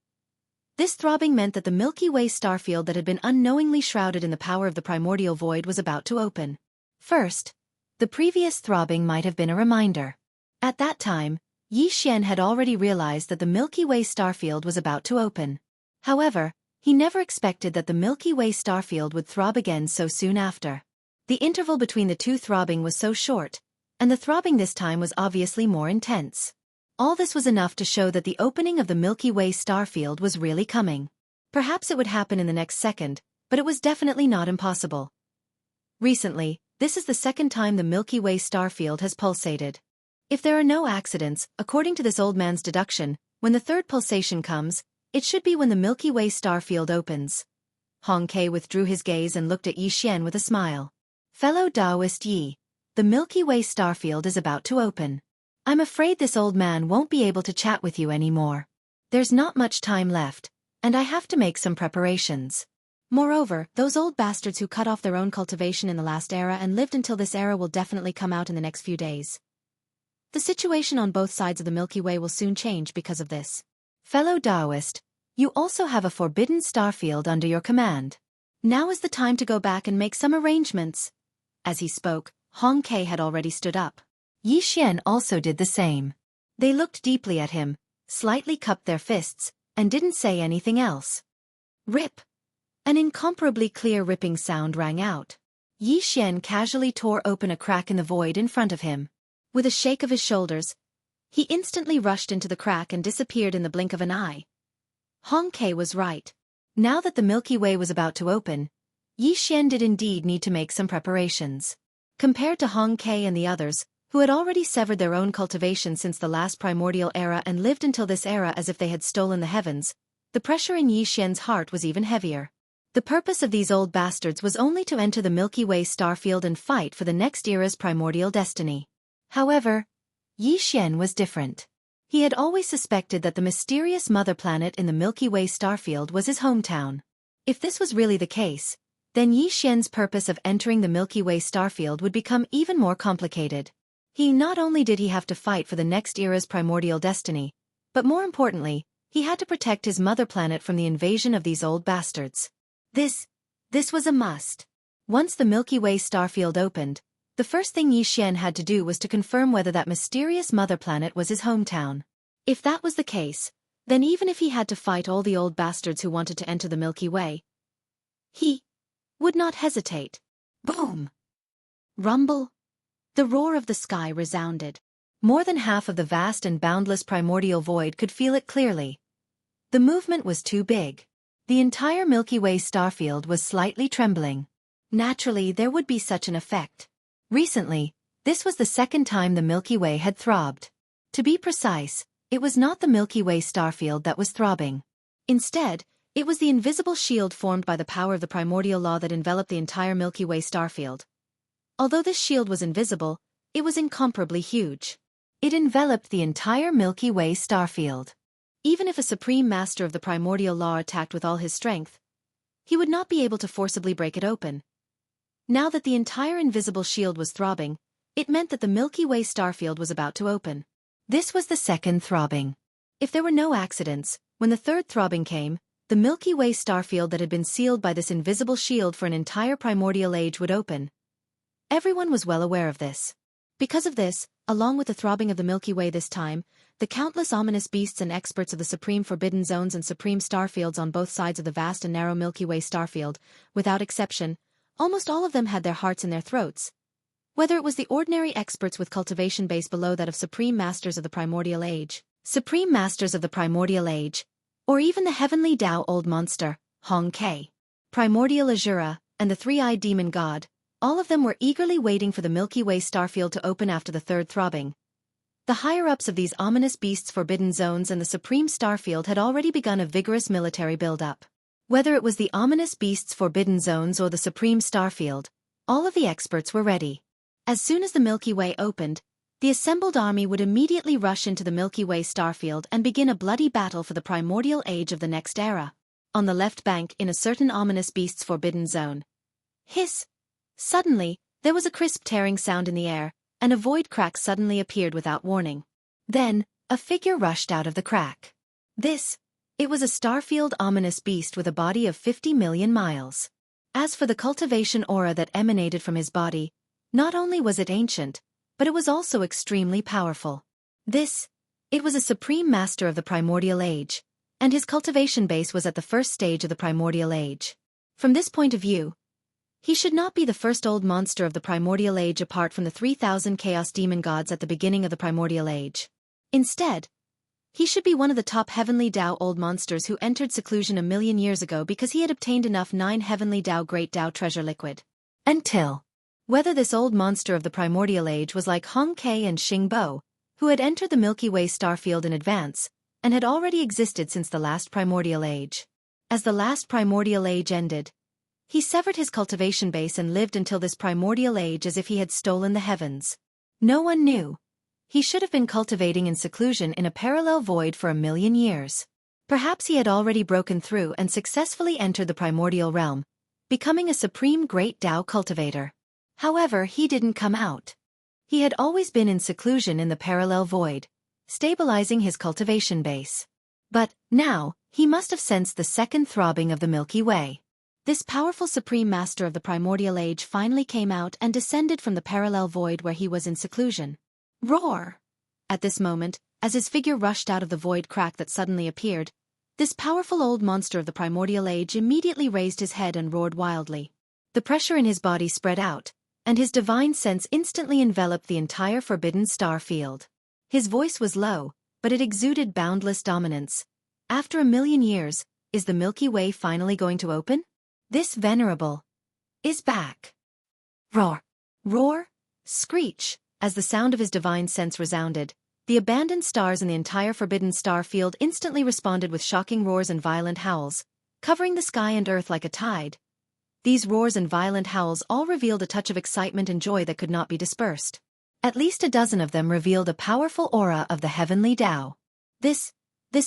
This throbbing meant that the Milky Way starfield that had been unknowingly shrouded in the power of the primordial void was about to open. First, the previous throbbing might have been a reminder. At that time, Yi Xian had already realized that the Milky Way starfield was about to open. However, he never expected that the Milky Way starfield would throb again so soon after. The interval between the two throbbing was so short, and the throbbing this time was obviously more intense. All this was enough to show that the opening of the Milky Way starfield was really coming. Perhaps it would happen in the next second, but it was definitely not impossible. Recently, this is the second time the Milky Way starfield has pulsated. If there are no accidents, according to this old man's deduction, when the third pulsation comes, it should be when the Milky Way starfield opens. Hong Ke withdrew his gaze and looked at Yi Xian with a smile. Fellow Taoist Yi, the Milky Way starfield is about to open. I'm afraid this old man won't be able to chat with you anymore. There's not much time left, and I have to make some preparations. Moreover, those old bastards who cut off their own cultivation in the last era and lived until this era will definitely come out in the next few days. The situation on both sides of the Milky Way will soon change because of this. Fellow Taoist, you also have a forbidden starfield under your command. Now is the time to go back and make some arrangements. As he spoke, Hong Ke had already stood up. Yi Xian also did the same. They looked deeply at him, slightly cupped their fists, and didn't say anything else. Rip! An incomparably clear ripping sound rang out. Yi Xian casually tore open a crack in the void in front of him. With a shake of his shoulders, he instantly rushed into the crack and disappeared in the blink of an eye. Hong Ke was right. Now that the Milky Way was about to open, Yi Xian did indeed need to make some preparations. Compared to Hong Ke and the others, who had already severed their own cultivation since the last primordial era and lived until this era as if they had stolen the heavens, the pressure in Yi Xian's heart was even heavier. The purpose of these old bastards was only to enter the Milky Way starfield and fight for the next era's primordial destiny. However, Yi Xian was different. He had always suspected that the mysterious mother planet in the Milky Way starfield was his hometown. If this was really the case, then Yi Xian's purpose of entering the Milky Way starfield would become even more complicated. Not only did he have to fight for the next era's primordial destiny, but more importantly, he had to protect his mother planet from the invasion of these old bastards. This was a must. Once the Milky Way starfield opened, the first thing Yi Xian had to do was to confirm whether that mysterious mother planet was his hometown. If that was the case, then even if he had to fight all the old bastards who wanted to enter the Milky Way, he would not hesitate. Boom! Rumble. The roar of the sky resounded. More than half of the vast and boundless primordial void could feel it clearly. The movement was too big. The entire Milky Way starfield was slightly trembling. Naturally, there would be such an effect. Recently, this was the second time the Milky Way had throbbed. To be precise, it was not the Milky Way starfield that was throbbing. Instead, it was the invisible shield formed by the power of the primordial law that enveloped the entire Milky Way starfield. Although this shield was invisible, it was incomparably huge. It enveloped the entire Milky Way starfield. Even if a supreme master of the primordial law attacked with all his strength, he would not be able to forcibly break it open. Now that the entire invisible shield was throbbing, it meant that the Milky Way starfield was about to open. This was the second throbbing. If there were no accidents, when the third throbbing came, the Milky Way starfield that had been sealed by this invisible shield for an entire primordial age would open. Everyone was well aware of this. Because of this, along with the throbbing of the Milky Way this time, the countless ominous beasts and experts of the supreme forbidden zones and supreme starfields on both sides of the vast and narrow Milky Way starfield, without exception, almost all of them had their hearts in their throats. Whether it was the ordinary experts with cultivation base below that of supreme masters of the primordial age, or even the heavenly Tao old monster, Hong Ke, primordial Azura, and the three-eyed demon god, all of them were eagerly waiting for the Milky Way starfield to open after the third throbbing. The higher-ups of these ominous beasts' forbidden zones and the supreme starfield had already begun a vigorous military build-up. Whether it was the ominous beasts' forbidden zones or the supreme starfield, all of the experts were ready. As soon as the Milky Way opened, the assembled army would immediately rush into the Milky Way starfield and begin a bloody battle for the primordial age of the next era. On the left bank in a certain ominous beast's forbidden zone. Hiss! Suddenly, there was a crisp tearing sound in the air, and a void crack suddenly appeared without warning. Then, a figure rushed out of the crack. It was a starfield ominous beast with a body of 50 million miles. As for the cultivation aura that emanated from his body, not only was it ancient, but it was also extremely powerful. It was a supreme master of the primordial age, and his cultivation base was at the first stage of the primordial age. From this point of view, he should not be the first old monster of the primordial age apart from the 3,000 chaos demon gods at the beginning of the primordial age. Instead, he should be one of the top heavenly Tao old monsters who entered seclusion 1,000,000 years ago because he had obtained enough 9 heavenly Tao great Tao treasure liquid. Whether this old monster of the primordial age was like Hong Ke and Xing Bo, who had entered the Milky Way starfield in advance, and had already existed since the last primordial age. As the last primordial age ended, he severed his cultivation base and lived until this primordial age as if he had stolen the heavens. No one knew. He should have been cultivating in seclusion in a parallel void for 1,000,000 years. Perhaps he had already broken through and successfully entered the primordial realm, becoming a supreme great Tao cultivator. However, he didn't come out. He had always been in seclusion in the parallel void, stabilizing his cultivation base. But, now, he must have sensed the second throbbing of the Milky Way. This powerful supreme master of the primordial age finally came out and descended from the parallel void where he was in seclusion. Roar! At this moment, as his figure rushed out of the void crack that suddenly appeared, this powerful old monster of the primordial age immediately raised his head and roared wildly. The pressure in his body spread out, and his divine sense instantly enveloped the entire forbidden star field. His voice was low, but it exuded boundless dominance. After 1,000,000 years, is the Milky Way finally going to open? This venerable is back. Roar! Roar! Screech! As the sound of his divine sense resounded, the abandoned stars in the entire forbidden star field instantly responded with shocking roars and violent howls, covering the sky and earth like a tide. These roars and violent howls all revealed a touch of excitement and joy that could not be dispersed. At least a dozen of them revealed a powerful aura of the heavenly Tao. This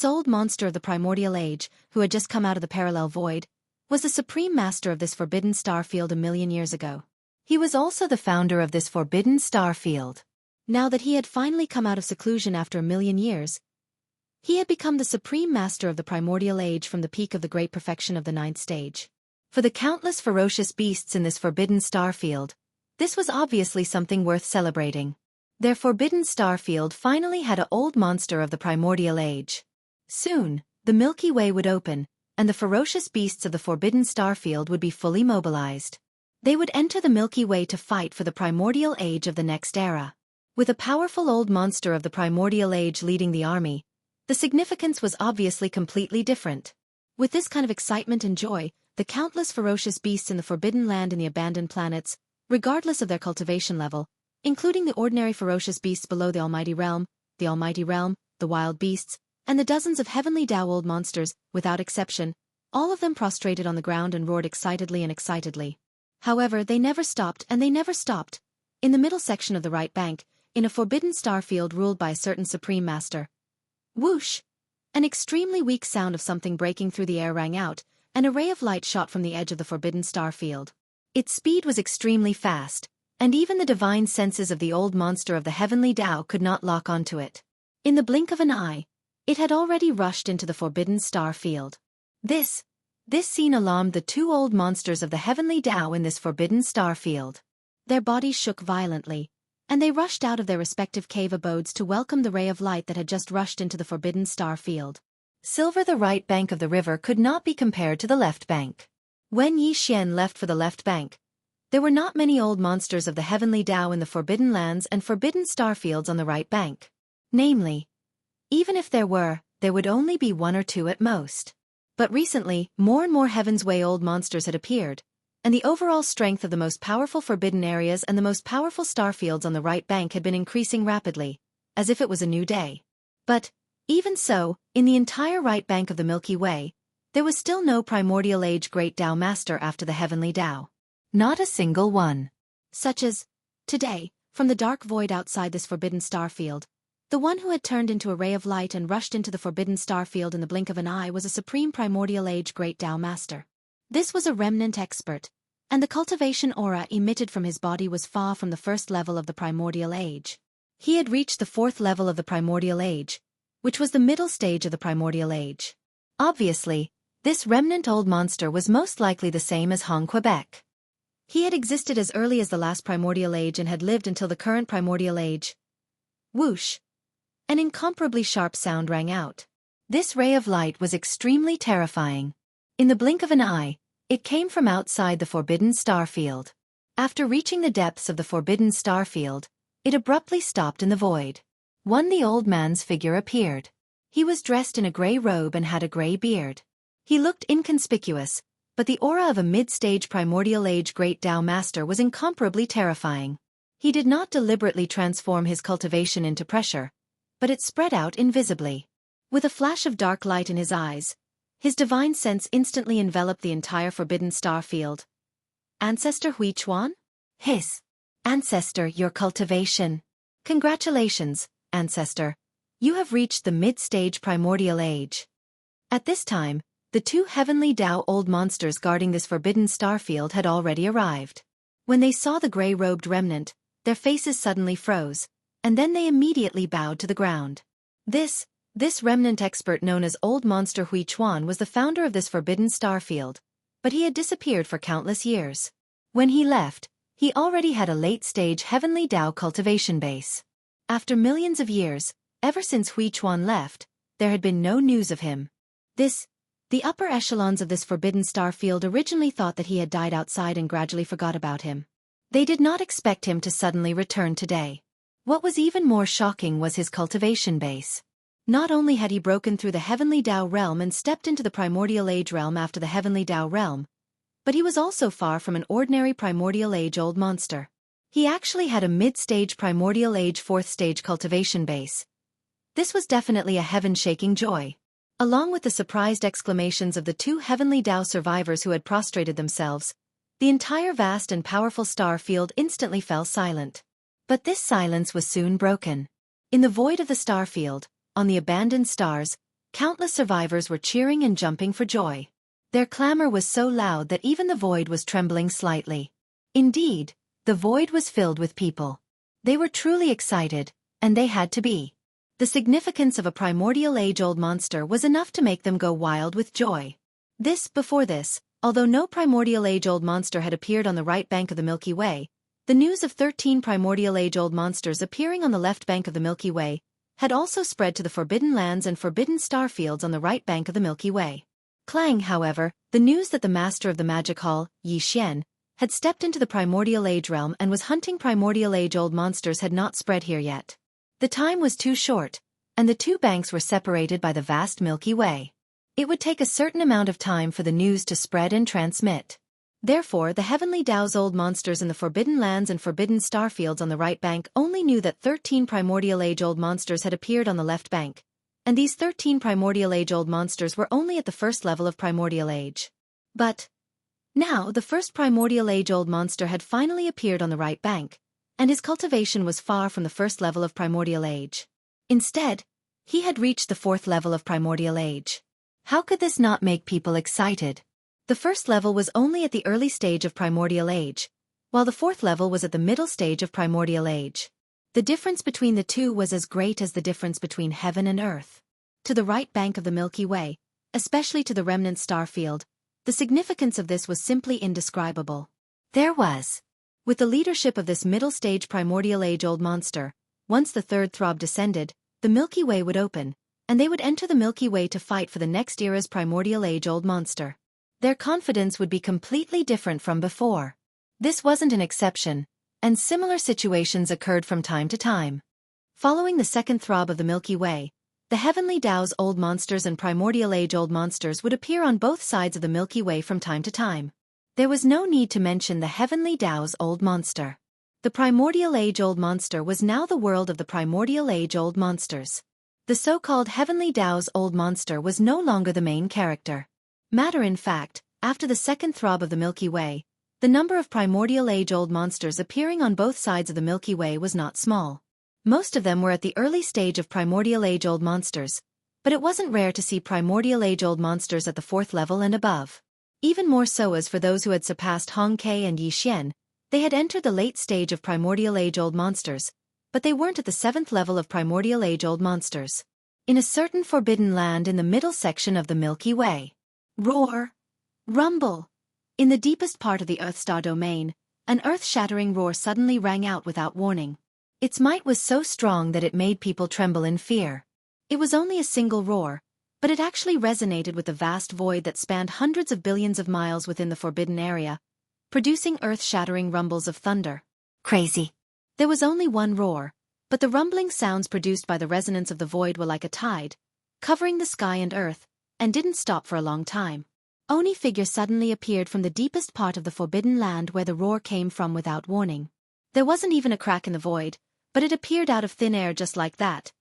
old monster of the primordial age, who had just come out of the parallel void, was the supreme master of this forbidden star field 1,000,000 years ago. He was also the founder of this forbidden star field. Now that he had finally come out of seclusion after 1,000,000 years, he had become the supreme master of the primordial age from the peak of the great perfection of the 9th stage. For the countless ferocious beasts in this forbidden star field, this was obviously something worth celebrating. Their forbidden star field finally had an old monster of the primordial age. Soon, the Milky Way would open, and the ferocious beasts of the forbidden star field would be fully mobilized. They would enter the Milky Way to fight for the primordial age of the next era. With a powerful old monster of the primordial age leading the army, the significance was obviously completely different. With this kind of excitement and joy, the countless ferocious beasts in the forbidden land and the abandoned planets, regardless of their cultivation level, including the ordinary ferocious beasts below the almighty realm, the wild beasts, and the dozens of heavenly Tao old monsters, without exception, all of them prostrated on the ground and roared excitedly. However, they never stopped. In the middle section of the right bank, in a forbidden star field ruled by a certain supreme master. Whoosh! An extremely weak sound of something breaking through the air rang out, and a ray of light shot from the edge of the forbidden star field. Its speed was extremely fast, and even the divine senses of the old monster of the heavenly Tao could not lock onto it. In the blink of an eye, it had already rushed into the forbidden star field. This scene alarmed the two old monsters of the heavenly Tao in this forbidden star field. Their bodies shook violently, and they rushed out of their respective cave abodes to welcome the ray of light that had just rushed into the forbidden star field. Silver, the right bank of the river, could not be compared to the left bank. When Yi Xian left for the left bank, there were not many old monsters of the heavenly Tao in the forbidden lands and forbidden star fields on the right bank. Namely, even if there would only be 1 or 2 at most. But recently, more and more Heaven's Way old monsters had appeared, and the overall strength of the most powerful forbidden areas and the most powerful star fields on the right bank had been increasing rapidly, as if it was a new day. But, even so, in the entire right bank of the Milky Way, there was still no primordial age great Tao master after the heavenly Tao. Not a single one. Such as, today, from the dark void outside this forbidden star field, the one who had turned into a ray of light and rushed into the forbidden star field in the blink of an eye was a supreme primordial age great Tao master. This was a remnant expert, and the cultivation aura emitted from his body was far from the first level of the primordial age. He had reached the 4th level of the primordial age, which was the middle stage of the primordial age. Obviously, this remnant old monster was most likely the same as Hong Quebec. He had existed as early as the last primordial age and had lived until the current primordial age. Whoosh! An incomparably sharp sound rang out. This ray of light was extremely terrifying. In the blink of an eye, it came from outside the forbidden star field. After reaching the depths of the forbidden star field, it abruptly stopped in the void. The old man's figure appeared. He was dressed in a gray robe and had a gray beard. He looked inconspicuous, but the aura of a mid-stage primordial age great Tao master was incomparably terrifying. He did not deliberately transform his cultivation into pressure, but it spread out invisibly. With a flash of dark light in his eyes, his divine sense instantly enveloped the entire forbidden star field. Ancestor Hui Chuan? His. Ancestor, your cultivation. Congratulations, Ancestor. You have reached the mid-stage primordial age. At this time, the 2 heavenly Tao old monsters guarding this forbidden star field had already arrived. When they saw the gray-robed remnant, their faces suddenly froze, and then they immediately bowed to the ground. This remnant expert known as Old Monster Hui Chuan was the founder of this forbidden star field, but he had disappeared for countless years. When he left, he already had a late-stage heavenly Tao cultivation base. After millions of years, ever since Hui Chuan left, there had been no news of him. The upper echelons of this forbidden star field originally thought that he had died outside and gradually forgot about him. They did not expect him to suddenly return today. What was even more shocking was his cultivation base. Not only had he broken through the heavenly Tao realm and stepped into the primordial age realm after the heavenly Tao realm, but he was also far from an ordinary primordial age old monster. He actually had a mid-stage primordial age 4th stage cultivation base. This was definitely a heaven-shaking joy. Along with the surprised exclamations of the 2 heavenly Tao survivors who had prostrated themselves, the entire vast and powerful star field instantly fell silent. But this silence was soon broken. In the void of the star field, on the abandoned stars, countless survivors were cheering and jumping for joy. Their clamor was so loud that even the void was trembling slightly. Indeed, the void was filled with people. They were truly excited, and they had to be. The significance of a primordial age-old monster was enough to make them go wild with joy. Before this, although no primordial age-old monster had appeared on the right bank of the Milky Way, the news of 13 primordial age-old monsters appearing on the left bank of the Milky Way had also spread to the forbidden lands and forbidden star fields on the right bank of the Milky Way. Clang, however, the news that the master of the magic hall, Yi Xian, had stepped into the primordial age realm and was hunting primordial age-old monsters had not spread here yet. The time was too short, and the two banks were separated by the vast Milky Way. It would take a certain amount of time for the news to spread and transmit. Therefore, the heavenly Dao's old monsters in the forbidden lands and forbidden star fields on the right bank only knew that 13 primordial age-old monsters had appeared on the left bank, and these 13 primordial age-old monsters were only at the first level of primordial age. But now the first primordial age-old monster had finally appeared on the right bank, and his cultivation was far from the first level of primordial age. Instead, he had reached the fourth level of primordial age. How could this not make people excited? The first level was only at the early stage of primordial age, while the fourth level was at the middle stage of primordial age. The difference between the two was as great as the difference between heaven and earth. To the right bank of the Milky Way, especially to the remnant star field, the significance of this was simply indescribable. There was, with the leadership of this middle stage primordial age-old monster, once the third throb descended, the Milky Way would open, and they would enter the Milky Way to fight for the next era's primordial age-old monster. Their confidence would be completely different from before. This wasn't an exception, and similar situations occurred from time to time. Following the second throb of the Milky Way, the heavenly Dao's old monsters and primordial age-old monsters would appear on both sides of the Milky Way from time to time. There was no need to mention the heavenly Dao's old monster. The primordial age-old monster was now the world of the primordial age-old monsters. The so-called heavenly Dao's old monster was no longer the main character. In fact, after the second throb of the Milky Way, the number of primordial age-old monsters appearing on both sides of the Milky Way was not small. Most of them were at the early stage of primordial age-old monsters, but it wasn't rare to see primordial age-old monsters at the fourth level and above. Even more so as for those who had surpassed Hong Kei and Yi Xian, they had entered the late stage of primordial age-old monsters, but they weren't at the seventh level of primordial age-old monsters. In a certain forbidden land in the middle section of the Milky Way. Roar! Rumble! In the deepest part of the Earth star domain, an earth-shattering roar suddenly rang out without warning. Its might was so strong that it made people tremble in fear. It was only a single roar, but it actually resonated with the vast void that spanned hundreds of billions of miles within the forbidden area, producing earth-shattering rumbles of thunder. Crazy! There was only one roar, but the rumbling sounds produced by the resonance of the void were like a tide, covering the sky and earth, and didn't stop for a long time. Oni figure suddenly appeared from the deepest part of the forbidden land where the roar came from without warning. There wasn't even a crack in the void, but it appeared out of thin air just like that.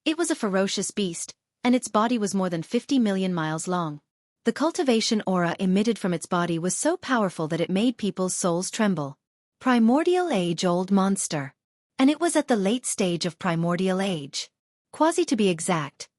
It was a ferocious beast, and its body was more than 50 million miles long. The cultivation aura emitted from its body was so powerful that it made people's souls tremble. Primordial age-old monster. And it was at the late stage of primordial age. Quasi to be exact.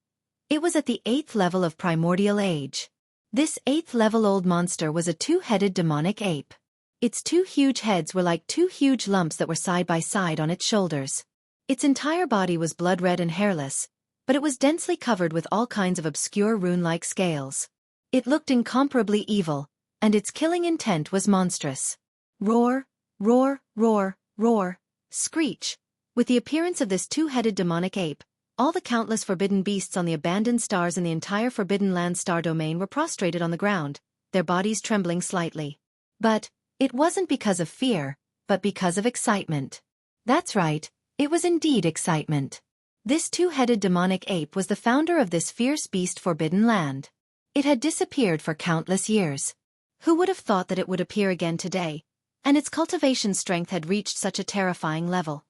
It was at the 8th level of primordial age. This 8th level old monster was a two-headed demonic ape. Its two huge heads were like two huge lumps that were side by side on its shoulders. Its entire body was blood-red and hairless, but it was densely covered with all kinds of obscure rune-like scales. It looked incomparably evil, and its killing intent was monstrous. Roar, roar, roar, roar, screech. With the appearance of this two-headed demonic ape, all the countless forbidden beasts on the abandoned stars in the entire Forbidden Land star domain were prostrated on the ground, their bodies trembling slightly. But it wasn't because of fear, but because of excitement. That's right, it was indeed excitement. This two-headed demonic ape was the founder of this fierce beast Forbidden Land. It had disappeared for countless years. Who would have thought that it would appear again today? And its cultivation strength had reached such a terrifying level.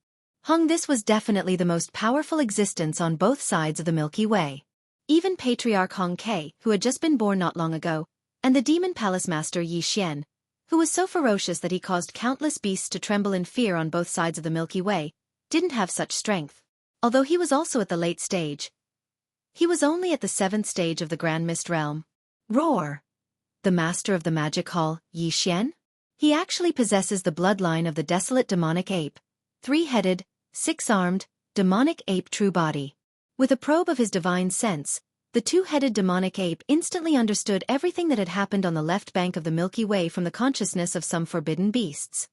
This was definitely the most powerful existence on both sides of the Milky Way. Even Patriarch Hong Kei, who had just been born not long ago, and the Demon Palace Master Yi Xian, who was so ferocious that he caused countless beasts to tremble in fear on both sides of the Milky Way, didn't have such strength. Although he was also at the late stage. He was only at the 7th stage of the Grand Mist Realm. Roar! The Master of the Magic Hall, Yi Xian? He actually possesses the bloodline of the desolate demonic ape, three-headed, six-armed, demonic ape true body. With a probe of his divine sense, the two-headed demonic ape instantly understood everything that had happened on the left bank of the Milky Way from the consciousness of some forbidden beasts.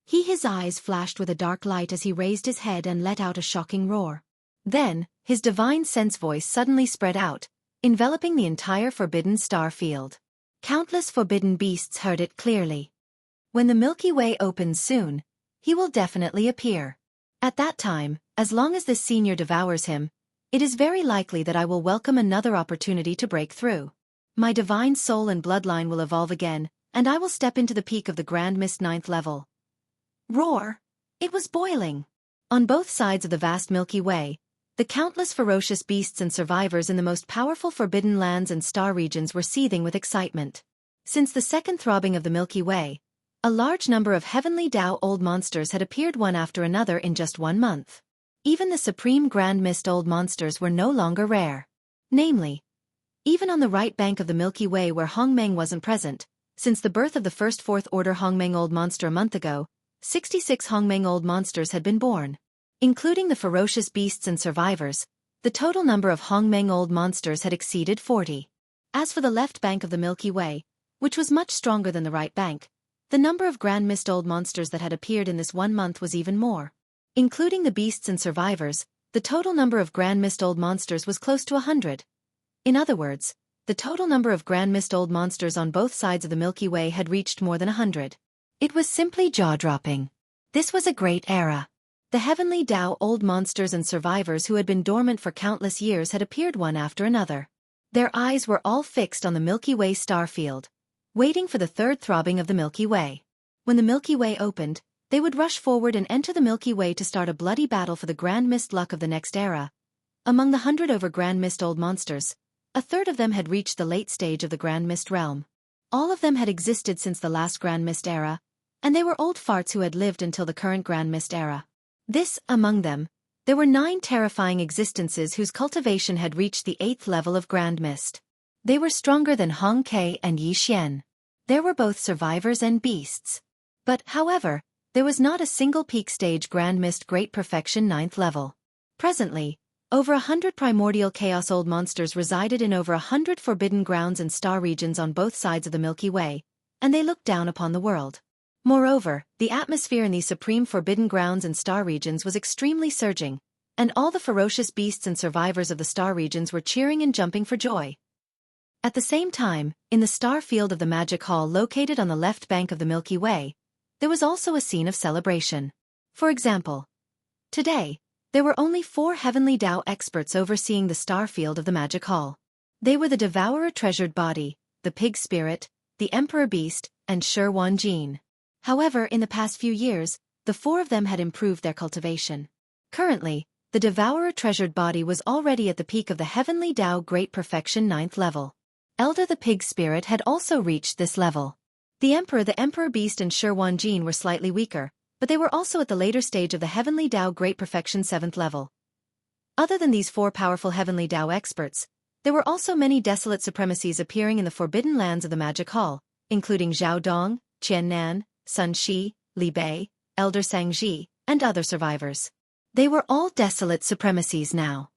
His eyes flashed with a dark light as he raised his head and let out a shocking roar. Then, his divine sense voice suddenly spread out, enveloping the entire forbidden star field. Countless forbidden beasts heard it clearly. When the Milky Way opens soon, he will definitely appear. At that time, as long as this senior devours him, it is very likely that I will welcome another opportunity to break through. My divine soul and bloodline will evolve again, and I will step into the peak of the Grand Mist 9th level. Roar! It was boiling. On both sides of the vast Milky Way, the countless ferocious beasts and survivors in the most powerful forbidden lands and star regions were seething with excitement. Since the second throbbing of the Milky Way, a large number of heavenly Tao old monsters had appeared one after another in just 1 month. Even the supreme Grand Mist old monsters were no longer rare. Namely, even on the right bank of the Milky Way where Hongmeng wasn't present, since the birth of the first Fourth Order Hongmeng old monster a month ago, 66 Hongmeng old monsters had been born. Including the ferocious beasts and survivors, the total number of Hongmeng old monsters had exceeded 40. As for the left bank of the Milky Way, which was much stronger than the right bank, the number of Grand Mist old monsters that had appeared in this 1 month was even more. Including the beasts and survivors, the total number of Grand Mist old monsters was close to 100. In other words, the total number of Grand Mist old monsters on both sides of the Milky Way had reached more than 100. It was simply jaw-dropping. This was a great era. The heavenly Tao old monsters and survivors who had been dormant for countless years had appeared one after another. Their eyes were all fixed on the Milky Way star field, waiting for the third throbbing of the Milky Way. When the Milky Way opened, they would rush forward and enter the Milky Way to start a bloody battle for the Grand Mist luck of the next era. Among the 100 over Grand Mist old monsters, a third of them had reached the late stage of the Grand Mist realm. All of them had existed since the last Grand Mist era, and they were old farts who had lived until the current Grand Mist era. Among them, there were 9 terrifying existences whose cultivation had reached the 8th level of Grand Mist. They were stronger than Hong Kei and Yi Xian. There were both survivors and beasts. But, however, there was not a single peak stage Grand Mist Great Perfection 9th level. Presently, over 100 primordial chaos old monsters resided in over 100 forbidden grounds and star regions on both sides of the Milky Way, and they looked down upon the world. Moreover, the atmosphere in these supreme forbidden grounds and star regions was extremely surging, and all the ferocious beasts and survivors of the star regions were cheering and jumping for joy. At the same time, in the star field of the Magic Hall located on the left bank of the Milky Way, there was also a scene of celebration. For example, today, there were only 4 heavenly Tao experts overseeing the star field of the Magic Hall. They were the Devourer Treasured Body, the Pig Spirit, the Emperor Beast, and Shi Wan Jin. However, in the past few years, the 4 of them had improved their cultivation. Currently, the Devourer Treasured Body was already at the peak of the Heavenly Tao Great Perfection 9th level. Elder the Pig Spirit had also reached this level. The Emperor Beast and Shi Wan Jin were slightly weaker, but they were also at the later stage of the Heavenly Tao Great Perfection 7th level. Other than these 4 powerful Heavenly Tao experts, there were also many desolate supremacies appearing in the forbidden lands of the Magic Hall, including Zhao Dong, Qian Nan, Sun Shi, Li Bei, Elder Sangji, and other survivors. They were all desolate supremacies now.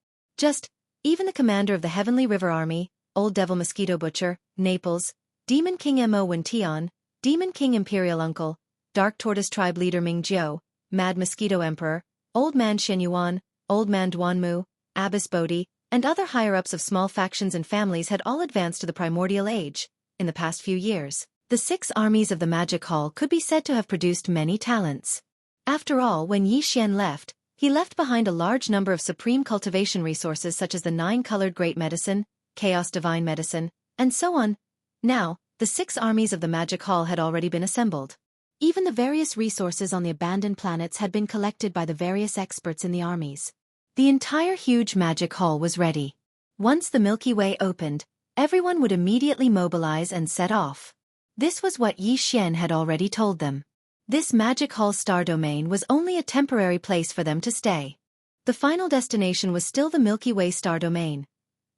Even the commander of the Heavenly River Army, Old Devil Mosquito Butcher, Naples, Demon King Mo Wentian, Demon King Imperial Uncle, Dark Tortoise Tribe Leader Ming Jiao, Mad Mosquito Emperor, Old Man Shen Yuan, Old Man Duanmu, Abbess Bodhi, and other higher-ups of small factions and families had all advanced to the primordial age. In the past few years, the 6 armies of the Magic Hall could be said to have produced many talents. After all, when Yi Xian left, he left behind a large number of supreme cultivation resources such as the 9-colored Great Medicine, Chaos Divine Medicine, and so on. Now, the 6 armies of the Magic Hall had already been assembled. Even the various resources on the abandoned planets had been collected by the various experts in the armies. The entire huge Magic Hall was ready. Once the Milky Way opened, everyone would immediately mobilize and set off. This was what Yi Xian had already told them. This Magic Hall star domain was only a temporary place for them to stay. The final destination was still the Milky Way star domain.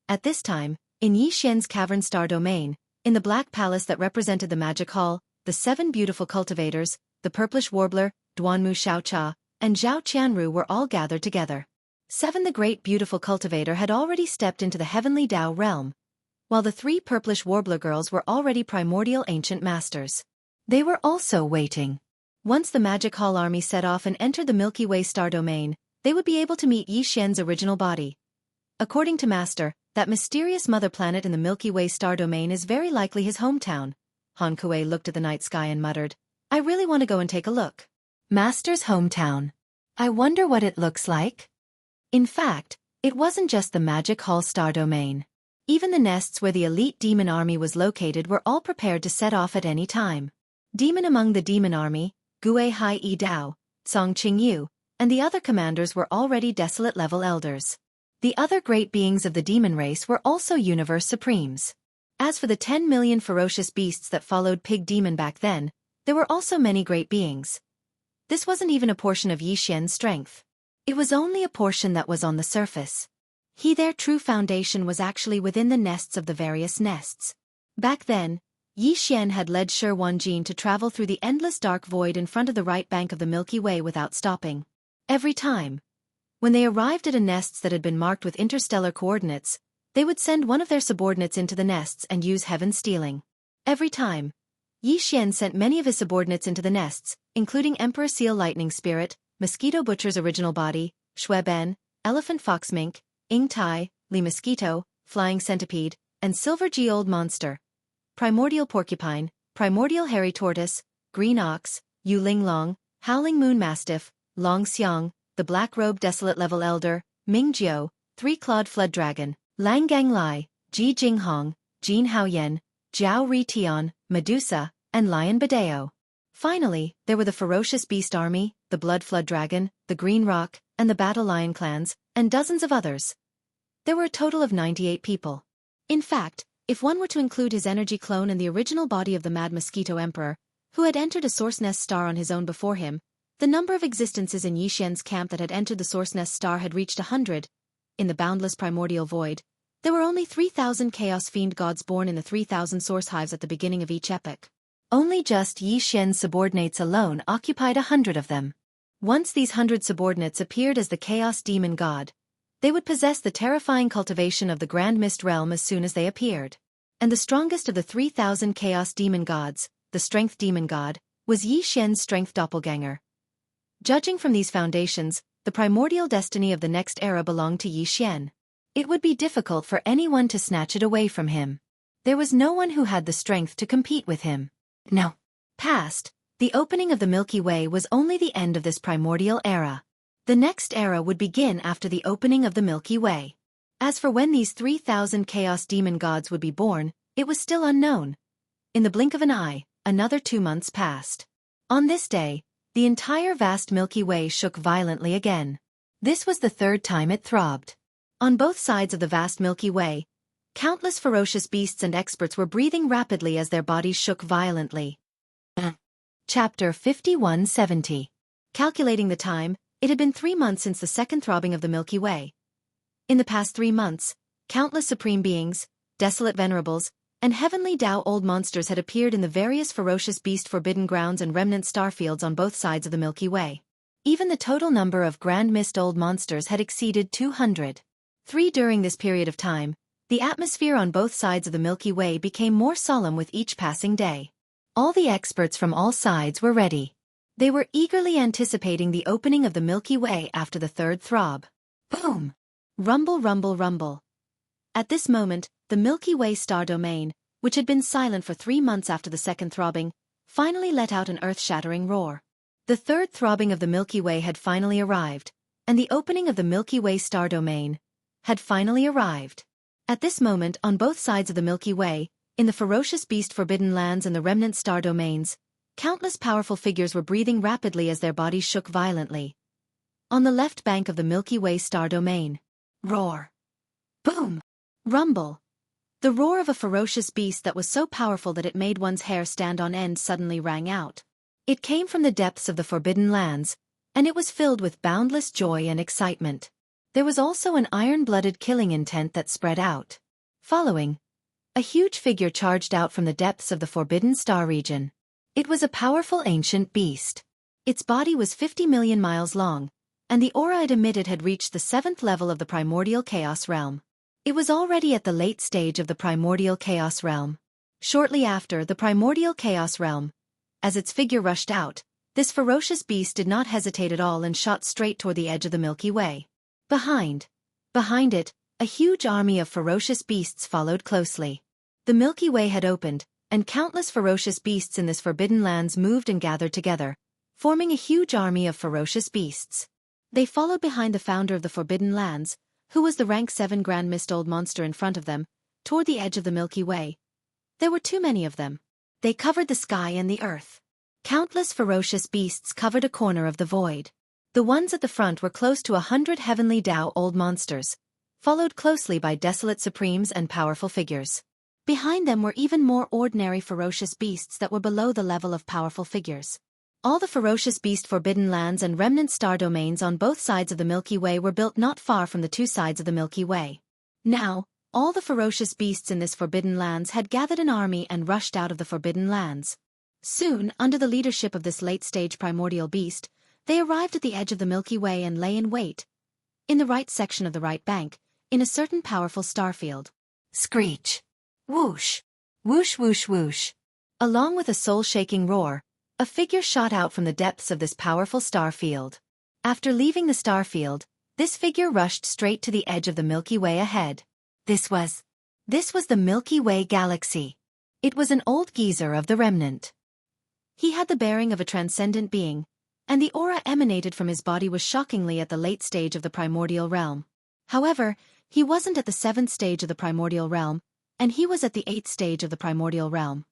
At this time, in Yi Xian's cavern star domain, in the Black Palace that represented the Magic Hall, the 7 beautiful cultivators, the Purplish Warbler, Duanmu Xiaocha, and Zhao Qianru were all gathered together. 7. The great beautiful cultivator had already stepped into the heavenly Tao realm, while the 3 purplish warbler girls were already primordial ancient masters. They were also waiting. Once the Magic Hall army set off and entered the Milky Way star domain, they would be able to meet Yi Xian's original body. According to Master, that mysterious mother planet in the Milky Way star domain is very likely his hometown. Han Kuei looked at the night sky and muttered, "I really want to go and take a look." Master's hometown. I wonder what it looks like? In fact, it wasn't just the Magic Hall star domain. Even the nests where the elite demon army was located were all prepared to set off at any time. Demon among the demon army, Gue Hai Yi Dao, Song Qingyu, and the other commanders were already desolate level elders. The other great beings of the demon race were also universe supremes. As for the 10 million ferocious beasts that followed Pig Demon back then, there were also many great beings. This wasn't even a portion of Yi Xian's strength. It was only a portion that was on the surface. Their true foundation was actually within the nests of the various nests. Back then, Yi Xian had led Shi Wanjin to travel through the endless dark void in front of the right bank of the Milky Way without stopping. Every time, when they arrived at a nest that had been marked with interstellar coordinates, they would send one of their subordinates into the nests and use heaven stealing. Every time, Yi Xian sent many of his subordinates into the nests, including Emperor Seal Lightning Spirit, Mosquito Butcher's original body, Shui Ben, Elephant Fox Mink, Ing Tai, Li Mosquito, Flying Centipede, and Silver Geode Monster, Primordial Porcupine, Primordial Hairy Tortoise, Green Ox, Yu Ling Long, Howling Moon Mastiff, Long Xiang, the Black Robe Desolate Level Elder, Ming Jiao, 3-Clawed Flood Dragon, Lang Gang Lai, Ji Jinghong, Jin Haoyan, Jiao Ri Tian, Medusa, and Lion Badeo. Finally, there were the Ferocious Beast Army, the Blood Flood Dragon, the Green Rock, and the Battle Lion clans, and dozens of others. There were a total of 98 people. In fact, if one were to include his energy clone and the original body of the Mad Mosquito Emperor, who had entered a Source Nest star on his own before him, the number of existences in Yi Xian's camp that had entered the Source Nest star had reached 100. In the boundless primordial void, there were only 3,000 Chaos Fiend gods born in the 3,000 source hives at the beginning of each epoch. Only just Yi Xian's subordinates alone occupied 100 of them. Once these 100 subordinates appeared as the Chaos Demon God, they would possess the terrifying cultivation of the Grand Mist realm as soon as they appeared. And the strongest of the 3,000 Chaos Demon gods, the Strength Demon God, was Yi Xian's Strength Doppelganger. Judging from these foundations, the primordial destiny of the next era belonged to Yi Xian. It would be difficult for anyone to snatch it away from him. There was no one who had the strength to compete with him. No. Past, the opening of the Milky Way was only the end of this primordial era. The next era would begin after the opening of the Milky Way. As for when these 3,000 Chaos Demon gods would be born, it was still unknown. In the blink of an eye, another 2 months passed. On this day, the entire vast Milky Way shook violently again. This was the 3rd time it throbbed. On both sides of the vast Milky Way, countless ferocious beasts and experts were breathing rapidly as their bodies shook violently. Chapter 5170. Calculating the time, it had been 3 months since the second throbbing of the Milky Way. In the past 3 months, countless supreme beings, desolate venerables, and heavenly Tao old monsters had appeared in the various ferocious beast forbidden grounds and remnant starfields on both sides of the Milky Way. Even the total number of Grand Mist old monsters had exceeded 200. During this period of time, the atmosphere on both sides of the Milky Way became more solemn with each passing day. All the experts from all sides were ready. They were eagerly anticipating the opening of the Milky Way after the 3rd throb. Boom! Rumble, rumble, rumble. At this moment, the Milky Way star domain, which had been silent for 3 months after the 2nd throbbing, finally let out an earth-shattering roar. The 3rd throbbing of the Milky Way had finally arrived, and the opening of the Milky Way star domain had finally arrived. At this moment, on both sides of the Milky Way, in the ferocious beast forbidden lands and the remnant star domains, countless powerful figures were breathing rapidly as their bodies shook violently. On the left bank of the Milky Way star domain. Roar. Boom. Rumble. The roar of a ferocious beast that was so powerful that it made one's hair stand on end suddenly rang out. It came from the depths of the forbidden lands, and it was filled with boundless joy and excitement. There was also an iron-blooded killing intent that spread out. Following, a huge figure charged out from the depths of the Forbidden Star region. It was a powerful ancient beast. Its body was 50 million miles long, and the aura it emitted had reached the 7th level of the primordial chaos realm. It was already at the late stage of the primordial chaos realm. Shortly after the primordial chaos realm, as its figure rushed out, this ferocious beast did not hesitate at all and shot straight toward the edge of the Milky Way. Behind it, a huge army of ferocious beasts followed closely. The Milky Way had opened, and countless ferocious beasts in this forbidden lands moved and gathered together, forming a huge army of ferocious beasts. They followed behind the founder of the Forbidden Lands, who was the rank 7 Grand Mist Old Monster in front of them, toward the edge of the Milky Way. There were too many of them. They covered the sky and the earth. Countless ferocious beasts covered a corner of the void. The ones at the front were close to 100 heavenly Tao Old Monsters, followed closely by desolate supremes and powerful figures. Behind them were even more ordinary ferocious beasts that were below the level of powerful figures. All the ferocious beast forbidden lands and remnant star domains on both sides of the Milky Way were built not far from the two sides of the Milky Way. Now, all the ferocious beasts in this forbidden lands had gathered an army and rushed out of the forbidden lands. Soon, under the leadership of this late-stage primordial beast, they arrived at the edge of the Milky Way and lay in wait, in the right section of the right bank, in a certain powerful starfield. Screech! Whoosh! Whoosh whoosh whoosh! Along with a soul-shaking roar, a figure shot out from the depths of this powerful starfield. After leaving the starfield, this figure rushed straight to the edge of the Milky Way ahead. This was the Milky Way galaxy. It was an old geezer of the remnant. He had the bearing of a transcendent being, and the aura emanated from his body was shockingly at the late stage of the primordial realm. However, he wasn't at the 7th stage of the primordial realm, and he was at the 8th stage of the primordial realm.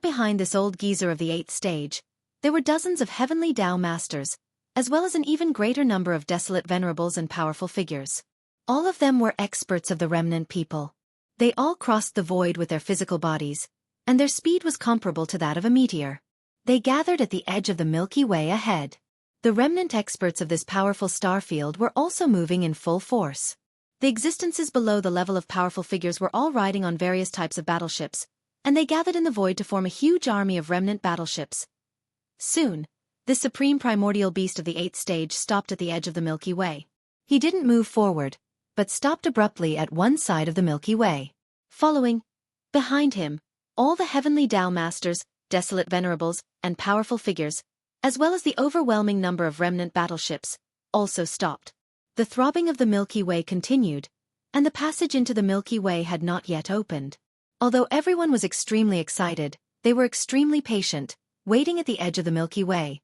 Behind this old geezer of the 8th stage, there were dozens of heavenly Tao masters, as well as an even greater number of desolate venerables and powerful figures. All of them were experts of the remnant people. They all crossed the void with their physical bodies, and their speed was comparable to that of a meteor. They gathered at the edge of the Milky Way ahead. The remnant experts of this powerful starfield were also moving in full force. The existences below the level of powerful figures were all riding on various types of battleships, and they gathered in the void to form a huge army of remnant battleships. Soon, this supreme primordial beast of the 8th stage stopped at the edge of the Milky Way. He didn't move forward, but stopped abruptly at one side of the Milky Way. Following, behind him, all the heavenly Tao masters, desolate venerables, and powerful figures, as well as the overwhelming number of remnant battleships, also stopped. The throbbing of the Milky Way continued, and the passage into the Milky Way had not yet opened. Although everyone was extremely excited, they were extremely patient, waiting at the edge of the Milky Way.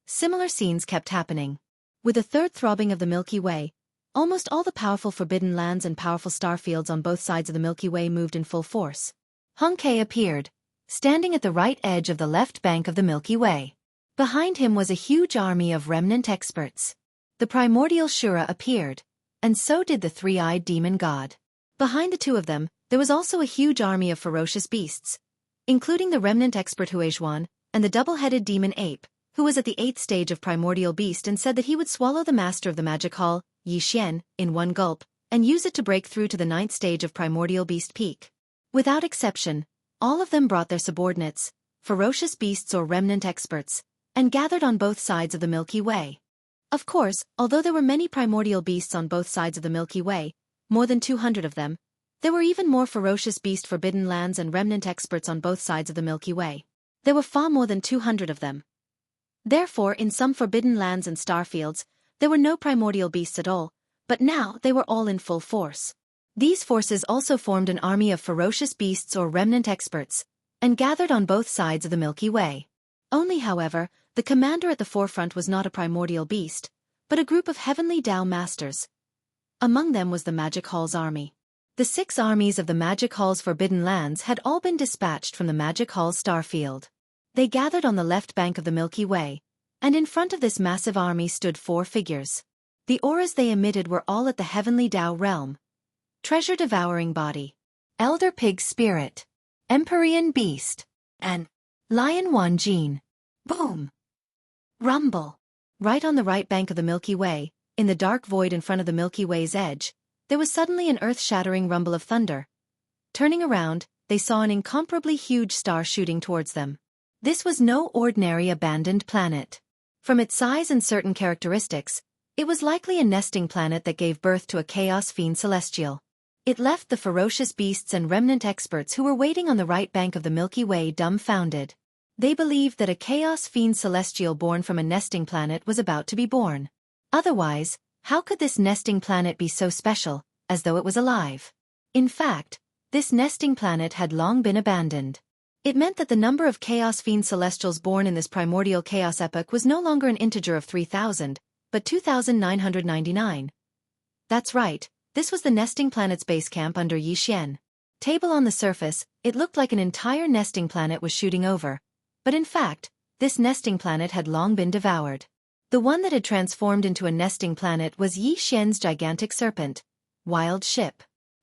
Similar scenes kept happening. With the third throbbing of the Milky Way, almost all the powerful forbidden lands and powerful starfields on both sides of the Milky Way moved in full force. Hung Ke appeared, standing at the right edge of the left bank of the Milky Way. Behind him was a huge army of remnant experts. The primordial Shura appeared, and so did the three-eyed demon god. Behind the two of them, there was also a huge army of ferocious beasts, including the remnant expert Huizhuan and the double-headed demon ape, who was at the 8th stage of primordial beast and said that he would swallow the master of the magic hall, Yi Xian, in one gulp, and use it to break through to the 9th stage of primordial beast peak. Without exception, all of them brought their subordinates, ferocious beasts or remnant experts, and gathered on both sides of the Milky Way. Of course, although there were many primordial beasts on both sides of the Milky Way, more than 200 of them, there were even more ferocious beast forbidden lands and remnant experts on both sides of the Milky Way. There were far more than 200 of them. Therefore, in some forbidden lands and starfields, there were no primordial beasts at all, but now they were all in full force. These forces also formed an army of ferocious beasts or remnant experts, and gathered on both sides of the Milky Way. Only, however, the commander at the forefront was not a primordial beast, but a group of heavenly Tao masters. Among them was the Magic Hall's army. The 6 armies of the Magic Hall's forbidden lands had all been dispatched from the Magic Hall's starfield. They gathered on the left bank of the Milky Way, and in front of this massive army stood 4 figures. The auras they emitted were all at the heavenly Tao realm. Treasure-devouring body, Elder Pig Spirit, Empyrean Beast, and Lion Wanjin. Boom! Rumble! Right on the right bank of the Milky Way, in the dark void in front of the Milky Way's edge, there was suddenly an earth-shattering rumble of thunder. Turning around, they saw an incomparably huge star shooting towards them. This was no ordinary abandoned planet. From its size and certain characteristics, it was likely a nesting planet that gave birth to a chaos fiend celestial. It left the ferocious beasts and remnant experts who were waiting on the right bank of the Milky Way dumbfounded. They believed that a chaos fiend celestial born from a nesting planet was about to be born. Otherwise, how could this nesting planet be so special, as though it was alive? In fact, this nesting planet had long been abandoned. It meant that the number of chaos fiend celestials born in this primordial chaos epoch was no longer an integer of 3,000, but 2,999. That's right, this was the nesting planet's base camp under Yixian. Table on the surface, it looked like an entire nesting planet was shooting over, but in fact, this nesting planet had long been devoured. The one that had transformed into a nesting planet was Yixian's gigantic serpent. Wild ship.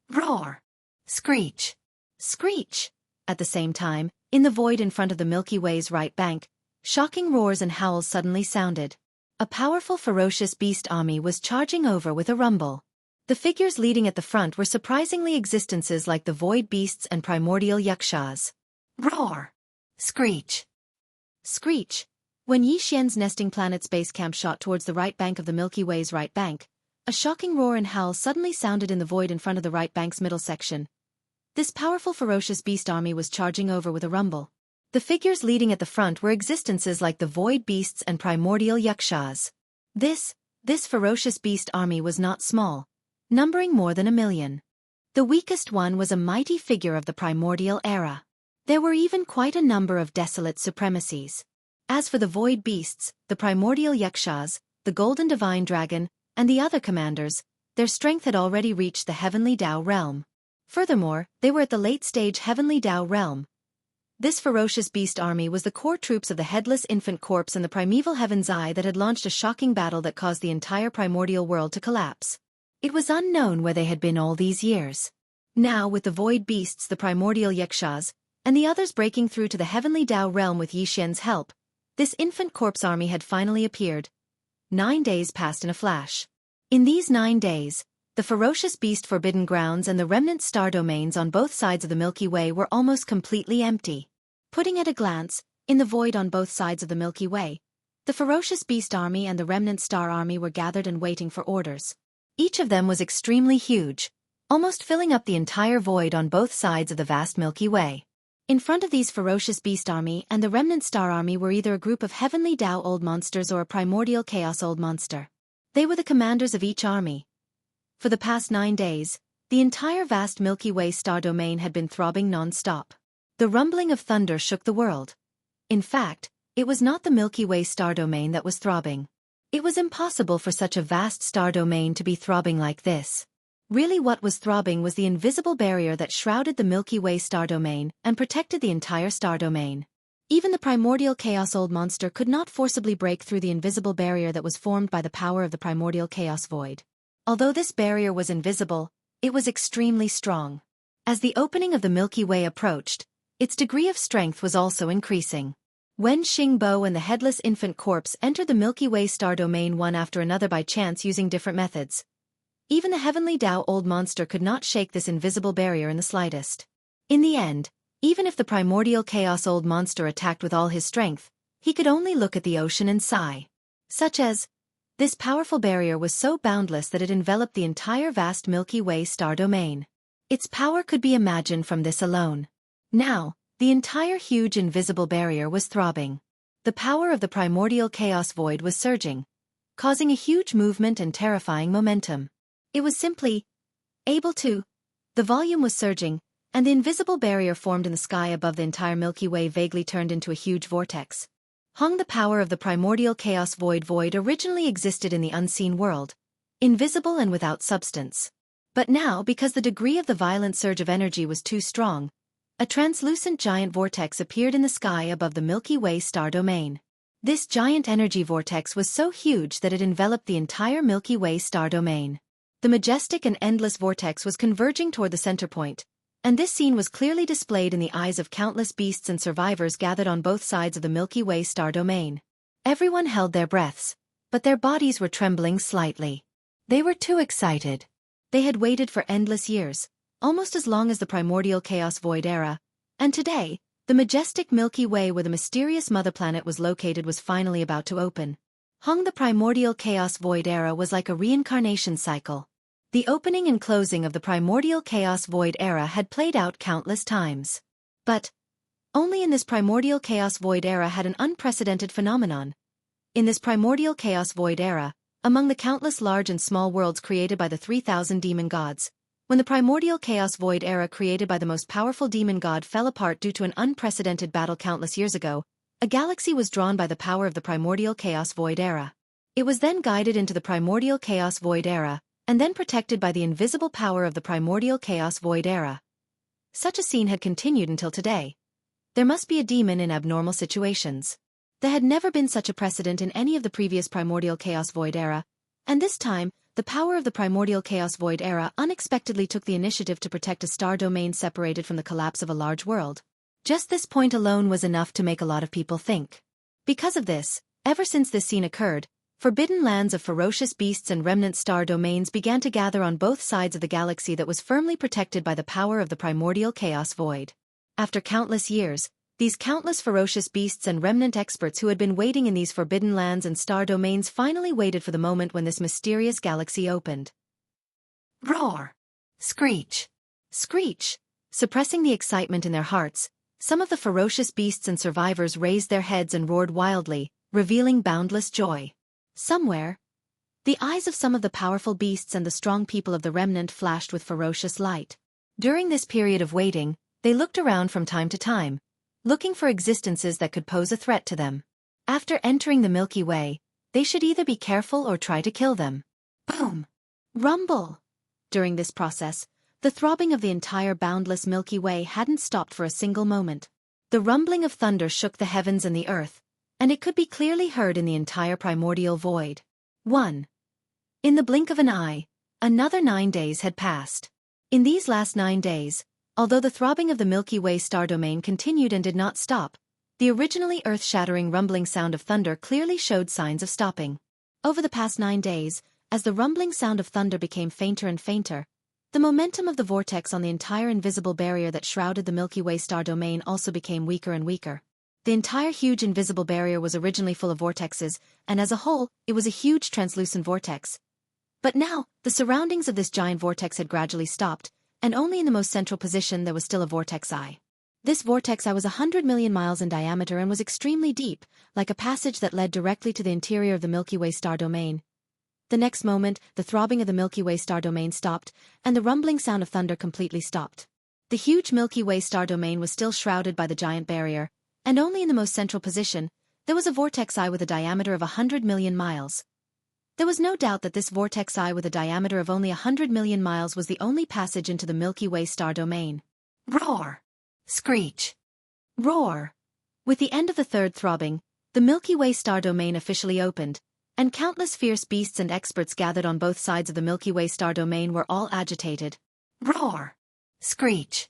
Roar! Screech! Screech! At the same time, in the void in front of the Milky Way's right bank, shocking roars and howls suddenly sounded. A powerful ferocious beast army was charging over with a rumble. The figures leading at the front were surprisingly existences like the void beasts and primordial yakshas. Roar! Screech! Screech! When Yixian's nesting planet's base camp shot towards the right bank of the Milky Way's right bank, a shocking roar and howl suddenly sounded in the void in front of the right bank's middle section. This powerful ferocious beast army was charging over with a rumble. The figures leading at the front were existences like the void beasts and primordial yakshas. This ferocious beast army was not small, numbering more than 1,000,000. The weakest one was a mighty figure of the primordial era. There were even quite a number of desolate supremacies. As for the void beasts, the primordial yakshas, the golden divine dragon, and the other commanders, their strength had already reached the heavenly Tao realm. Furthermore, they were at the late-stage heavenly Tao realm. This ferocious beast army was the core troops of the headless infant corpse and the primeval Heaven's Eye that had launched a shocking battle that caused the entire primordial world to collapse. It was unknown where they had been all these years. Now, with the void beasts, the primordial yakshas, and the others breaking through to the heavenly Tao realm with Yixian's help, this infant corpse army had finally appeared. 9 days passed in a flash. In these 9 days, the ferocious beast forbidden grounds and the remnant star domains on both sides of the Milky Way were almost completely empty. Putting at a glance, in the void on both sides of the Milky Way, the ferocious beast army and the remnant star army were gathered and waiting for orders. Each of them was extremely huge, almost filling up the entire void on both sides of the vast Milky Way. In front of these ferocious beast army and the remnant star army were either a group of heavenly Tao old monsters or a primordial chaos old monster. They were the commanders of each army. For the past 9 days, the entire vast Milky Way star domain had been throbbing non-stop. The rumbling of thunder shook the world. In fact, it was not the Milky Way star domain that was throbbing. It was impossible for such a vast star domain to be throbbing like this. Really, what was throbbing was the invisible barrier that shrouded the Milky Way star domain and protected the entire star domain. Even the primordial chaos old monster could not forcibly break through the invisible barrier that was formed by the power of the primordial chaos void. Although this barrier was invisible, it was extremely strong. As the opening of the Milky Way approached, its degree of strength was also increasing. Wen Xingbo and the headless infant corpse entered the Milky Way star domain one after another by chance using different methods. Even the heavenly Tao old monster could not shake this invisible barrier in the slightest. In the end, even if the primordial chaos old monster attacked with all his strength, he could only look at the ocean and sigh. Such as, this powerful barrier was so boundless that it enveloped the entire vast Milky Way star domain. Its power could be imagined from this alone. Now, the entire huge invisible barrier was throbbing. The power of the primordial chaos void was surging, causing a huge movement and terrifying momentum. It was simply able to. The volume was surging, and the invisible barrier formed in the sky above the entire Milky Way vaguely turned into a huge vortex. The power of the primordial chaos void originally existed in the unseen world, invisible and without substance. But now, because the degree of the violent surge of energy was too strong, a translucent giant vortex appeared in the sky above the Milky Way star domain. This giant energy vortex was so huge that it enveloped the entire Milky Way star domain. The majestic and endless vortex was converging toward the center point, and this scene was clearly displayed in the eyes of countless beasts and survivors gathered on both sides of the Milky Way star domain. Everyone held their breaths, but their bodies were trembling slightly. They were too excited. They had waited for endless years, almost as long as the primordial chaos void era, and today, the majestic Milky Way where the mysterious mother planet was located was finally about to open. The primordial chaos void era was like a reincarnation cycle. The opening and closing of the primordial chaos void era had played out countless times. But only in this primordial chaos void era had an unprecedented phenomenon. In this primordial chaos void era, among the countless large and small worlds created by the 3,000 demon gods, when the primordial chaos void era created by the most powerful demon god fell apart due to an unprecedented battle countless years ago, a galaxy was drawn by the power of the primordial chaos void era. It was then guided into the primordial chaos void era, and then protected by the invisible power of the primordial chaos void era. Such a scene had continued until today. There must be a demon in abnormal situations. There had never been such a precedent in any of the previous primordial chaos void era, and this time, the power of the primordial chaos void era unexpectedly took the initiative to protect a star domain separated from the collapse of a large world. Just this point alone was enough to make a lot of people think. Because of this, ever since this scene occurred, forbidden lands of ferocious beasts and remnant star domains began to gather on both sides of the galaxy that was firmly protected by the power of the primordial chaos void. After countless years, these countless ferocious beasts and remnant experts who had been waiting in these forbidden lands and star domains finally waited for the moment when this mysterious galaxy opened. Roar! Screech! Screech! Suppressing the excitement in their hearts, some of the ferocious beasts and survivors raised their heads and roared wildly, revealing boundless joy. Somewhere, the eyes of some of the powerful beasts and the strong people of the remnant flashed with ferocious light. During this period of waiting, they looked around from time to time, looking for existences that could pose a threat to them. After entering the Milky Way, they should either be careful or try to kill them. Boom! Rumble! During this process, the throbbing of the entire boundless Milky Way hadn't stopped for a single moment. The rumbling of thunder shook the heavens and the earth, and it could be clearly heard in the entire primordial void. 1. In the blink of an eye, another 9 days had passed. In these last 9 days, although the throbbing of the Milky Way star domain continued and did not stop, the originally earth-shattering rumbling sound of thunder clearly showed signs of stopping. Over the past 9 days, as the rumbling sound of thunder became fainter and fainter, the momentum of the vortex on the entire invisible barrier that shrouded the Milky Way star domain also became weaker and weaker. The entire huge invisible barrier was originally full of vortexes, and as a whole, it was a huge translucent vortex. But now, the surroundings of this giant vortex had gradually stopped, and only in the most central position there was still a vortex eye. This vortex eye was 100 million miles in diameter and was extremely deep, like a passage that led directly to the interior of the Milky Way star domain. The next moment, the throbbing of the Milky Way star domain stopped, and the rumbling sound of thunder completely stopped. The huge Milky Way star domain was still shrouded by the giant barrier, and only in the most central position, there was a vortex eye with a diameter of 100 million miles. There was no doubt that this vortex eye with a diameter of only 100 million miles was the only passage into the Milky Way star domain. Roar! Screech! Roar! With the end of the third throbbing, the Milky Way star domain officially opened, and countless fierce beasts and experts gathered on both sides of the Milky Way star domain were all agitated. Roar! Screech!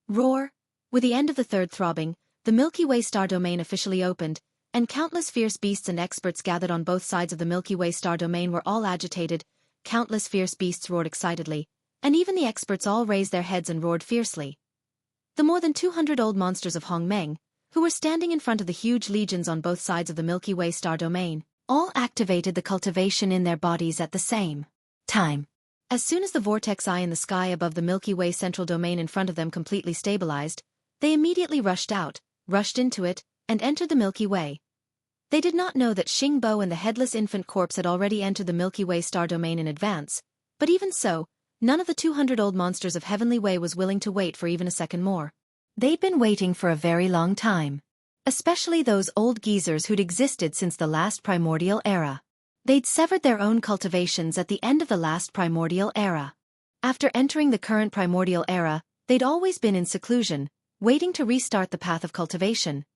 Roar! With the end of the third throbbing, the Milky Way star domain officially opened, and countless fierce beasts and experts gathered on both sides of the Milky Way star domain were all agitated, countless fierce beasts roared excitedly, and even the experts all raised their heads and roared fiercely. The more than 200 old monsters of Hongmeng, who were standing in front of the huge legions on both sides of the Milky Way star domain, all activated the cultivation in their bodies at the same time. As soon as the vortex eye in the sky above the Milky Way central domain in front of them completely stabilized, they immediately rushed into it, and entered the Milky Way. They did not know that Xingbo and the headless infant corpse had already entered the Milky Way star domain in advance, but even so, none of the 200 old monsters of Heavenly Way was willing to wait for even a second more. They'd been waiting for a very long time. Especially those old geezers who'd existed since the last primordial era. They'd severed their own cultivations at the end of the last primordial era. After entering the current primordial era, they'd always been in seclusion, waiting to restart the path of cultivation.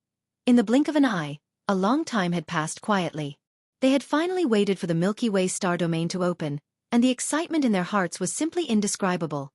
In the blink of an eye, a long time had passed quietly. They had finally waited for the Milky Way star domain to open, and the excitement in their hearts was simply indescribable.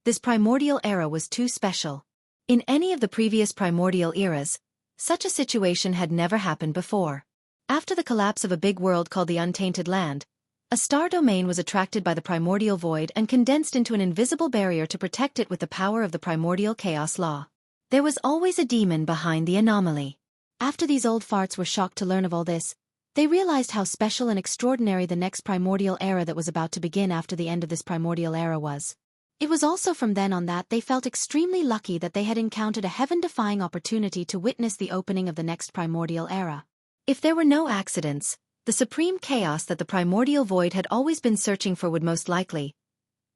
This primordial era was too special. In any of the previous primordial eras, such a situation had never happened before. After the collapse of a big world called the Untainted Land, a star domain was attracted by the primordial void and condensed into an invisible barrier to protect it with the power of the primordial chaos law. There was always a demon behind the anomaly. After these old farts were shocked to learn of all this, They realized how special and extraordinary the next primordial era that was about to begin after the end of this primordial era was. It was also from then on that they felt extremely lucky that they had encountered a heaven-defying opportunity to witness the opening of the next primordial era. If there were no accidents, the supreme chaos that the primordial void had always been searching for would most likely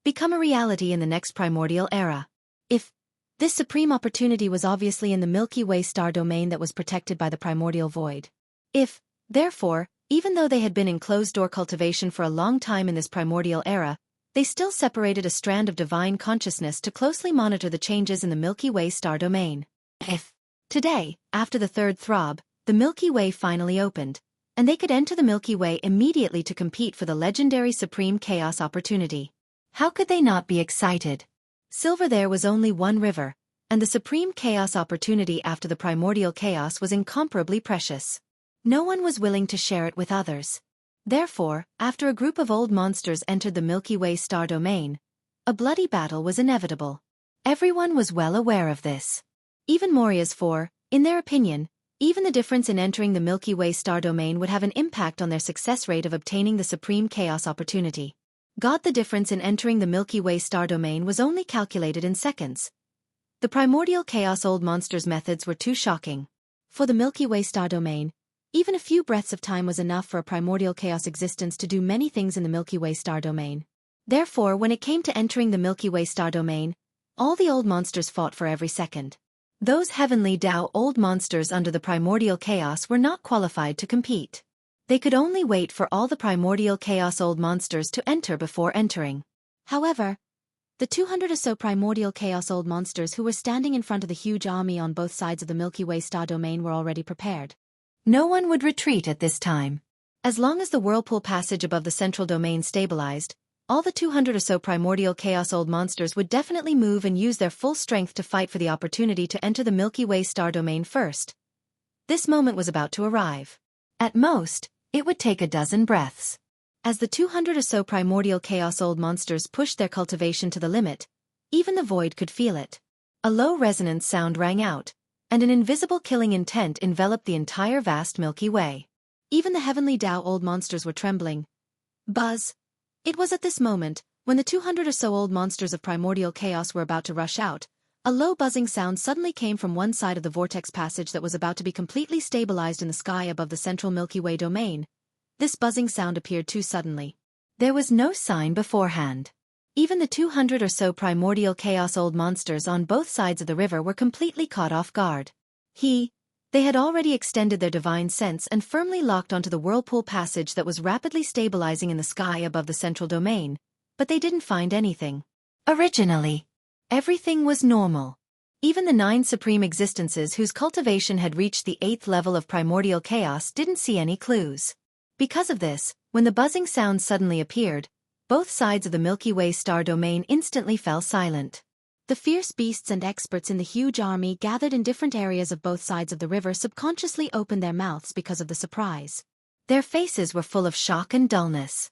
become a reality in the next primordial era. If this supreme opportunity was obviously in the Milky Way star domain that was protected by the primordial void. If, therefore, even though they had been in closed-door cultivation for a long time in this primordial era, they still separated a strand of divine consciousness to closely monitor the changes in the Milky Way star domain. If today, after the third throb, the Milky Way finally opened, and they could enter the Milky Way immediately to compete for the legendary supreme chaos opportunity. How could they not be excited? Silver, there was only one river, and the supreme chaos opportunity after the primordial chaos was incomparably precious. No one was willing to share it with others. Therefore, after a group of old monsters entered the Milky Way star domain, a bloody battle was inevitable. Everyone was well aware of this. Even Morias, for, in their opinion, even the difference in entering the Milky Way star domain would have an impact on their success rate of obtaining the supreme chaos opportunity. The difference in entering the Milky Way star domain was only calculated in seconds. The primordial chaos old monsters' methods were too shocking. For the Milky Way star domain, even a few breaths of time was enough for a primordial chaos existence to do many things in the Milky Way star domain. Therefore, when it came to entering the Milky Way star domain, all the old monsters fought for every second. Those heavenly Tao old monsters under the primordial chaos were not qualified to compete. They could only wait for all the primordial chaos old monsters to enter before entering. However, the 200 or so primordial chaos old monsters who were standing in front of the huge army on both sides of the Milky Way star domain were already prepared. No one would retreat at this time. As long as the whirlpool passage above the central domain stabilized, all the 200 or so primordial chaos old monsters would definitely move and use their full strength to fight for the opportunity to enter the Milky Way star domain first. This moment was about to arrive. At most, it would take a dozen breaths. As the 200 or so primordial chaos old monsters pushed their cultivation to the limit, even the void could feel it. A low resonance sound rang out, and an invisible killing intent enveloped the entire vast Milky Way. Even the heavenly Tao old monsters were trembling. Buzz. It was at this moment, when the 200 or so old monsters of primordial chaos were about to rush out, a low buzzing sound suddenly came from one side of the vortex passage that was about to be completely stabilized in the sky above the central Milky Way domain. This buzzing sound appeared too suddenly. There was no sign beforehand. Even the 200 or so primordial chaos old monsters on both sides of the river were completely caught off guard. They had already extended their divine sense and firmly locked onto the whirlpool passage that was rapidly stabilizing in the sky above the central domain, but they didn't find anything. Originally, everything was normal. Even the 9 supreme existences whose cultivation had reached the 8th level of primordial chaos didn't see any clues. Because of this, when the buzzing sound suddenly appeared, both sides of the Milky Way star domain instantly fell silent. The fierce beasts and experts in the huge army gathered in different areas of both sides of the river subconsciously opened their mouths because of the surprise. Their faces were full of shock and dullness.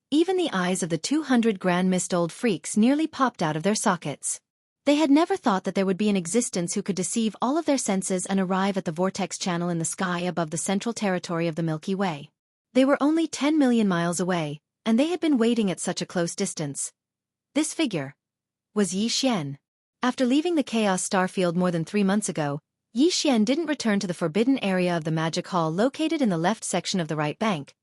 Even the eyes of the 200 grand mist old freaks nearly popped out of their sockets. They had never thought that there would be an existence who could deceive all of their senses and arrive at the vortex channel in the sky above the central territory of the Milky Way. They were only 10 million miles away, and they had been waiting at such a close distance. This figure was Yi Xian. After leaving the Chaos Starfield more than 3 months ago, Yi Xian didn't return to the forbidden area of the Magic Hall located in the left section of the right bank,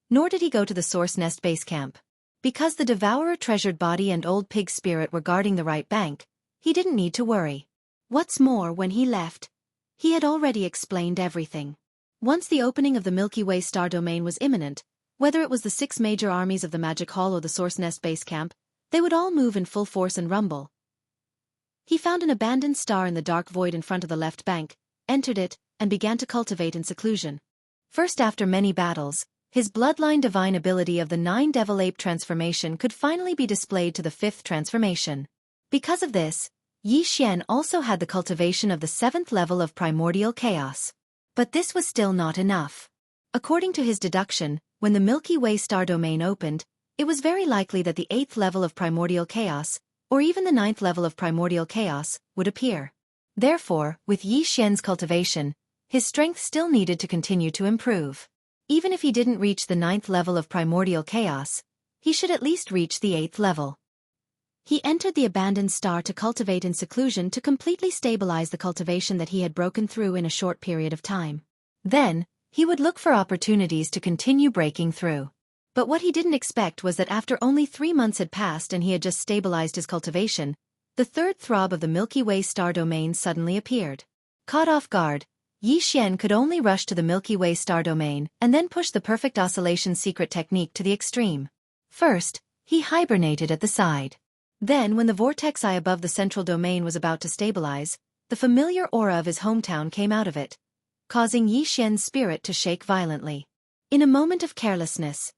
nor did he go to the Source Nest base camp. Because the Devourer treasured body and old pig spirit were guarding the right bank, he didn't need to worry. What's more, when he left, he had already explained everything. Once the opening of the Milky Way star domain was imminent, whether it was the 6 major armies of the Magic Hall or the Source Nest base camp, they would all move in full force and rumble. He found an abandoned star in the dark void in front of the left bank, entered it, and began to cultivate in seclusion. First, after many battles, his bloodline divine ability of the 9 Devil Ape transformation could finally be displayed to the 5th transformation. Because of this, Yi Xian also had the cultivation of the 7th level of primordial chaos. But this was still not enough. According to his deduction, when the Milky Way star domain opened, it was very likely that the 8th level of primordial chaos, or even the 9th level of primordial chaos, would appear. Therefore, with Yi Xian's cultivation, his strength still needed to continue to improve. Even if he didn't reach the 9th level of primordial chaos, he should at least reach the 8th level. He entered the abandoned star to cultivate in seclusion to completely stabilize the cultivation that he had broken through in a short period of time. Then, he would look for opportunities to continue breaking through. But what he didn't expect was that after only 3 months had passed and he had just stabilized his cultivation, the third throb of the Milky Way star domain suddenly appeared. Caught off guard, Yi Xian could only rush to the Milky Way star domain and then push the perfect oscillation secret technique to the extreme. First, he hibernated at the side. Then, when the vortex eye above the central domain was about to stabilize, the familiar aura of his hometown came out of it, causing Yi Xian's spirit to shake violently. In a moment of carelessness,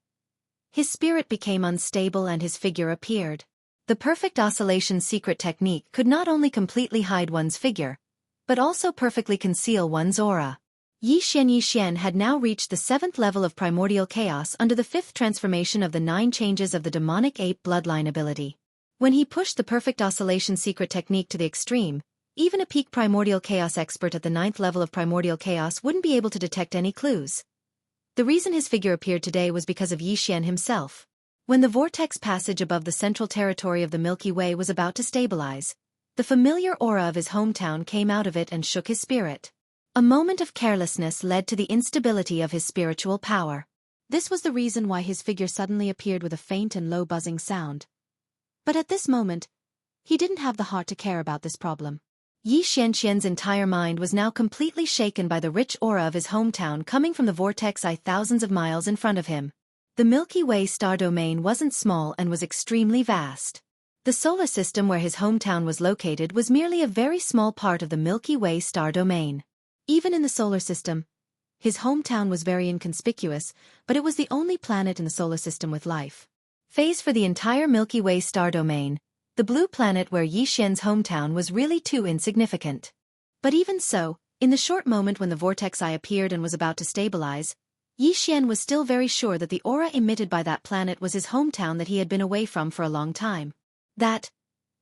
his spirit became unstable and his figure appeared. The perfect oscillation secret technique could not only completely hide one's figure, but also perfectly conceal one's aura. Yi Xian had now reached the 7th level of primordial chaos under the 5th transformation of the 9 changes of the demonic ape bloodline ability. When he pushed the perfect oscillation secret technique to the extreme, even a peak primordial chaos expert at the 9th level of primordial chaos wouldn't be able to detect any clues. The reason his figure appeared today was because of Yi Xian himself. When the vortex passage above the central territory of the Milky Way was about to stabilize, the familiar aura of his hometown came out of it and shook his spirit. A moment of carelessness led to the instability of his spiritual power. This was the reason why his figure suddenly appeared with a faint and low buzzing sound. But at this moment, he didn't have the heart to care about this problem. Yi Xian's entire mind was now completely shaken by the rich aura of his hometown coming from the vortex eye thousands of miles in front of him. The Milky Way star domain wasn't small and was extremely vast. The solar system where his hometown was located was merely a very small part of the Milky Way star domain. Even in the solar system, his hometown was very inconspicuous, but it was the only planet in the solar system with life. Phase for the entire Milky Way star domain, the blue planet where Yi Xian's hometown was really too insignificant. But even so, in the short moment when the vortex eye appeared and was about to stabilize, Yi Xian was still very sure that the aura emitted by that planet was his hometown that he had been away from for a long time. That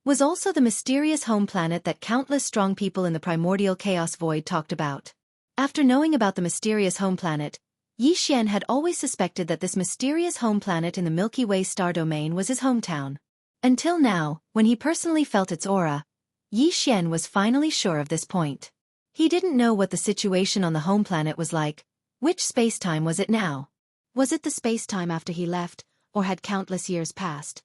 was also the mysterious home planet that countless strong people in the primordial chaos void talked about. After knowing about the mysterious home planet, Yi Xian had always suspected that this mysterious home planet in the Milky Way star domain was his hometown. Until now, when he personally felt its aura, Yi Xian was finally sure of this point. He didn't know what the situation on the home planet was like. Which space-time was it now? Was it the space-time after he left, or had countless years passed?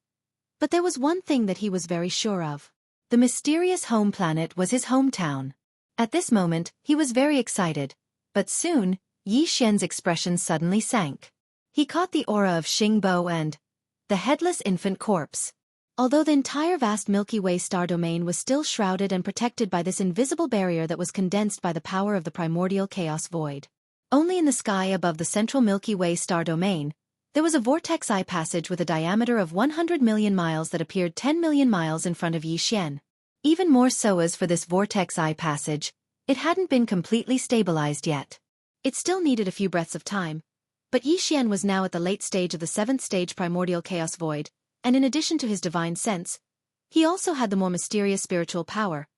But there was one thing that he was very sure of. The mysterious home planet was his hometown. At this moment, he was very excited, but soon, Yi Xian's expression suddenly sank. He caught the aura of Xingbo and the headless infant corpse. Although the entire vast Milky Way star domain was still shrouded and protected by this invisible barrier that was condensed by the power of the primordial chaos void. Only in the sky above the central Milky Way star domain, there was a vortex eye passage with a diameter of 100 million miles that appeared 10 million miles in front of Yi Xian. Even more so as for this vortex eye passage, it hadn't been completely stabilized yet. It still needed a few breaths of time, but Yi Xian was now at the late stage of the 7th stage primordial chaos void, and in addition to his divine sense, he also had the more mysterious spiritual power.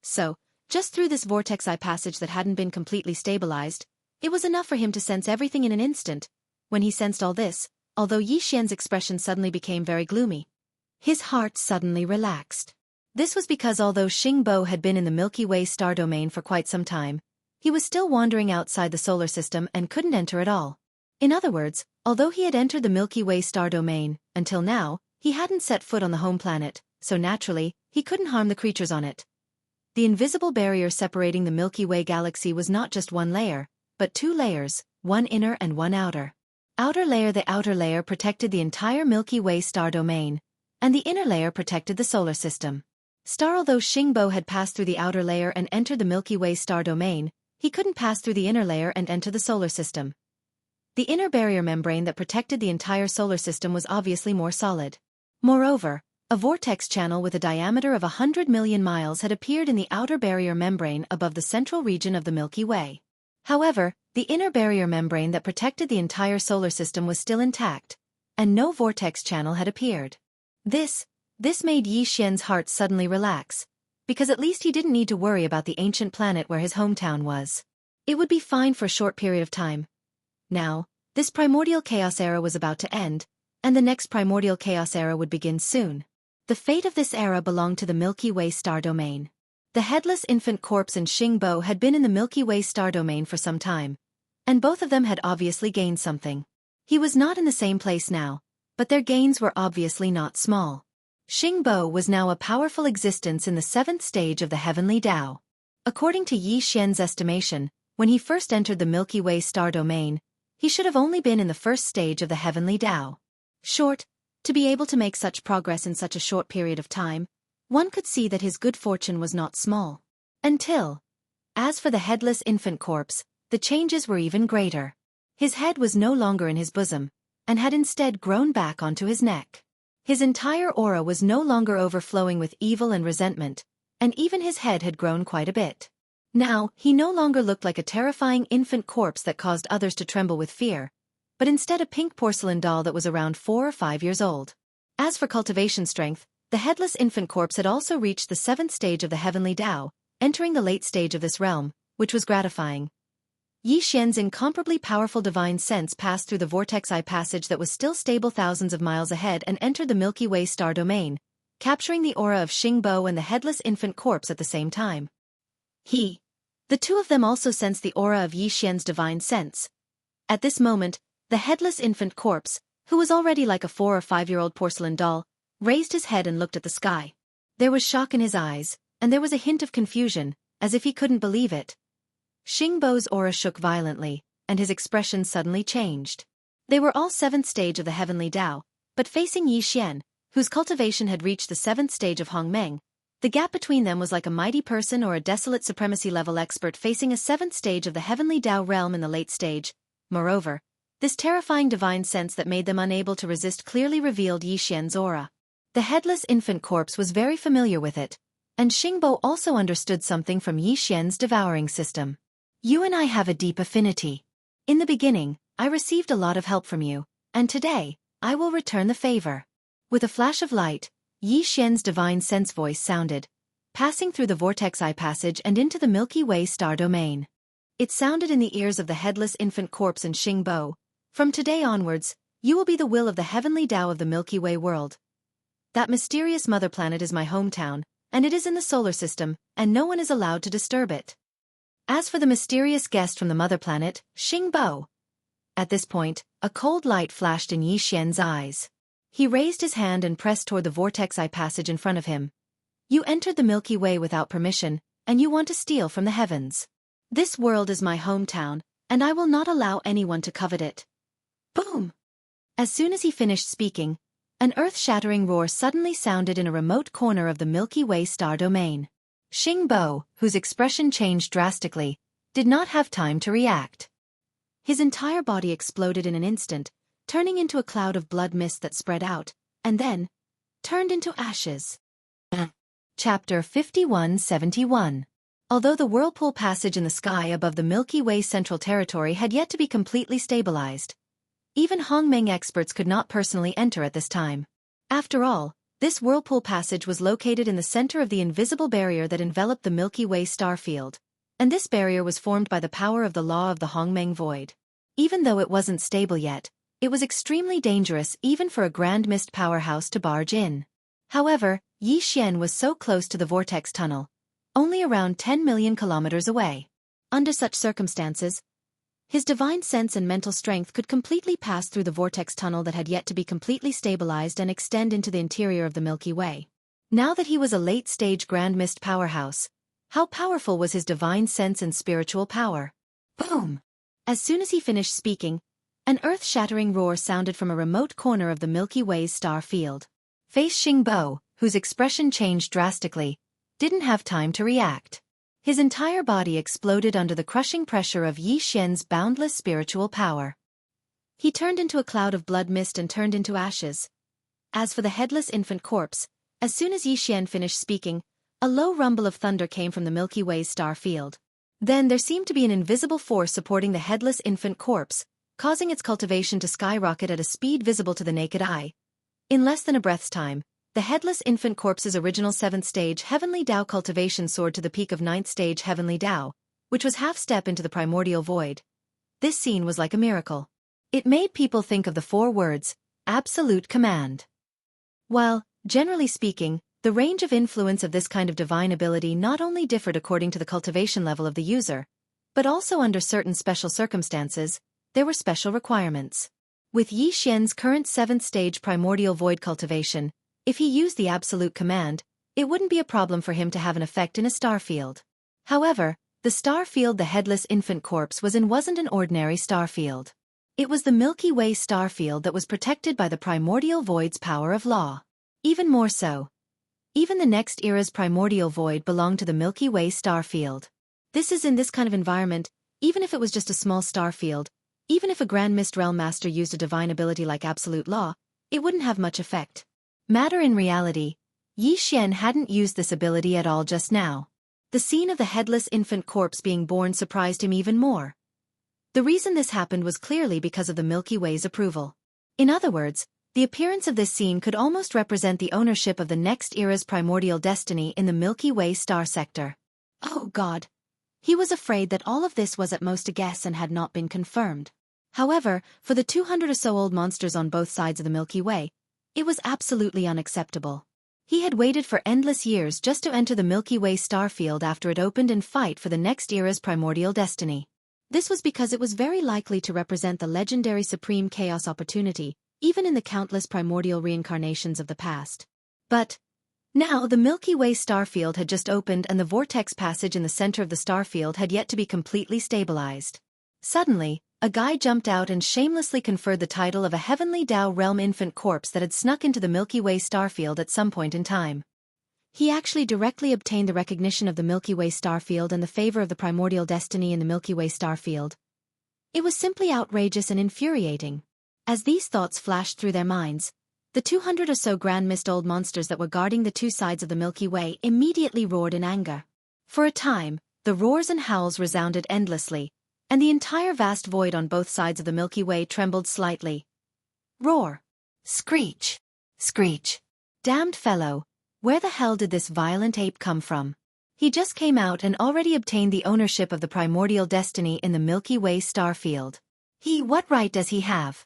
So, just through this vortex eye passage that hadn't been completely stabilized, it was enough for him to sense everything in an instant. When he sensed all this, although Yi Xian's expression suddenly became very gloomy, his heart suddenly relaxed. This was because although Xingbo had been in the Milky Way star domain for quite some time, he was still wandering outside the solar system and couldn't enter at all. In other words, although he had entered the Milky Way star domain, until now, he hadn't set foot on the home planet, so naturally, he couldn't harm the creatures on it. The invisible barrier separating the Milky Way galaxy was not just one layer, but 2 layers, one inner and one outer. The outer layer protected the entire Milky Way star domain, and the inner layer protected the solar system. Although Xingbo had passed through the outer layer and entered the Milky Way star domain, he couldn't pass through the inner layer and enter the solar system. The inner barrier membrane that protected the entire solar system was obviously more solid. Moreover, a vortex channel with a diameter of 100 million miles had appeared in the outer barrier membrane above the central region of the Milky Way. However, the inner barrier membrane that protected the entire solar system was still intact, and no vortex channel had appeared. This made Yi Xian's heart suddenly relax, because at least he didn't need to worry about the ancient planet where his hometown was. It would be fine for a short period of time. Now, This primordial chaos era was about to end, and the next primordial chaos era would begin soon. The fate of this era belonged to the Milky Way star domain. The headless infant corpse and Xing Bo had been in the Milky Way star domain for some time, and both of them had obviously gained something. He was not in the same place now, but their gains were obviously not small. Xing Bo was now a powerful existence in the 7th stage of the heavenly Tao. According to Yi Xian's estimation, when he first entered the Milky Way star domain, he should have only been in the 1st stage of the heavenly Tao. To be able to make such progress in such a short period of time, one could see that his good fortune was not small. As for the headless infant corpse, the changes were even greater. His head was no longer in his bosom, and had instead grown back onto his neck. His entire aura was no longer overflowing with evil and resentment, and even his head had grown quite a bit. Now, he no longer looked like a terrifying infant corpse that caused others to tremble with fear, but instead a pink porcelain doll that was around 4 or 5 years old. As for cultivation strength, the headless infant corpse had also reached the 7th stage of the heavenly Tao, entering the late stage of this realm, which was gratifying. Yi Xian's incomparably powerful divine sense passed through the vortex eye passage that was still stable thousands of miles ahead and entered the Milky Way star domain, capturing the aura of Xing Bo and the headless infant corpse at the same time. The two of them also sensed the aura of Yi Xian's divine sense. At this moment, the headless infant corpse, who was already like a 4 or 5-year-old porcelain doll, raised his head and looked at the sky. There was shock in his eyes, and there was a hint of confusion, as if he couldn't believe it. Xing Bo's aura shook violently, and his expression suddenly changed. They were all 7th stage of the heavenly Tao, but facing Yi Xian, whose cultivation had reached the 7th stage of Hongmeng, the gap between them was like a mighty person or a desolate supremacy-level expert facing a 7th stage of the heavenly Tao realm in the late stage. Moreover, this terrifying divine sense that made them unable to resist clearly revealed Yi Xian's aura. The headless infant corpse was very familiar with it, and Xing Bo also understood something from Yi Xian's devouring system. You and I have a deep affinity. In the beginning, I received a lot of help from you, and today, I will return the favor. With a flash of light, Yi Xian's divine sense voice sounded, passing through the vortex eye passage and into the Milky Way star domain. It sounded in the ears of the headless infant corpse and Xing Bo. From today onwards, you will be the will of the heavenly Tao of the Milky Way world. That mysterious mother planet is my hometown, and it is in the solar system, and no one is allowed to disturb it. As for the mysterious guest from the mother planet, Xing Bo. At this point, a cold light flashed in Yi Xian's eyes. He raised his hand and pressed toward the vortex eye passage in front of him. You entered the Milky Way without permission, and you want to steal from the heavens. This world is my hometown, and I will not allow anyone to covet it. Boom! As soon as he finished speaking, an earth-shattering roar suddenly sounded in a remote corner of the Milky Way star domain. Xing Bo, whose expression changed drastically, did not have time to react. His entire body exploded in an instant, turning into a cloud of blood mist that spread out, and then turned into ashes. Chapter 5171. Although the whirlpool passage in the sky above the Milky Way central territory had yet to be completely stabilized, even Hongmeng experts could not personally enter at this time. After all, this whirlpool passage was located in the center of the invisible barrier that enveloped the Milky Way star field, and this barrier was formed by the power of the law of the Hongmeng void. Even though it wasn't stable yet, it was extremely dangerous even for a grand mist powerhouse to barge in. However, Yi Xian was so close to the vortex tunnel, only around 10 million kilometers away. Under such circumstances, his divine sense and mental strength could completely pass through the vortex tunnel that had yet to be completely stabilized and extend into the interior of the Milky Way. Now that he was a late-stage grand mist powerhouse, how powerful was his divine sense and spiritual power? Boom! As soon as he finished speaking, an earth-shattering roar sounded from a remote corner of the Milky Way's star field. Face Xing Bo, whose expression changed drastically, didn't have time to react. His entire body exploded under the crushing pressure of Yi Xian's boundless spiritual power. He turned into a cloud of blood mist and turned into ashes. As for the headless infant corpse, as soon as Yi Xian finished speaking, a low rumble of thunder came from the Milky Way's star field. Then there seemed to be an invisible force supporting the headless infant corpse, causing its cultivation to skyrocket at a speed visible to the naked eye. In less than a breath's time, the headless infant corpse's original 7th stage Heavenly Tao cultivation soared to the peak of 9th stage Heavenly Tao, which was half-step into the primordial void. This scene was like a miracle. It made people think of the 4 words, absolute command. While, generally speaking, the range of influence of this kind of divine ability not only differed according to the cultivation level of the user, but also under certain special circumstances, there were special requirements. With Yi Xian's current 7th stage primordial void cultivation, if he used the absolute command, it wouldn't be a problem for him to have an effect in a star field. However, the star field the headless infant corpse was in wasn't an ordinary star field. It was the Milky Way star field that was protected by the primordial void's power of law. Even more so. Even the next era's primordial void belonged to the Milky Way star field. This is in this kind of environment, even if it was just a small star field, even if a Grand Mist Realm Master used a divine ability like Absolute Law, it wouldn't have much effect. Matter in reality, Yi Xian hadn't used this ability at all just now. The scene of the headless infant corpse being born surprised him even more. The reason this happened was clearly because of the Milky Way's approval. In other words, the appearance of this scene could almost represent the ownership of the next era's primordial destiny in the Milky Way star sector. Oh God! He was afraid that all of this was at most a guess and had not been confirmed. However, for the 200 or so old monsters on both sides of the Milky Way, it was absolutely unacceptable. He had waited for endless years just to enter the Milky Way star field after it opened and fight for the next era's primordial destiny. This was because it was very likely to represent the legendary supreme chaos opportunity, even in the countless primordial reincarnations of the past. But now the Milky Way star field had just opened and the vortex passage in the center of the star field had yet to be completely stabilized. Suddenly, a guy jumped out and shamelessly conferred the title of a heavenly Dao realm infant corpse that had snuck into the Milky Way starfield at some point in time. He actually directly obtained the recognition of the Milky Way starfield and the favor of the primordial destiny in the Milky Way starfield. It was simply outrageous and infuriating. As these thoughts flashed through their minds, the 200 or so Grand Mist old monsters that were guarding the 2 sides of the Milky Way immediately roared in anger. For a time, the roars and howls resounded endlessly, and the entire vast void on both sides of the Milky Way trembled slightly. Roar! Screech! Screech! Damned fellow, where the hell did this violent ape come from? He just came out and already obtained the ownership of the primordial destiny in the Milky Way star field. What right does he have?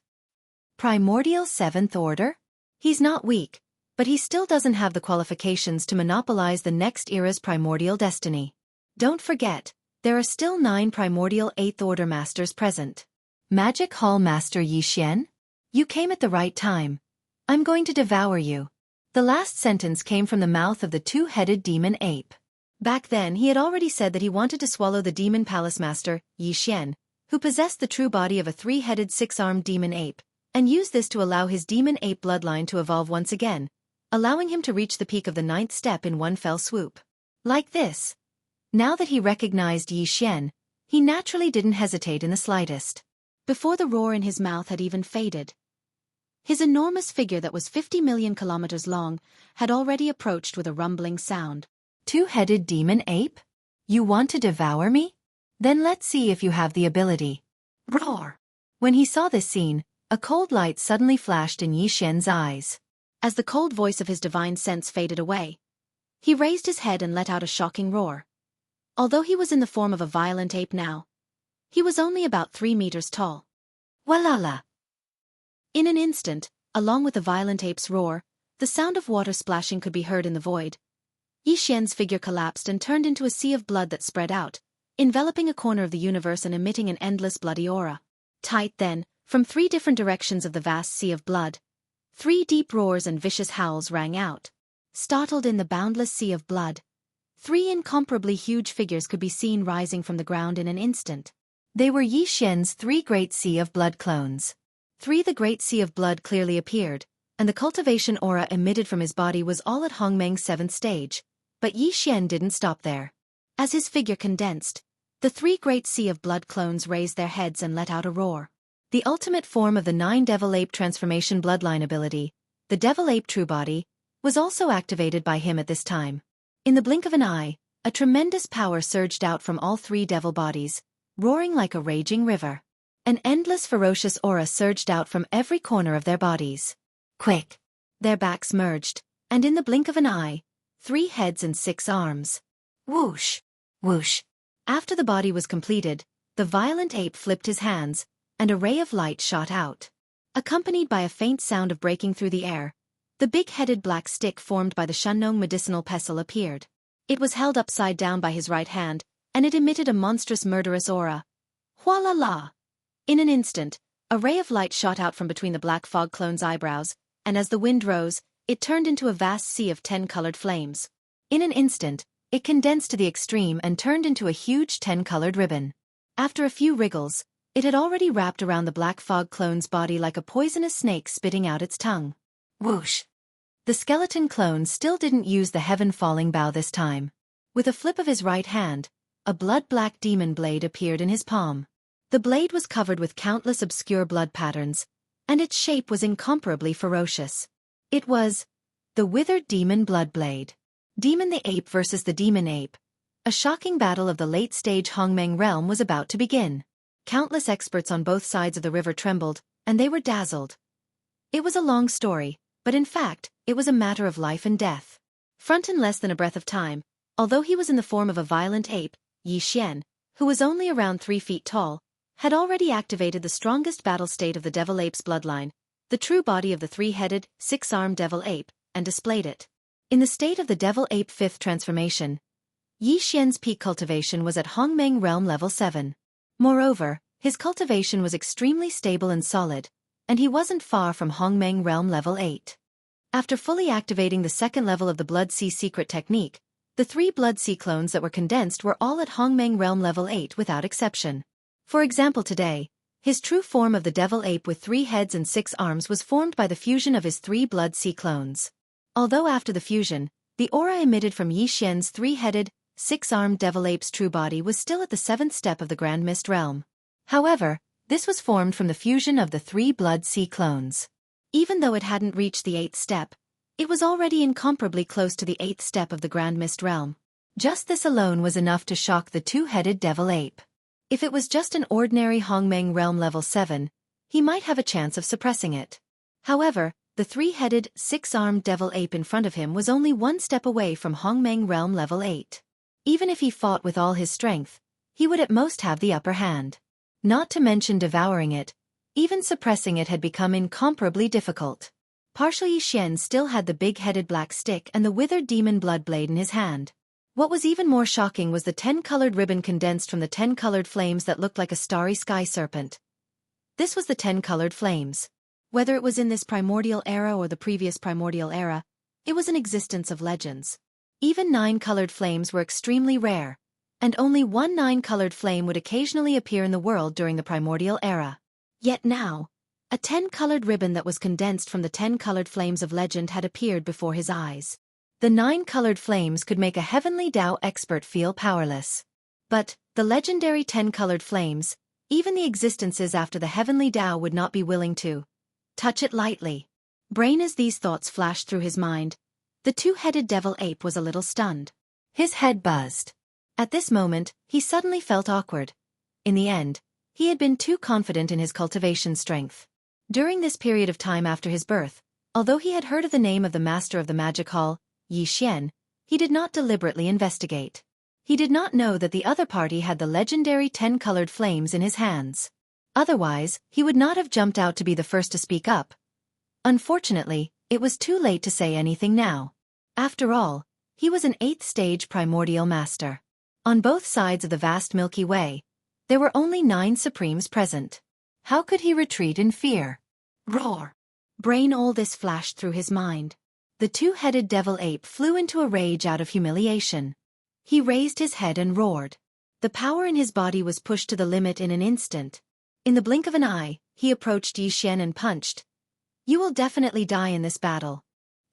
Primordial 7th order? He's not weak, but he still doesn't have the qualifications to monopolize the next era's primordial destiny. Don't forget, there are still 9 primordial 8th order masters present. Magic Hall Master Yi Xian? You came at the right time. I'm going to devour you. The last sentence came from the mouth of the 2-headed demon ape. Back then he had already said that he wanted to swallow the demon palace master, Yi Xian, who possessed the true body of a 3-headed 6-armed demon ape, and use this to allow his demon ape bloodline to evolve once again, allowing him to reach the peak of the 9th step in one fell swoop. Like this. Now that he recognized Yi Xian, he naturally didn't hesitate in the slightest. Before the roar in his mouth had even faded, his enormous figure that was 50 million kilometers long had already approached with a rumbling sound. 2-headed demon ape? You want to devour me? Then let's see if you have the ability. Roar! When he saw this scene, a cold light suddenly flashed in Yi Xian's eyes. As the cold voice of his divine sense faded away, he raised his head and let out a shocking roar. Although he was in the form of a violent ape now, he was only about 3 meters tall. Walala! In an instant, along with the violent ape's roar, the sound of water splashing could be heard in the void. Yi Xian's figure collapsed and turned into a sea of blood that spread out, enveloping a corner of the universe and emitting an endless bloody aura. Tight then, from 3 different directions of the vast sea of blood, 3 deep roars and vicious howls rang out. Startled in the boundless sea of blood, 3 incomparably huge figures could be seen rising from the ground in an instant. They were Yi Xian's 3 great sea of blood clones. The great sea of blood clearly appeared, and the cultivation aura emitted from his body was all at Hongmeng's 7th stage, but Yi Xian didn't stop there. As his figure condensed, the 3 great sea of blood clones raised their heads and let out a roar. The ultimate form of the 9 Devil Ape transformation bloodline ability, the Devil Ape True Body, was also activated by him at this time. In the blink of an eye, a tremendous power surged out from all 3 devil bodies, roaring like a raging river. An endless ferocious aura surged out from every corner of their bodies. Quick! Their backs merged, and in the blink of an eye, 3 heads and 6 arms. Whoosh! Whoosh! After the body was completed, the violent ape flipped his hands, and a ray of light shot out. Accompanied by a faint sound of breaking through the air, the big-headed black stick formed by the Shunnong medicinal pestle appeared. It was held upside down by his right hand, and it emitted a monstrous murderous aura. Hua la la! In an instant, a ray of light shot out from between the black fog clone's eyebrows, and as the wind rose, it turned into a vast sea of 10-colored flames. In an instant, it condensed to the extreme and turned into a huge 10-colored ribbon. After a few wriggles, it had already wrapped around the black fog clone's body like a poisonous snake spitting out its tongue. Whoosh! The skeleton clone still didn't use the heaven-falling bow this time. With a flip of his right hand, a blood-black demon blade appeared in his palm. The blade was covered with countless obscure blood patterns, and its shape was incomparably ferocious. It was the withered demon bloodblade. Demon the Ape versus the Demon Ape. A shocking battle of the late-stage Hongmeng realm was about to begin. Countless experts on both sides of the river trembled, and they were dazzled. It was a long story, but in fact, it was a matter of life and death. Front in less than a breath of time, although he was in the form of a violent ape, Yi Xian, who was only around 3 feet tall, had already activated the strongest battle state of the devil ape's bloodline, the true body of the 3-headed, 6-armed devil ape, and displayed it. In the state of the devil ape 5th transformation, Yi Xian's peak cultivation was at Hongmeng realm level 7. Moreover, his cultivation was extremely stable and solid, and he wasn't far from Hongmeng realm level 8. After fully activating the 2nd level of the Blood Sea secret technique, the 3 Blood Sea clones that were condensed were all at Hongmeng realm level 8 without exception. For example, today, his true form of the devil ape with 3 heads and 6 arms was formed by the fusion of his 3 Blood Sea clones. Although after the fusion, the aura emitted from Yi Xian's 3-headed, 6-armed devil ape's true body was still at the 7th step of the Grand Mist realm. However, this was formed from the fusion of the 3 Blood Sea clones. Even though it hadn't reached the 8th step, it was already incomparably close to the 8th step of the Grand Mist realm. Just this alone was enough to shock the 2-headed devil ape. If it was just an ordinary Hongmeng realm level 7, he might have a chance of suppressing it. However, the 3-headed, 6-armed devil ape in front of him was only 1 step away from Hongmeng realm level 8. Even if he fought with all his strength, he would at most have the upper hand. Not to mention devouring it, even suppressing it had become incomparably difficult. Partial Yi Xian still had the big-headed black stick and the withered demon blood blade in his hand. What was even more shocking was the 10-colored ribbon condensed from the 10-colored flames that looked like a starry sky serpent. This was the 10-colored flames. Whether it was in this primordial era or the previous primordial era, it was an existence of legends. Even 9-colored flames were extremely rare, and only one 9-colored flame would occasionally appear in the world during the primordial era. Yet now, a 10-colored ribbon that was condensed from the 10-colored flames of legend had appeared before his eyes. The 9-colored flames could make a heavenly Tao expert feel powerless. But the legendary 10-colored flames, even the existences after the heavenly Tao would not be willing to touch it lightly. Brain as these thoughts flashed through his mind, the 2-headed devil ape was a little stunned. His head buzzed. At this moment, he suddenly felt awkward. In the end, he had been too confident in his cultivation strength. During this period of time after his birth, although he had heard of the name of the master of the magic hall, Yi Xian, he did not deliberately investigate. He did not know that the other party had the legendary 10-colored flames in his hands. Otherwise, he would not have jumped out to be the first to speak up. Unfortunately, it was too late to say anything now. After all, he was an 8th-stage primordial master. On both sides of the vast Milky Way, there were only 9 Supremes present. How could he retreat in fear? Roar! Brain all this flashed through his mind. The 2-headed devil ape flew into a rage out of humiliation. He raised his head and roared. The power in his body was pushed to the limit in an instant. In the blink of an eye, he approached Yi Xian and punched. "You will definitely die in this battle."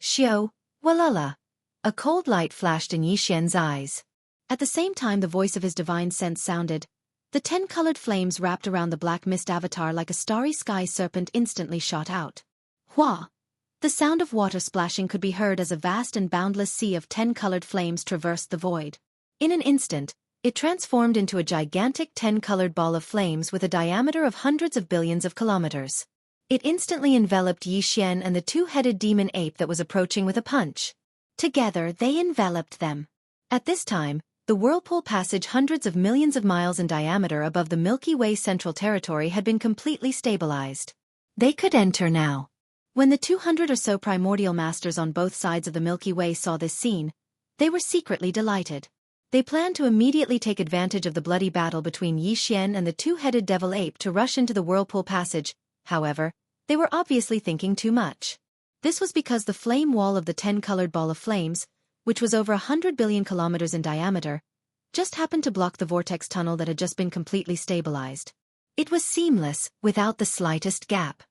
Xiao, walala. A cold light flashed in Yi Xian's eyes. At the same time the voice of his divine sense sounded. The 10-colored flames wrapped around the black mist avatar like a starry sky serpent instantly shot out. Hua! The sound of water splashing could be heard as a vast and boundless sea of 10-colored flames traversed the void. In an instant, it transformed into a gigantic 10-colored ball of flames with a diameter of hundreds of billions of kilometers. It instantly enveloped Yi Xian and the 2-headed demon ape that was approaching with a punch. Together they enveloped them. At this time, The whirlpool passage hundreds of millions of miles in diameter above the Milky Way central territory had been completely stabilized. They could enter now. When the 200 or so primordial masters on both sides of the Milky Way saw this scene, they were secretly delighted. They planned to immediately take advantage of the bloody battle between Yi Xian and the two-headed devil ape to rush into the whirlpool passage. However, they were obviously thinking too much. This was because the flame wall of the 10-colored ball of flames, which was over 100 billion kilometers in diameter, just happened to block the vortex tunnel that had just been completely stabilized. It was seamless, without the slightest gap.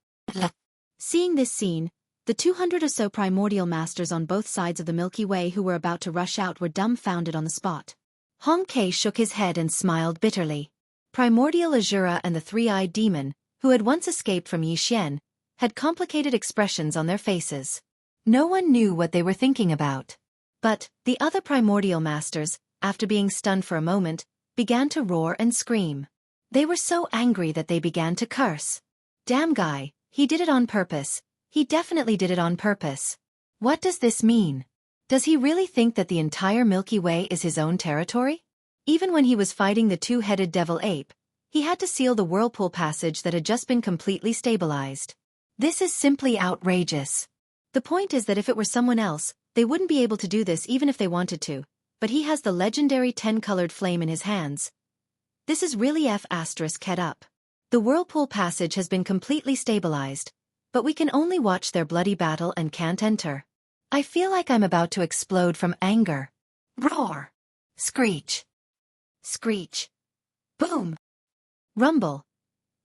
Seeing this scene, the 200 or so primordial masters on both sides of the Milky Way who were about to rush out were dumbfounded on the spot. Hong Kei shook his head and smiled bitterly. Primordial Azura and the three-eyed demon, who had once escaped from Yi Xian, had complicated expressions on their faces. No one knew what they were thinking about. But the other primordial masters, after being stunned for a moment, began to roar and scream. They were so angry that they began to curse. Damn guy, he did it on purpose. He definitely did it on purpose. What does this mean? Does he really think that the entire Milky Way is his own territory? Even when he was fighting the two-headed devil ape, he had to seal the whirlpool passage that had just been completely stabilized. This is simply outrageous. The point is that if it were someone else, they wouldn't be able to do this even if they wanted to, but he has the legendary 10-colored flame in his hands. This is really F***ed up. The whirlpool passage has been completely stabilized, but we can only watch their bloody battle and can't enter. I feel like I'm about to explode from anger. Roar! Screech! Screech! Boom! Rumble!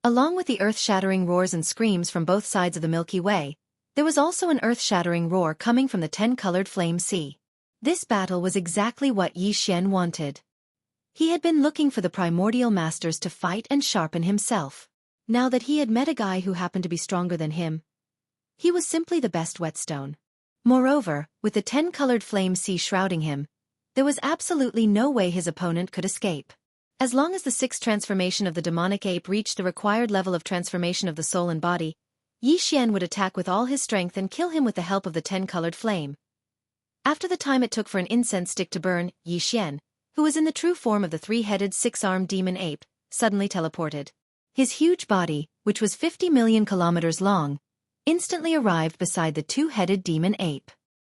Along with the earth-shattering roars and screams from both sides of the Milky Way, there was also an earth-shattering roar coming from the 10-colored flame sea. This battle was exactly what Yi Xian wanted. He had been looking for the primordial masters to fight and sharpen himself. Now that he had met a guy who happened to be stronger than him, he was simply the best whetstone. Moreover, with the 10-colored flame sea shrouding him, there was absolutely no way his opponent could escape. As long as the sixth transformation of the demonic ape reached the required level of transformation of the soul and body, Yi Xian would attack with all his strength and kill him with the help of the 10-colored flame. After the time it took for an incense stick to burn, Yi Xian, who was in the true form of the three-headed six-armed demon ape, suddenly teleported. His huge body, which was 50 million kilometers long, instantly arrived beside the two-headed demon ape.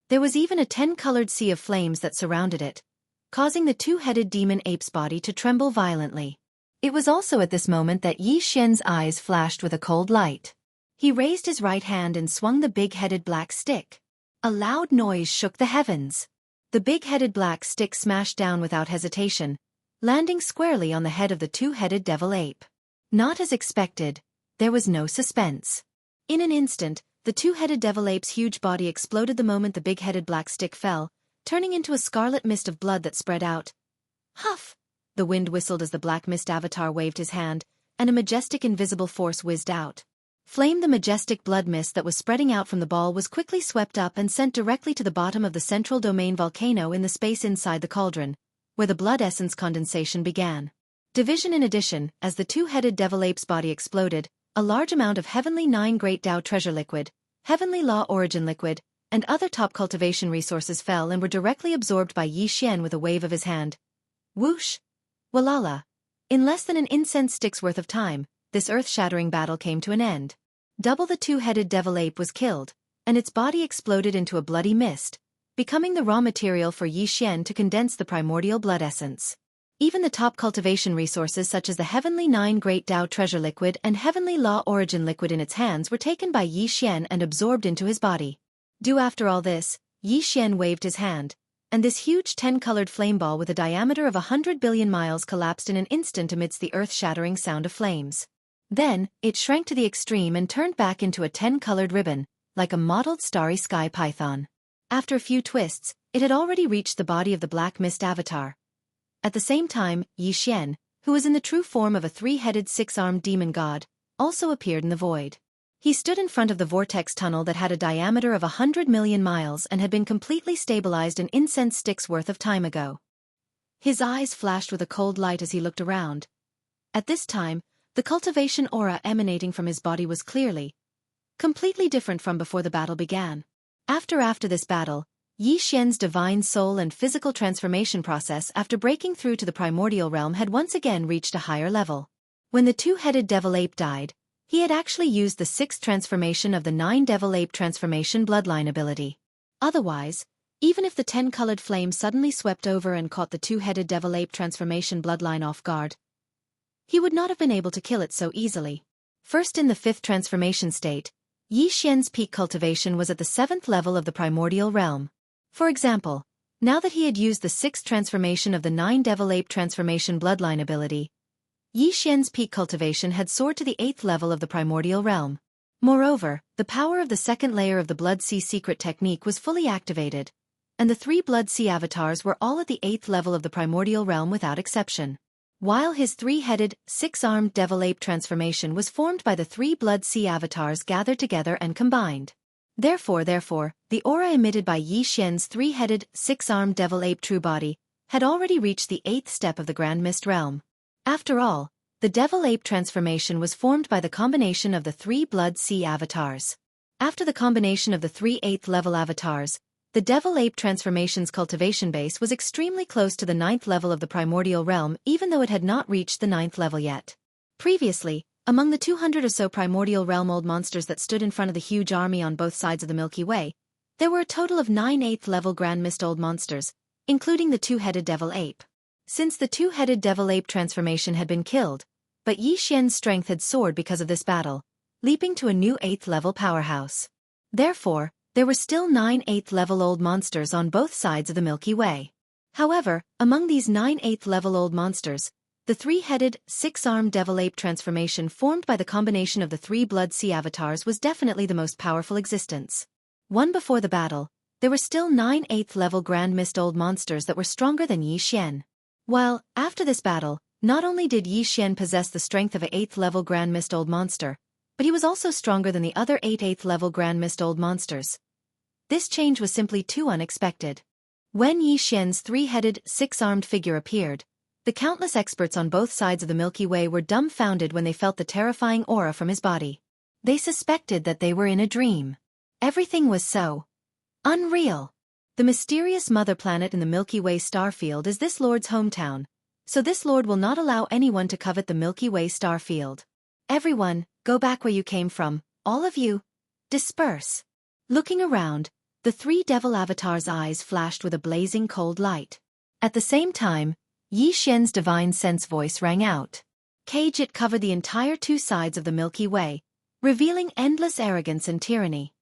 There was even a 10-colored sea of flames that surrounded it, causing the two-headed demon ape's body to tremble violently. It was also at this moment that Yi Xian's eyes flashed with a cold light. He raised his right hand and swung the big-headed black stick. A loud noise shook the heavens. The big-headed black stick smashed down without hesitation, landing squarely on the head of the two-headed devil ape. Not as expected, there was no suspense. In an instant, the two-headed devil ape's huge body exploded the moment the big-headed black stick fell, turning into a scarlet mist of blood that spread out. Huff! The wind whistled as the black mist avatar waved his hand, and a majestic invisible force whizzed out. Flame, the majestic blood mist that was spreading out from the ball, was quickly swept up and sent directly to the bottom of the central domain volcano in the space inside the cauldron, where the blood essence condensation began. Division. In addition, as the two-headed devil ape's body exploded, a large amount of Heavenly Nine Great Tao treasure liquid, Heavenly Law origin liquid, and other top cultivation resources fell and were directly absorbed by Yi Xian with a wave of his hand. Whoosh! Walala! In less than an incense stick's worth of time, this earth-shattering battle came to an end. Double the two-headed devil ape was killed, and its body exploded into a bloody mist, becoming the raw material for Yi Xian to condense the primordial blood essence. Even the top cultivation resources such as the Heavenly Nine Great Tao treasure liquid and Heavenly Law origin liquid in its hands were taken by Yi Xian and absorbed into his body. After all this, Yi Xian waved his hand, and this huge 10-colored flame ball with a diameter of 100 billion miles collapsed in an instant amidst the earth-shattering sound of flames. Then, it shrank to the extreme and turned back into a 10-colored ribbon, like a mottled starry sky python. After a few twists, it had already reached the body of the black mist avatar. At the same time, Yi Xian, who was in the true form of a three-headed six-armed demon god, also appeared in the void. He stood in front of the vortex tunnel that had a diameter of 100 million miles and had been completely stabilized an incense stick's worth of time ago. His eyes flashed with a cold light as he looked around. At this time, the cultivation aura emanating from his body was completely different from before the battle began. After this battle, Yi Xian's divine soul and physical transformation process after breaking through to the primordial realm had once again reached a higher level. When the two-headed devil ape died, he had actually used the sixth transformation of the 9 devil ape transformation bloodline ability. Otherwise, even if the 10-colored flame suddenly swept over and caught the two-headed devil ape transformation bloodline off guard, he would not have been able to kill it so easily. First in the 5th transformation state, Yi Xian's peak cultivation was at the 7th level of the primordial realm. For example, now that he had used the 6th transformation of the 9 devil ape transformation bloodline ability, Yi Xian's peak cultivation had soared to the 8th level of the primordial realm. Moreover, the power of the second layer of the Blood Sea secret technique was fully activated, and the 3 Blood Sea avatars were all at the 8th level of the primordial realm without exception. While his 3-headed, 6-armed devil ape transformation was formed by the 3 Blood Sea avatars gathered together and combined. Therefore, the aura emitted by Yi Xian's 3-headed, 6-armed devil ape true body had already reached the 8th step of the Grand Mist realm. After all, the devil ape transformation was formed by the combination of the 3 Blood Sea avatars. After the combination of the 3 8th-level avatars, the devil ape transformation's cultivation base was extremely close to the 9th level of the primordial realm, even though it had not reached the 9th level yet. Previously, among the 200 or so primordial realm old monsters that stood in front of the huge army on both sides of the Milky Way, there were a total of 9 8th-level Grand Mist old monsters, including the two-headed devil ape. Since the two-headed devil ape transformation had been killed, but Yi Xian's strength had soared because of this battle, leaping to a new 8th-level powerhouse. Therefore, there were still 9 8th-level old monsters on both sides of the Milky Way. However, among these 9 8th-level old monsters, the 3-headed, 6-armed devil ape transformation formed by the combination of the 3 Blood Sea avatars was definitely the most powerful existence. One before the battle, there were still 9 8th-level Grand Mist old monsters that were stronger than Yi Xian. While, after this battle, not only did Yi Xian possess the strength of a 8th-level Grand Mist old monster, but he was also stronger than the other 8 8th-level Grand Mist old monsters. This change was simply too unexpected. When Yi Xian's 3-headed, 6-armed figure appeared, the countless experts on both sides of the Milky Way were dumbfounded when they felt the terrifying aura from his body. They suspected that they were in a dream. Everything was so unreal. The mysterious mother planet in the Milky Way star field is this lord's hometown, so this lord will not allow anyone to covet the Milky Way star field. Everyone, go back where you came from, all of you. Disperse. Looking around, the 3 devil avatars' eyes flashed with a blazing cold light. At the same time, Yi Xian's divine sense voice rang out. Cage it covered the entire 2 sides of the Milky Way, revealing endless arrogance and tyranny.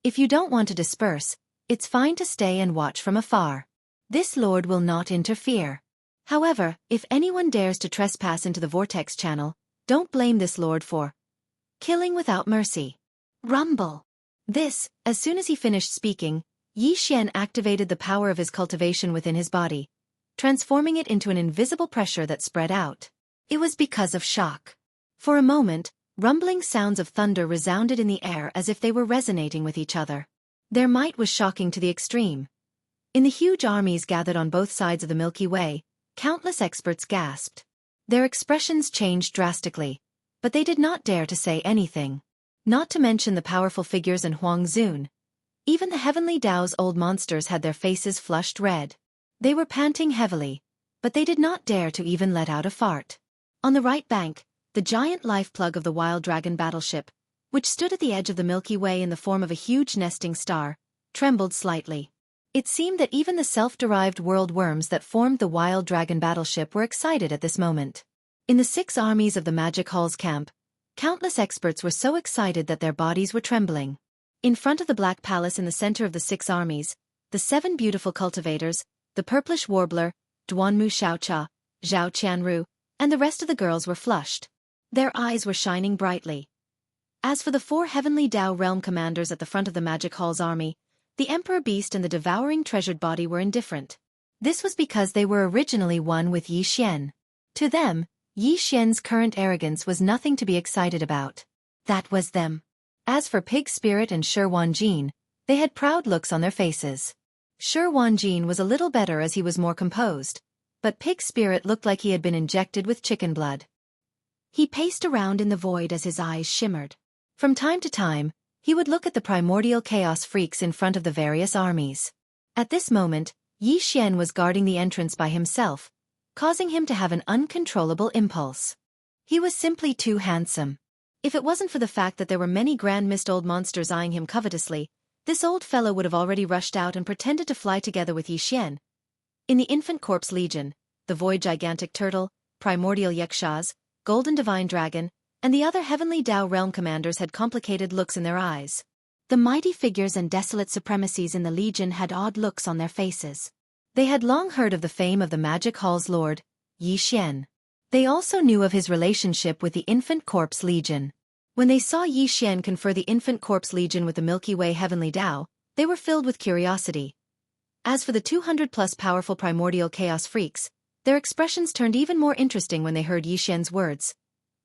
If you don't want to disperse, it's fine to stay and watch from afar. This lord will not interfere. However, if anyone dares to trespass into the vortex channel, don't blame this lord for killing without mercy. Rumble. As soon as he finished speaking, Yi Xian activated the power of his cultivation within his body, transforming it into an invisible pressure that spread out. It was because of shock. For a moment, rumbling sounds of thunder resounded in the air as if they were resonating with each other. Their might was shocking to the extreme. In the huge armies gathered on both sides of the Milky Way, countless experts gasped. Their expressions changed drastically, but they did not dare to say anything. Not to mention the powerful figures in Huang Zun. Even the Heavenly Dao's old monsters had their faces flushed red. They were panting heavily, but they did not dare to even let out a fart. On the right bank, the giant life plug of the Wild Dragon battleship, which stood at the edge of the Milky Way in the form of a huge nesting star, trembled slightly. It seemed that even the self-derived world worms that formed the Wild Dragon battleship were excited at this moment. In the 6 armies of the Magic Hall's camp, countless experts were so excited that their bodies were trembling. In front of the Black Palace in the center of the 6 armies, the 7 beautiful cultivators, the Purplish Warbler, Duanmu Xiaocha, Zhao Qianru, and the rest of the girls were flushed. Their eyes were shining brightly. As for the 4 Heavenly Dao realm commanders at the front of the Magic Hall's army, the Emperor Beast and the Devouring Treasured Body were indifferent. This was because they were originally one with Yi Xian. To them, Yi Xian's current arrogance was nothing to be excited about. That was them. As for Pig Spirit and Shi Wanjin, they had proud looks on their faces. Shi Wanjin was a little better as he was more composed, but Pig Spirit looked like he had been injected with chicken blood. He paced around in the void as his eyes shimmered. From time to time, he would look at the primordial chaos freaks in front of the various armies. At this moment, Yi Xian was guarding the entrance by himself, causing him to have an uncontrollable impulse. He was simply too handsome. If it wasn't for the fact that there were many grand mist old monsters eyeing him covetously, this old fellow would have already rushed out and pretended to fly together with Yi Xian. In the Infant Corpse Legion, the Void Gigantic Turtle, Primordial Yakshas, Golden Divine Dragon, and the other Heavenly Dao Realm commanders had complicated looks in their eyes. The mighty figures and desolate supremacies in the Legion had odd looks on their faces. They had long heard of the fame of the Magic Hall's lord, Yi Xian. They also knew of his relationship with the Infant Corpse Legion. When they saw Yi Xian confer the Infant Corpse Legion with the Milky Way Heavenly Dao, they were filled with curiosity. As for the 200-plus powerful primordial chaos freaks, their expressions turned even more interesting when they heard Yi Xian's words.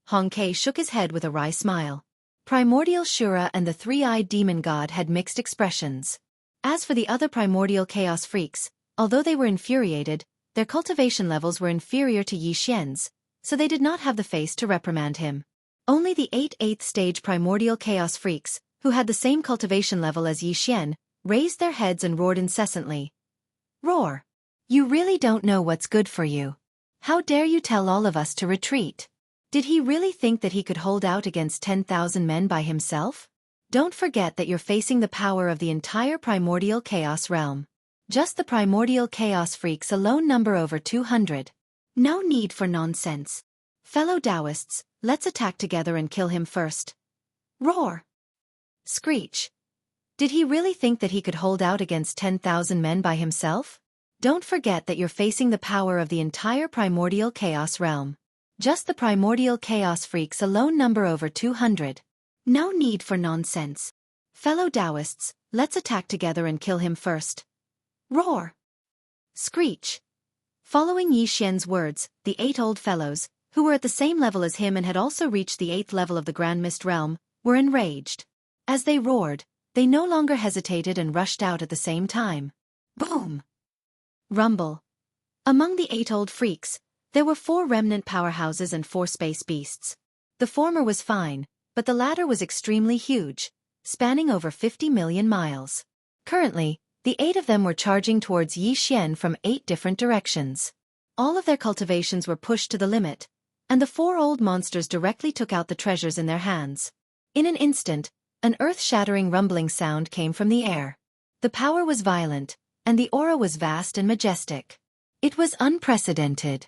Hong Kei shook his head with a wry smile. Primordial Shura and the three-eyed demon god had mixed expressions. As for the other primordial chaos freaks, although they were infuriated, their cultivation levels were inferior to Yi Xian's, so they did not have the face to reprimand him. Only the 8th stage primordial chaos freaks, who had the same cultivation level as Yi Xian, raised their heads and roared incessantly. Roar! You really don't know what's good for you. How dare you tell all of us to retreat? Did he really think that he could hold out against 10,000 men by himself? Don't forget that you're facing the power of the entire primordial chaos realm. Just the primordial chaos freaks alone number over 200. No need for nonsense. Fellow Taoists, let's attack together and kill him first. Roar! Screech! Did he really think that he could hold out against 10,000 men by himself? Don't forget that you're facing the power of the entire primordial chaos realm. Just the primordial chaos freaks alone number over 200. No need for nonsense. Fellow Taoists, let's attack together and kill him first. Roar! Screech! Following Yi Xian's words, the 8 old fellows, who were at the same level as him and had also reached the 8th level of the Grand Mist realm, were enraged. As they roared, they no longer hesitated and rushed out at the same time. Boom! Rumble. Among the 8 old freaks, there were 4 remnant powerhouses and 4 space beasts. The former was fine, but the latter was extremely huge, spanning over 50 million miles. Currently, the 8 of them were charging towards Yi Xian from 8 different directions. All of their cultivations were pushed to the limit, and the 4 old monsters directly took out the treasures in their hands. In an instant, an earth-shattering rumbling sound came from the air. The power was violent, and the aura was vast and majestic. It was unprecedented.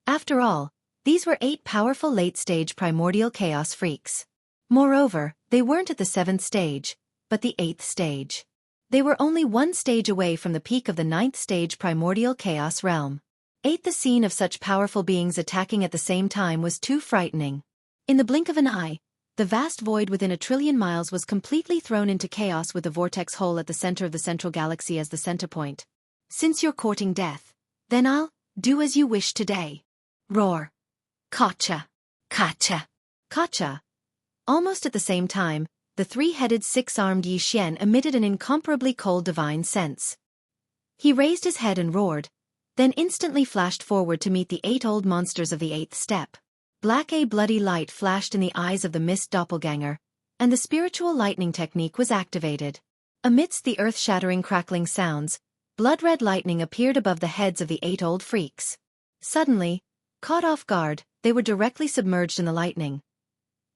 After all, these were 8 powerful late-stage primordial chaos freaks. Moreover, they weren't at the 7th stage, but the 8th stage. They were only 1 stage away from the peak of the 9th stage primordial chaos realm. The scene of such powerful beings attacking at the same time was too frightening. In the blink of an eye, the vast void within 1 trillion miles was completely thrown into chaos with the vortex hole at the center of the central galaxy as the center point. Since you're courting death, then I'll do as you wish today. Roar. Kacha. Kacha. Kacha. Almost at the same time, the 3-headed 6-armed Yi Xian emitted an incomparably cold divine sense. He raised his head and roared, then instantly flashed forward to meet the 8 old monsters of the 8th step. Black a bloody light flashed in the eyes of the mist doppelganger, and the spiritual lightning technique was activated. Amidst the earth-shattering crackling sounds, blood-red lightning appeared above the heads of the 8 old freaks. Suddenly, caught off guard, they were directly submerged in the lightning.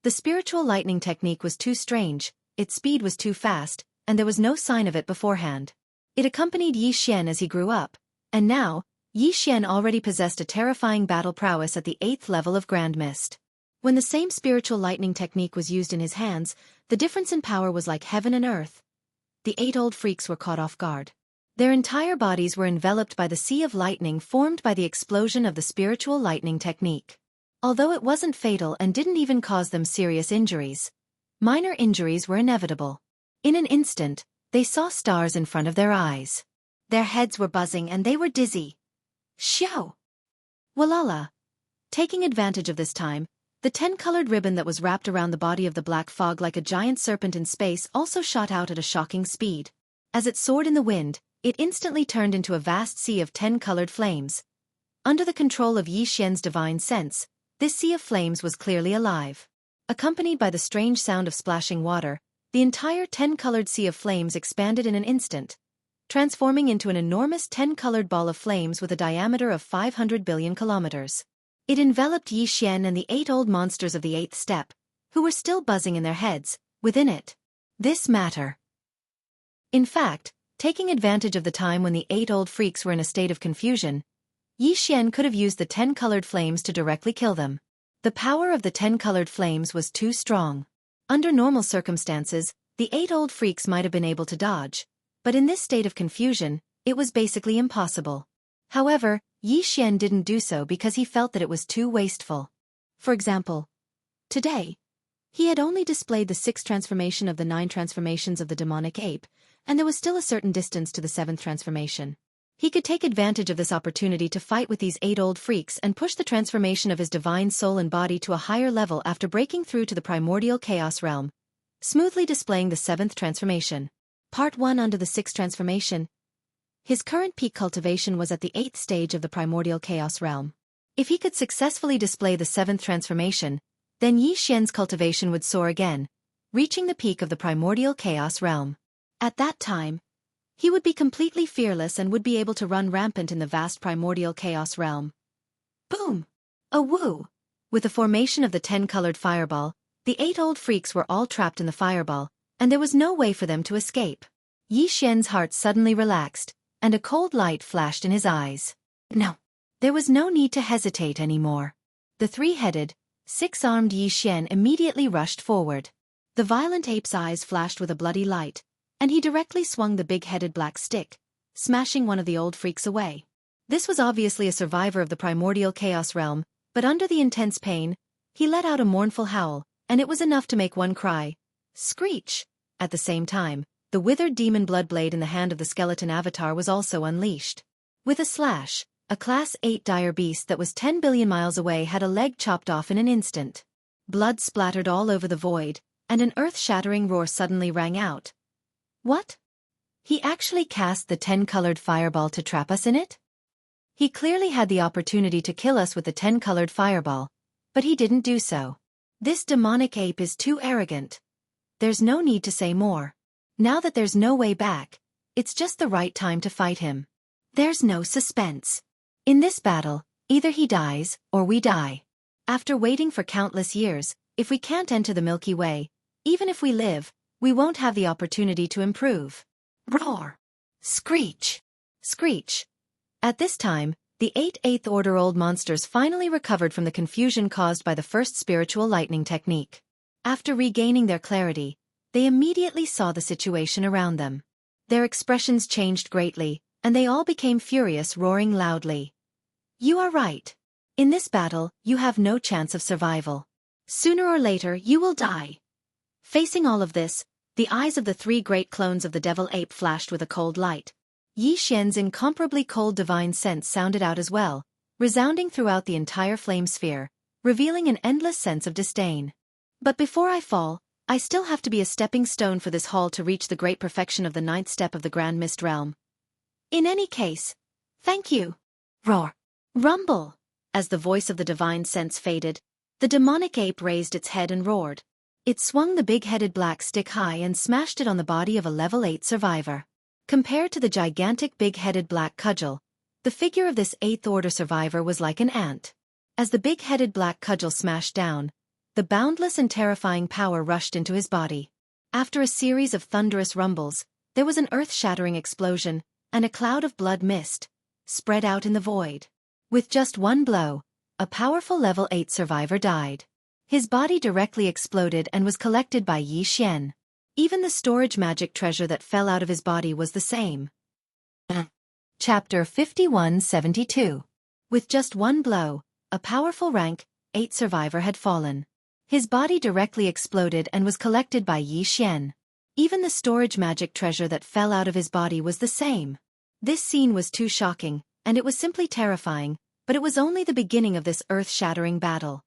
The spiritual lightning technique was too strange, its speed was too fast, and there was no sign of it beforehand. It accompanied Yi Xian as he grew up, and now, Yi Xian already possessed a terrifying battle prowess at the 8th level of Grand Mist. When the same spiritual lightning technique was used in his hands, the difference in power was like heaven and earth. The 8 old freaks were caught off guard. Their entire bodies were enveloped by the sea of lightning formed by the explosion of the spiritual lightning technique. Although it wasn't fatal and didn't even cause them serious injuries, minor injuries were inevitable. In an instant, they saw stars in front of their eyes. Their heads were buzzing and they were dizzy. Xiao! Walala! Taking advantage of this time, the 10-colored ribbon that was wrapped around the body of the black fog like a giant serpent in space also shot out at a shocking speed. As it soared in the wind, it instantly turned into a vast sea of 10-colored flames. Under the control of Yi Xian's divine sense, this sea of flames was clearly alive. Accompanied by the strange sound of splashing water, the entire 10-colored sea of flames expanded in an instant. transforming into an enormous 10-colored ball of flames with a diameter of 500 billion kilometers. It enveloped Yi Xian and the 8 old monsters of the 8th step, who were still buzzing in their heads, within it. This matter. In fact, taking advantage of the time when the 8 old freaks were in a state of confusion, Yi Xian could have used the 10-colored flames to directly kill them. The power of the 10-colored flames was too strong. Under normal circumstances, the 8 old freaks might have been able to dodge, but in this state of confusion, it was basically impossible. However, Yi Xian didn't do so because he felt that it was too wasteful. For example, today, he had only displayed the 6th transformation of the 9 transformations of the demonic ape, and there was still a certain distance to the 7th transformation. He could take advantage of this opportunity to fight with these 8 old freaks and push the transformation of his divine soul and body to a higher level after breaking through to the primordial chaos realm, smoothly displaying the 7th transformation. Part 1 under the 6th transformation. His current peak cultivation was at the 8th stage of the primordial chaos realm. If he could successfully display the 7th transformation, then Yi Xian's cultivation would soar again, reaching the peak of the primordial chaos realm. At that time, he would be completely fearless and would be able to run rampant in the vast primordial chaos realm. Boom! A woo! With the formation of the 10-colored fireball, the 8 old freaks were all trapped in the fireball, and there was no way for them to escape. Yi Xian's heart suddenly relaxed, and a cold light flashed in his eyes. No. There was no need to hesitate anymore. The 3-headed, 6-armed Yi Xian immediately rushed forward. The violent ape's eyes flashed with a bloody light, and he directly swung the big-headed black stick, smashing one of the old freaks away. This was obviously a survivor of the primordial chaos realm, but under the intense pain, he let out a mournful howl, and it was enough to make one cry, "Screech!" At the same time, the withered demon blood blade in the hand of the skeleton avatar was also unleashed. With a slash, a Class 8 dire beast that was 10 billion miles away had a leg chopped off in an instant. Blood splattered all over the void, and an earth-shattering roar suddenly rang out. What? He actually cast the 10-colored fireball to trap us in it? He clearly had the opportunity to kill us with the 10-colored fireball, but he didn't do so. This demonic ape is too arrogant. There's no need to say more. Now that there's no way back, it's just the right time to fight him. There's no suspense. In this battle, either he dies, or we die. After waiting for countless years, if we can't enter the Milky Way, even if we live, we won't have the opportunity to improve. Roar! Screech! Screech! At this time, the 8 8th Order old monsters finally recovered from the confusion caused by the first spiritual lightning technique. After regaining their clarity, they immediately saw the situation around them. Their expressions changed greatly, and they all became furious, roaring loudly. You are right. In this battle, you have no chance of survival. Sooner or later, you will die. Facing all of this, the eyes of the 3 great clones of the devil ape flashed with a cold light. Yi Xian's incomparably cold divine sense sounded out as well, resounding throughout the entire flame sphere, revealing an endless sense of disdain. But before I fall, I still have to be a stepping stone for this hall to reach the great perfection of the 9th step of the Grand Mist Realm. In any case, thank you. Roar! Rumble! As the voice of the divine sense faded, the demonic ape raised its head and roared. It swung the big-headed black stick high and smashed it on the body of a level 8 survivor. Compared to the gigantic big-headed black cudgel, the figure of this 8th Order survivor was like an ant. As the big-headed black cudgel smashed down, the boundless and terrifying power rushed into his body. After a series of thunderous rumbles, there was an earth-shattering explosion, and a cloud of blood mist spread out in the void. With just one blow, a powerful level 8 survivor died. His body directly exploded and was collected by Yi Xian. Even the storage magic treasure that fell out of his body was the same. Chapter 5172. With just one blow, a powerful rank 8 survivor had fallen. His body directly exploded and was collected by Yi Xian. Even the storage magic treasure that fell out of his body was the same. This scene was too shocking, and it was simply terrifying, but it was only the beginning of this earth-shattering battle.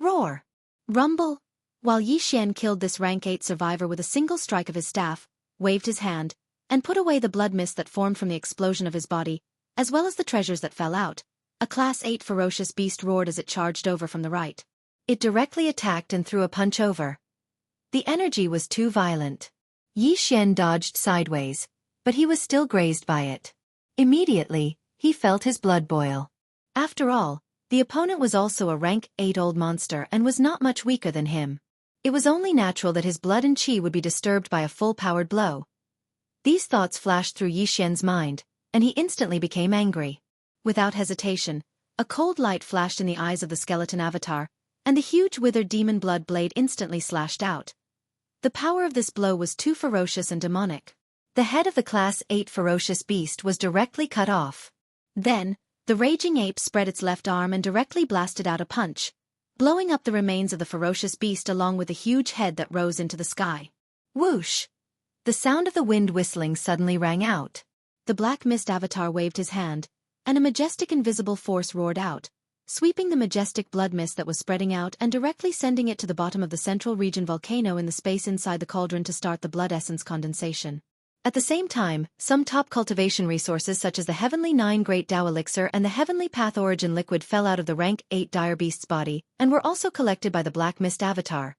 Roar! Rumble! While Yi Xian killed this rank 8 survivor with a single strike of his staff, waved his hand, and put away the blood mist that formed from the explosion of his body, as well as the treasures that fell out, a Class 8 ferocious beast roared as it charged over from the right. It directly attacked and threw a punch over. The energy was too violent. Yi Xian dodged sideways, but he was still grazed by it. Immediately, he felt his blood boil. After all, the opponent was also a rank 8 old monster and was not much weaker than him. It was only natural that his blood and chi would be disturbed by a full-powered blow. These thoughts flashed through Yi Xian's mind, and he instantly became angry. Without hesitation, a cold light flashed in the eyes of the skeleton avatar, and the huge withered demon blood blade instantly slashed out. The power of this blow was too ferocious and demonic. The head of the Class 8 ferocious beast was directly cut off. Then, the raging ape spread its left arm and directly blasted out a punch, blowing up the remains of the ferocious beast along with the huge head that rose into the sky. Whoosh! The sound of the wind whistling suddenly rang out. The black mist avatar waved his hand, and a majestic invisible force roared out, sweeping the majestic blood mist that was spreading out and directly sending it to the bottom of the central region volcano in the space inside the cauldron to start the blood essence condensation. At the same time, some top cultivation resources such as the Heavenly 9 Great Tao Elixir and the Heavenly Path Origin Liquid fell out of the rank 8 dire beast's body and were also collected by the black mist avatar.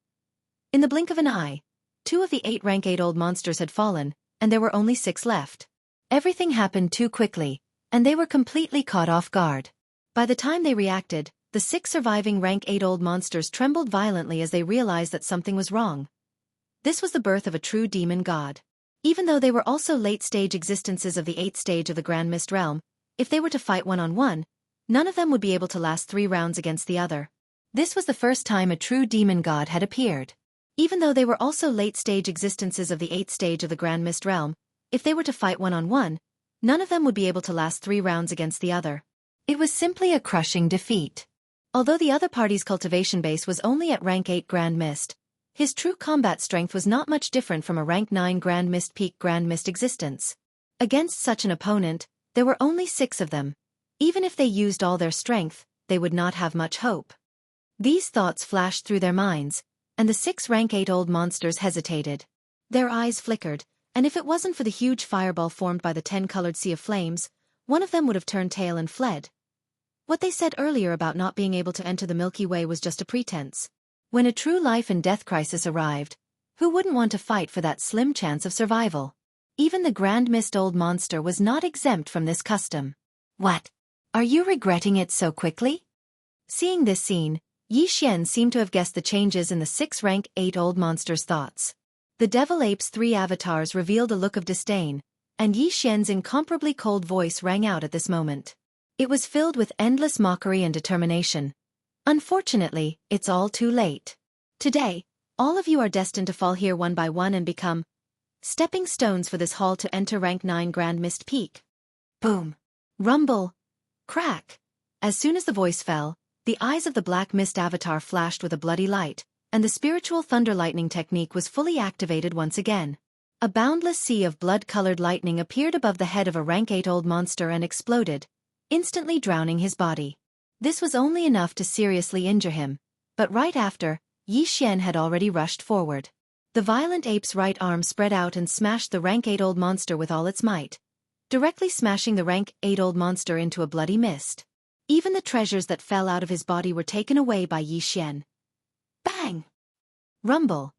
In the blink of an eye, 2 of the 8 rank 8 old monsters had fallen, and there were only 6 left. Everything happened too quickly, and they were completely caught off guard. By the time they reacted, the 6 surviving rank 8 old monsters trembled violently as they realized that something was wrong. This was the birth of a true demon god. Even though they were also late-stage existences of the 8th stage of the Grand Mist Realm, if they were to fight one-on-one, none of them would be able to last 3 rounds against the other. This was the first time a true demon god had appeared. Even though they were also late-stage existences of the 8th stage of the Grand Mist Realm, if they were to fight one-on-one, none of them would be able to last 3 rounds against the other. It was simply a crushing defeat. Although the other party's cultivation base was only at rank 8 Grand Mist, his true combat strength was not much different from a rank 9 Grand Mist Peak Grand Mist existence. Against such an opponent, there were only 6 of them. Even if they used all their strength, they would not have much hope. These thoughts flashed through their minds, and the 6 rank 8 old monsters hesitated. Their eyes flickered, and if it wasn't for the huge fireball formed by the 10-colored sea of flames, one of them would have turned tail and fled. What they said earlier about not being able to enter the Milky Way was just a pretense. When a true life and death crisis arrived, who wouldn't want to fight for that slim chance of survival? Even the Grand Mist old monster was not exempt from this custom. What? Are you regretting it so quickly? Seeing this scene, Yi Xian seemed to have guessed the changes in the 6 rank 8 old monster's thoughts. The Devil Ape's 3 avatars revealed a look of disdain, and Yi Xian's incomparably cold voice rang out at this moment. It was filled with endless mockery and determination. Unfortunately, it's all too late. Today, all of you are destined to fall here one by one and become stepping stones for this hall to enter rank 9 Grand Mist Peak. Boom. Rumble. Crack. As soon as the voice fell, the eyes of the Black Mist avatar flashed with a bloody light, and the spiritual thunder lightning technique was fully activated once again. A boundless sea of blood-colored lightning appeared above the head of a rank 8 old monster and exploded, instantly drowning his body. This was only enough to seriously injure him, but right after, Yi Xian had already rushed forward. The violent ape's right arm spread out and smashed the rank 8 old monster with all its might, directly smashing the rank 8 old monster into a bloody mist. Even the treasures that fell out of his body were taken away by Yi Xian. Bang! Rumble.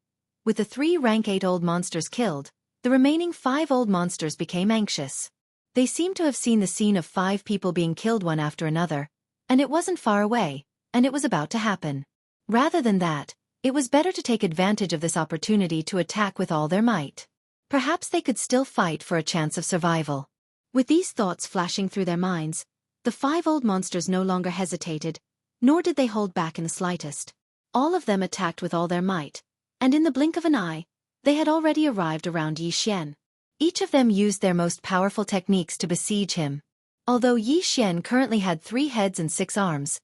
With the 3 rank 8 old monsters killed, the remaining 5 old monsters became anxious. They seemed to have seen the scene of 5 people being killed one after another, and it wasn't far away, and it was about to happen. Rather than that, it was better to take advantage of this opportunity to attack with all their might. Perhaps they could still fight for a chance of survival. With these thoughts flashing through their minds, the 5 old monsters no longer hesitated, nor did they hold back in the slightest. All of them attacked with all their might, and in the blink of an eye, they had already arrived around Yi Xian. Each of them used their most powerful techniques to besiege him. Although Yi Xian currently had 3 heads and 6 arms,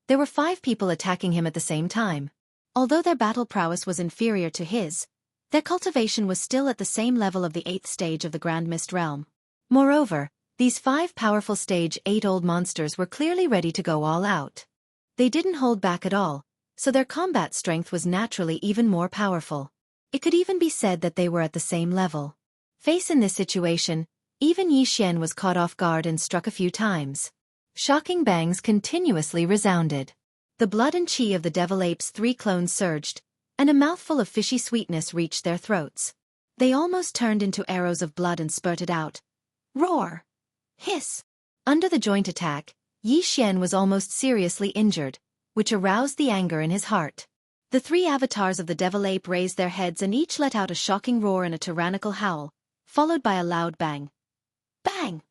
there were 5 people attacking him at the same time. Although their battle prowess was inferior to his, their cultivation was still at the same level of the 8th stage of the Grand Mist Realm. Moreover, these 5 powerful stage 8 old monsters were clearly ready to go all out. They didn't hold back at all, so their combat strength was naturally even more powerful. It could even be said that they were at the same level. Faced in this situation, even Yi Xian was caught off guard and struck a few times. Shocking bangs continuously resounded. The blood and chi of the Devil Ape's 3 clones surged, and a mouthful of fishy sweetness reached their throats. They almost turned into arrows of blood and spurted out. Roar! Hiss! Under the joint attack, Yi Xian was almost seriously injured, which aroused the anger in his heart. The three avatars of the devil ape raised their heads and each let out a shocking roar and a tyrannical howl, followed by a loud bang. Bang!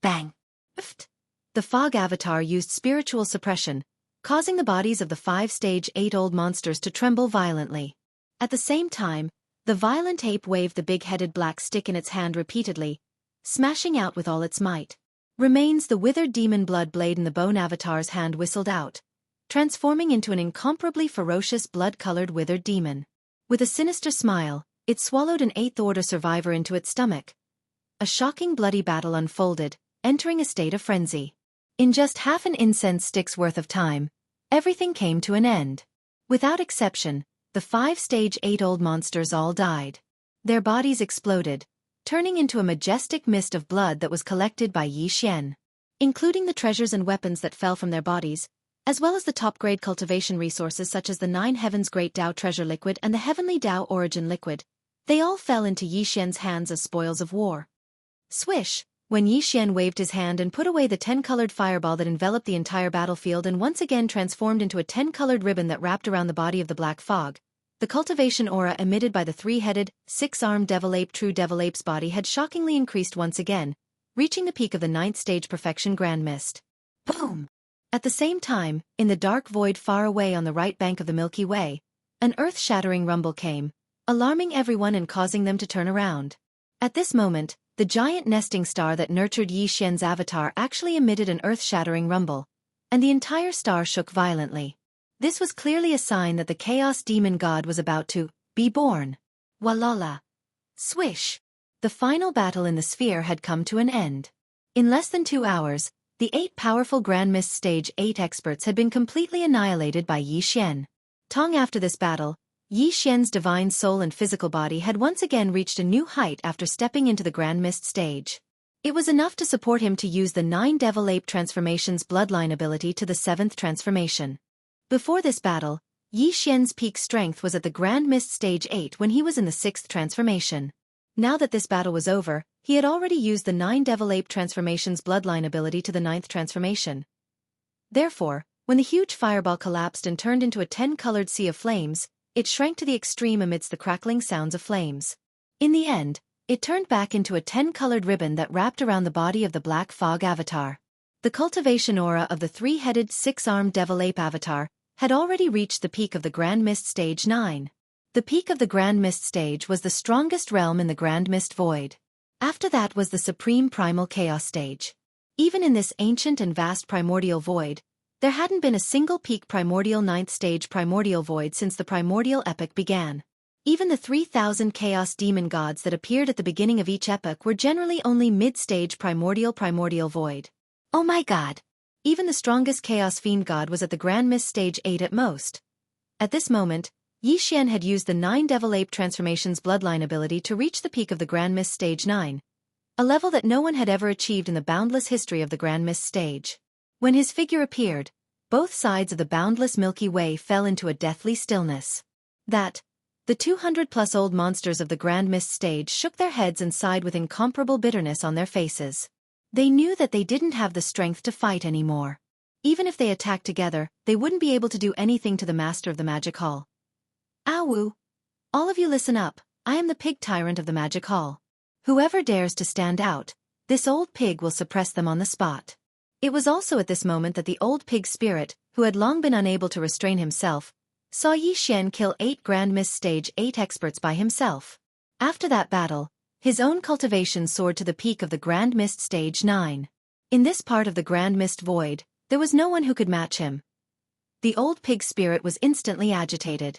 Bang! Pft! The fog avatar used spiritual suppression, causing the bodies of the 5-stage 8-old monsters to tremble violently. At the same time, the violent ape waved the big-headed black stick in its hand repeatedly, smashing out with all its might. Remains the withered demon blood blade in the bone avatar's hand whistled out, transforming into an incomparably ferocious blood-colored withered demon. With a sinister smile, it swallowed an 8th-order survivor into its stomach. A shocking bloody battle unfolded, entering a state of frenzy. In just half an incense stick's worth of time, everything came to an end. Without exception, the 5-stage 8-old monsters all died. Their bodies exploded, turning into a majestic mist of blood that was collected by Yi Xian. Including the treasures and weapons that fell from their bodies, as well as the top-grade cultivation resources such as the 9 Heavens Great Dao Treasure Liquid and the Heavenly Dao Origin Liquid, they all fell into Yi Xian's hands as spoils of war. Swish! When Yi Xian waved his hand and put away the 10-colored fireball that enveloped the entire battlefield and once again transformed into a 10-colored ribbon that wrapped around the body of the black fog, the cultivation aura emitted by the 3-headed, 6-armed devil ape true devil ape's body had shockingly increased once again, reaching the peak of the 9th stage perfection grand mist. Boom! At the same time, in the dark void far away on the right bank of the Milky Way, an earth-shattering rumble came, alarming everyone and causing them to turn around. At this moment, the giant nesting star that nurtured Yi Xian's avatar actually emitted an earth-shattering rumble, and the entire star shook violently. This was clearly a sign that the Chaos Demon God was about to be born. Walala! Swish! The final battle in the sphere had come to an end. In less than 2 hours, the 8 powerful Grand Mist Stage 8 experts had been completely annihilated by Yi Xian. Long after this battle, Yi Xian's divine soul and physical body had once again reached a new height after stepping into the Grand Mist Stage. It was enough to support him to use the 9 Devil Ape Transformation's bloodline ability to the 7th transformation. Before this battle, Yi Xian's peak strength was at the Grand Mist Stage 8 when he was in the 6th transformation. Now that this battle was over, he had already used the 9 Devil Ape Transformation's bloodline ability to the 9th transformation. Therefore, when the huge fireball collapsed and turned into a 10-colored sea of flames, it shrank to the extreme amidst the crackling sounds of flames. In the end, it turned back into a 10-colored ribbon that wrapped around the body of the Black Fog avatar. The cultivation aura of the 3-headed 6-armed Devil Ape avatar had already reached the peak of the Grand Mist Stage 9. The peak of the Grand Mist Stage was the strongest realm in the Grand Mist Void. After that was the Supreme Primal Chaos Stage. Even in this ancient and vast primordial void, there hadn't been a single peak primordial 9th stage primordial void since the primordial epoch began. Even the 3,000 chaos demon gods that appeared at the beginning of each epoch were generally only mid-stage primordial void. Oh my god! Even the strongest chaos fiend god was at the Grand Mist Stage 8 at most. At this moment, Yi Xian had used the 9 Devil Ape Transformation's bloodline ability to reach the peak of the Grand Mist Stage 9, a level that no one had ever achieved in the boundless history of the Grand Mist Stage. When his figure appeared, both sides of the boundless Milky Way fell into a deathly stillness. The 200-plus-old monsters of the Grand Mist Stage shook their heads and sighed with incomparable bitterness on their faces. They knew that they didn't have the strength to fight anymore. Even if they attacked together, they wouldn't be able to do anything to the master of the Magic Hall. Awu! All of you listen up, I am the pig tyrant of the Magic Hall. Whoever dares to stand out, this old pig will suppress them on the spot. It was also at this moment that the old pig spirit, who had long been unable to restrain himself, saw Yi Xian kill 8 Grand Mist Stage 8 experts by himself. After that battle, his own cultivation soared to the peak of the Grand Mist Stage 9. In this part of the Grand Mist Void, there was no one who could match him. The old pig spirit was instantly agitated.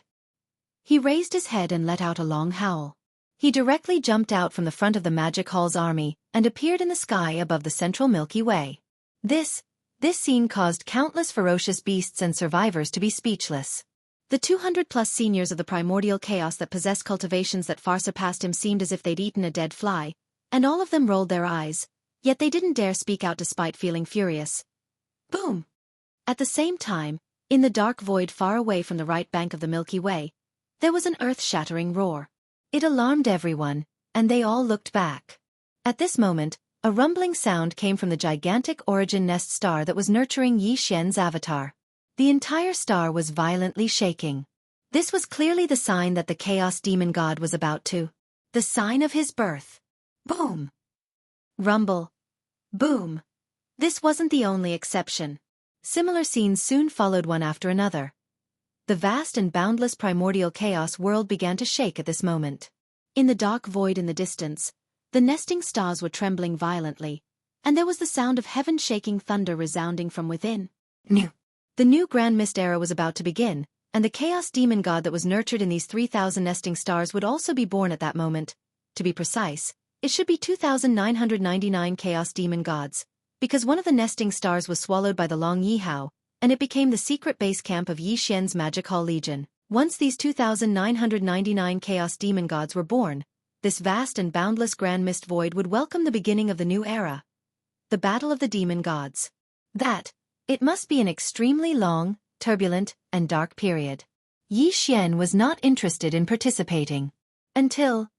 He raised his head and let out a long howl. He directly jumped out from the front of the Magic Hall's army and appeared in the sky above the central Milky Way. This scene caused countless ferocious beasts and survivors to be speechless. The 200-plus seniors of the primordial chaos that possessed cultivations that far surpassed him seemed as if they'd eaten a dead fly, and all of them rolled their eyes, yet they didn't dare speak out despite feeling furious. Boom! At the same time, in the dark void far away from the right bank of the Milky Way, there was an earth-shattering roar. It alarmed everyone, and they all looked back. At this moment, a rumbling sound came from the gigantic origin nest star that was nurturing Yi Xian's avatar. The entire star was violently shaking. This was clearly the sign that the Chaos Demon God was about to. The sign of his birth. Boom! Rumble. Boom. This wasn't the only exception. Similar scenes soon followed one after another. The vast and boundless primordial chaos world began to shake at this moment. In the dark void in the distance, the nesting stars were trembling violently, and there was the sound of heaven-shaking thunder resounding from within. The new Grand Mist era was about to begin, and the Chaos Demon God that was nurtured in these 3,000 nesting stars would also be born at that moment. To be precise, it should be 2,999 Chaos Demon Gods, because one of the nesting stars was swallowed by the Long Yi Hao, and it became the secret base camp of Yi Xian's Magic Hall Legion. Once these 2,999 Chaos Demon Gods were born, this vast and boundless Grand Mist Void would welcome the beginning of the new era. The Battle of the Demon Gods. It must be an extremely long, turbulent, and dark period. Yi Xian was not interested in participating. Until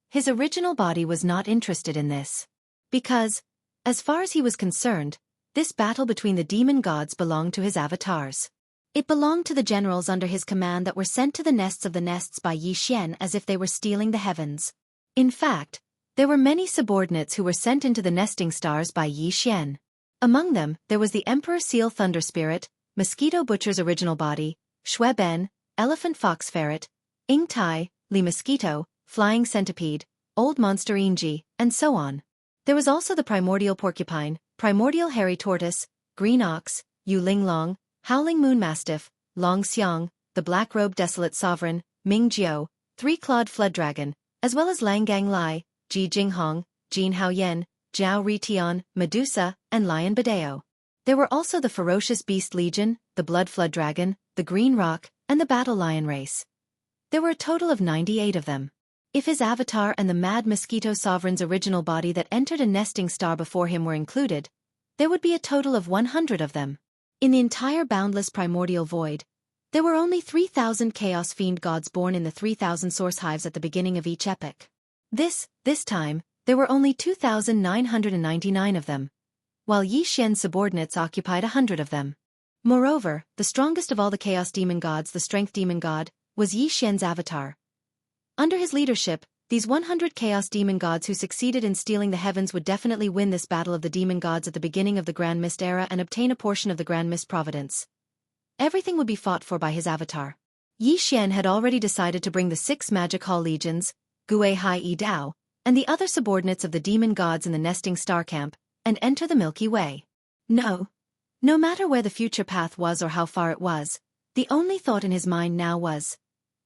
his original body was not interested in this. Because, as far as he was concerned, this battle between the demon gods belonged to his avatars. It belonged to the generals under his command that were sent to the nests of the nests by Yi Xian as if they were stealing the heavens. In fact, there were many subordinates who were sent into the nesting stars by Yi Xian. Among them, there was the Emperor Seal Thunder Spirit, Mosquito Butcher's original body, Shui Ben, Elephant Fox Ferret, Ing Tai, Li Mosquito, Flying Centipede, Old Monster Inji, and so on. There was also the Primordial Porcupine, Primordial Hairy Tortoise, Green Ox, Yu Ling Long, Howling Moon Mastiff, Long Xiang, the Black-Robed Desolate Sovereign, Ming Jiao, Three-Clawed Flood Dragon, as well as Lang Gang Lai, Ji Jinghong, Jin Haoyan, Zhao Ritian, Medusa, and Lion Badeo. There were also the Ferocious Beast Legion, the Blood Flood Dragon, the Green Rock, and the Battle Lion Race. There were a total of 98 of them. If his avatar and the Mad Mosquito Sovereign's original body that entered a nesting star before him were included, there would be a total of 100 of them. In the entire boundless primordial void, there were only 3,000 Chaos Fiend gods born in the 3,000 source hives at the beginning of each epoch. This time, there were only 2,999 of them, while Yi Xian's subordinates occupied 100 of them. Moreover, the strongest of all the Chaos Demon Gods, the Strength Demon God, was Yi Xian's avatar. Under his leadership, these 100 Chaos Demon Gods who succeeded in stealing the heavens would definitely win this battle of the Demon Gods at the beginning of the Grand Mist era and obtain a portion of the Grand Mist Providence. Everything would be fought for by his avatar. Yi Xian had already decided to bring the 6 Magic Hall Legions, Gui Hai Yi Dao, and the other subordinates of the Demon Gods in the nesting star camp, and enter the Milky Way. No matter where the future path was or how far it was, the only thought in his mind now was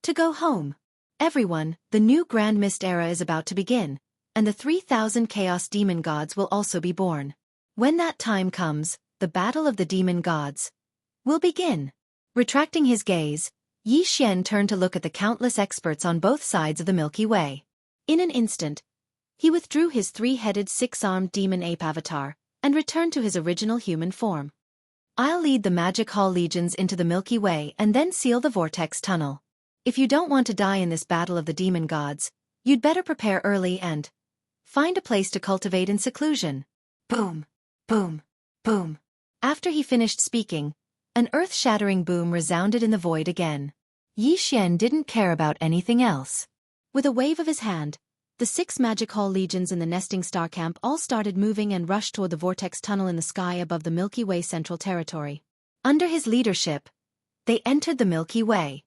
to go home. Everyone, the new Grand Mist era is about to begin, and the 3,000 Chaos Demon Gods will also be born. When that time comes, the Battle of the Demon Gods will begin. Retracting his gaze, Yi Xian turned to look at the countless experts on both sides of the Milky Way. In an instant, he withdrew his 3-headed 6-armed demon ape avatar, and returned to his original human form. I'll lead the Magic Hall Legions into the Milky Way and then seal the Vortex Tunnel. If you don't want to die in this battle of the demon gods, you'd better prepare early and find a place to cultivate in seclusion. Boom, boom, boom. After he finished speaking, an earth-shattering boom resounded in the void again. Yi Xian didn't care about anything else. With a wave of his hand, the 6 Magic Hall Legions in the nesting star camp all started moving and rushed toward the vortex tunnel in the sky above the Milky Way Central Territory. Under his leadership, they entered the Milky Way.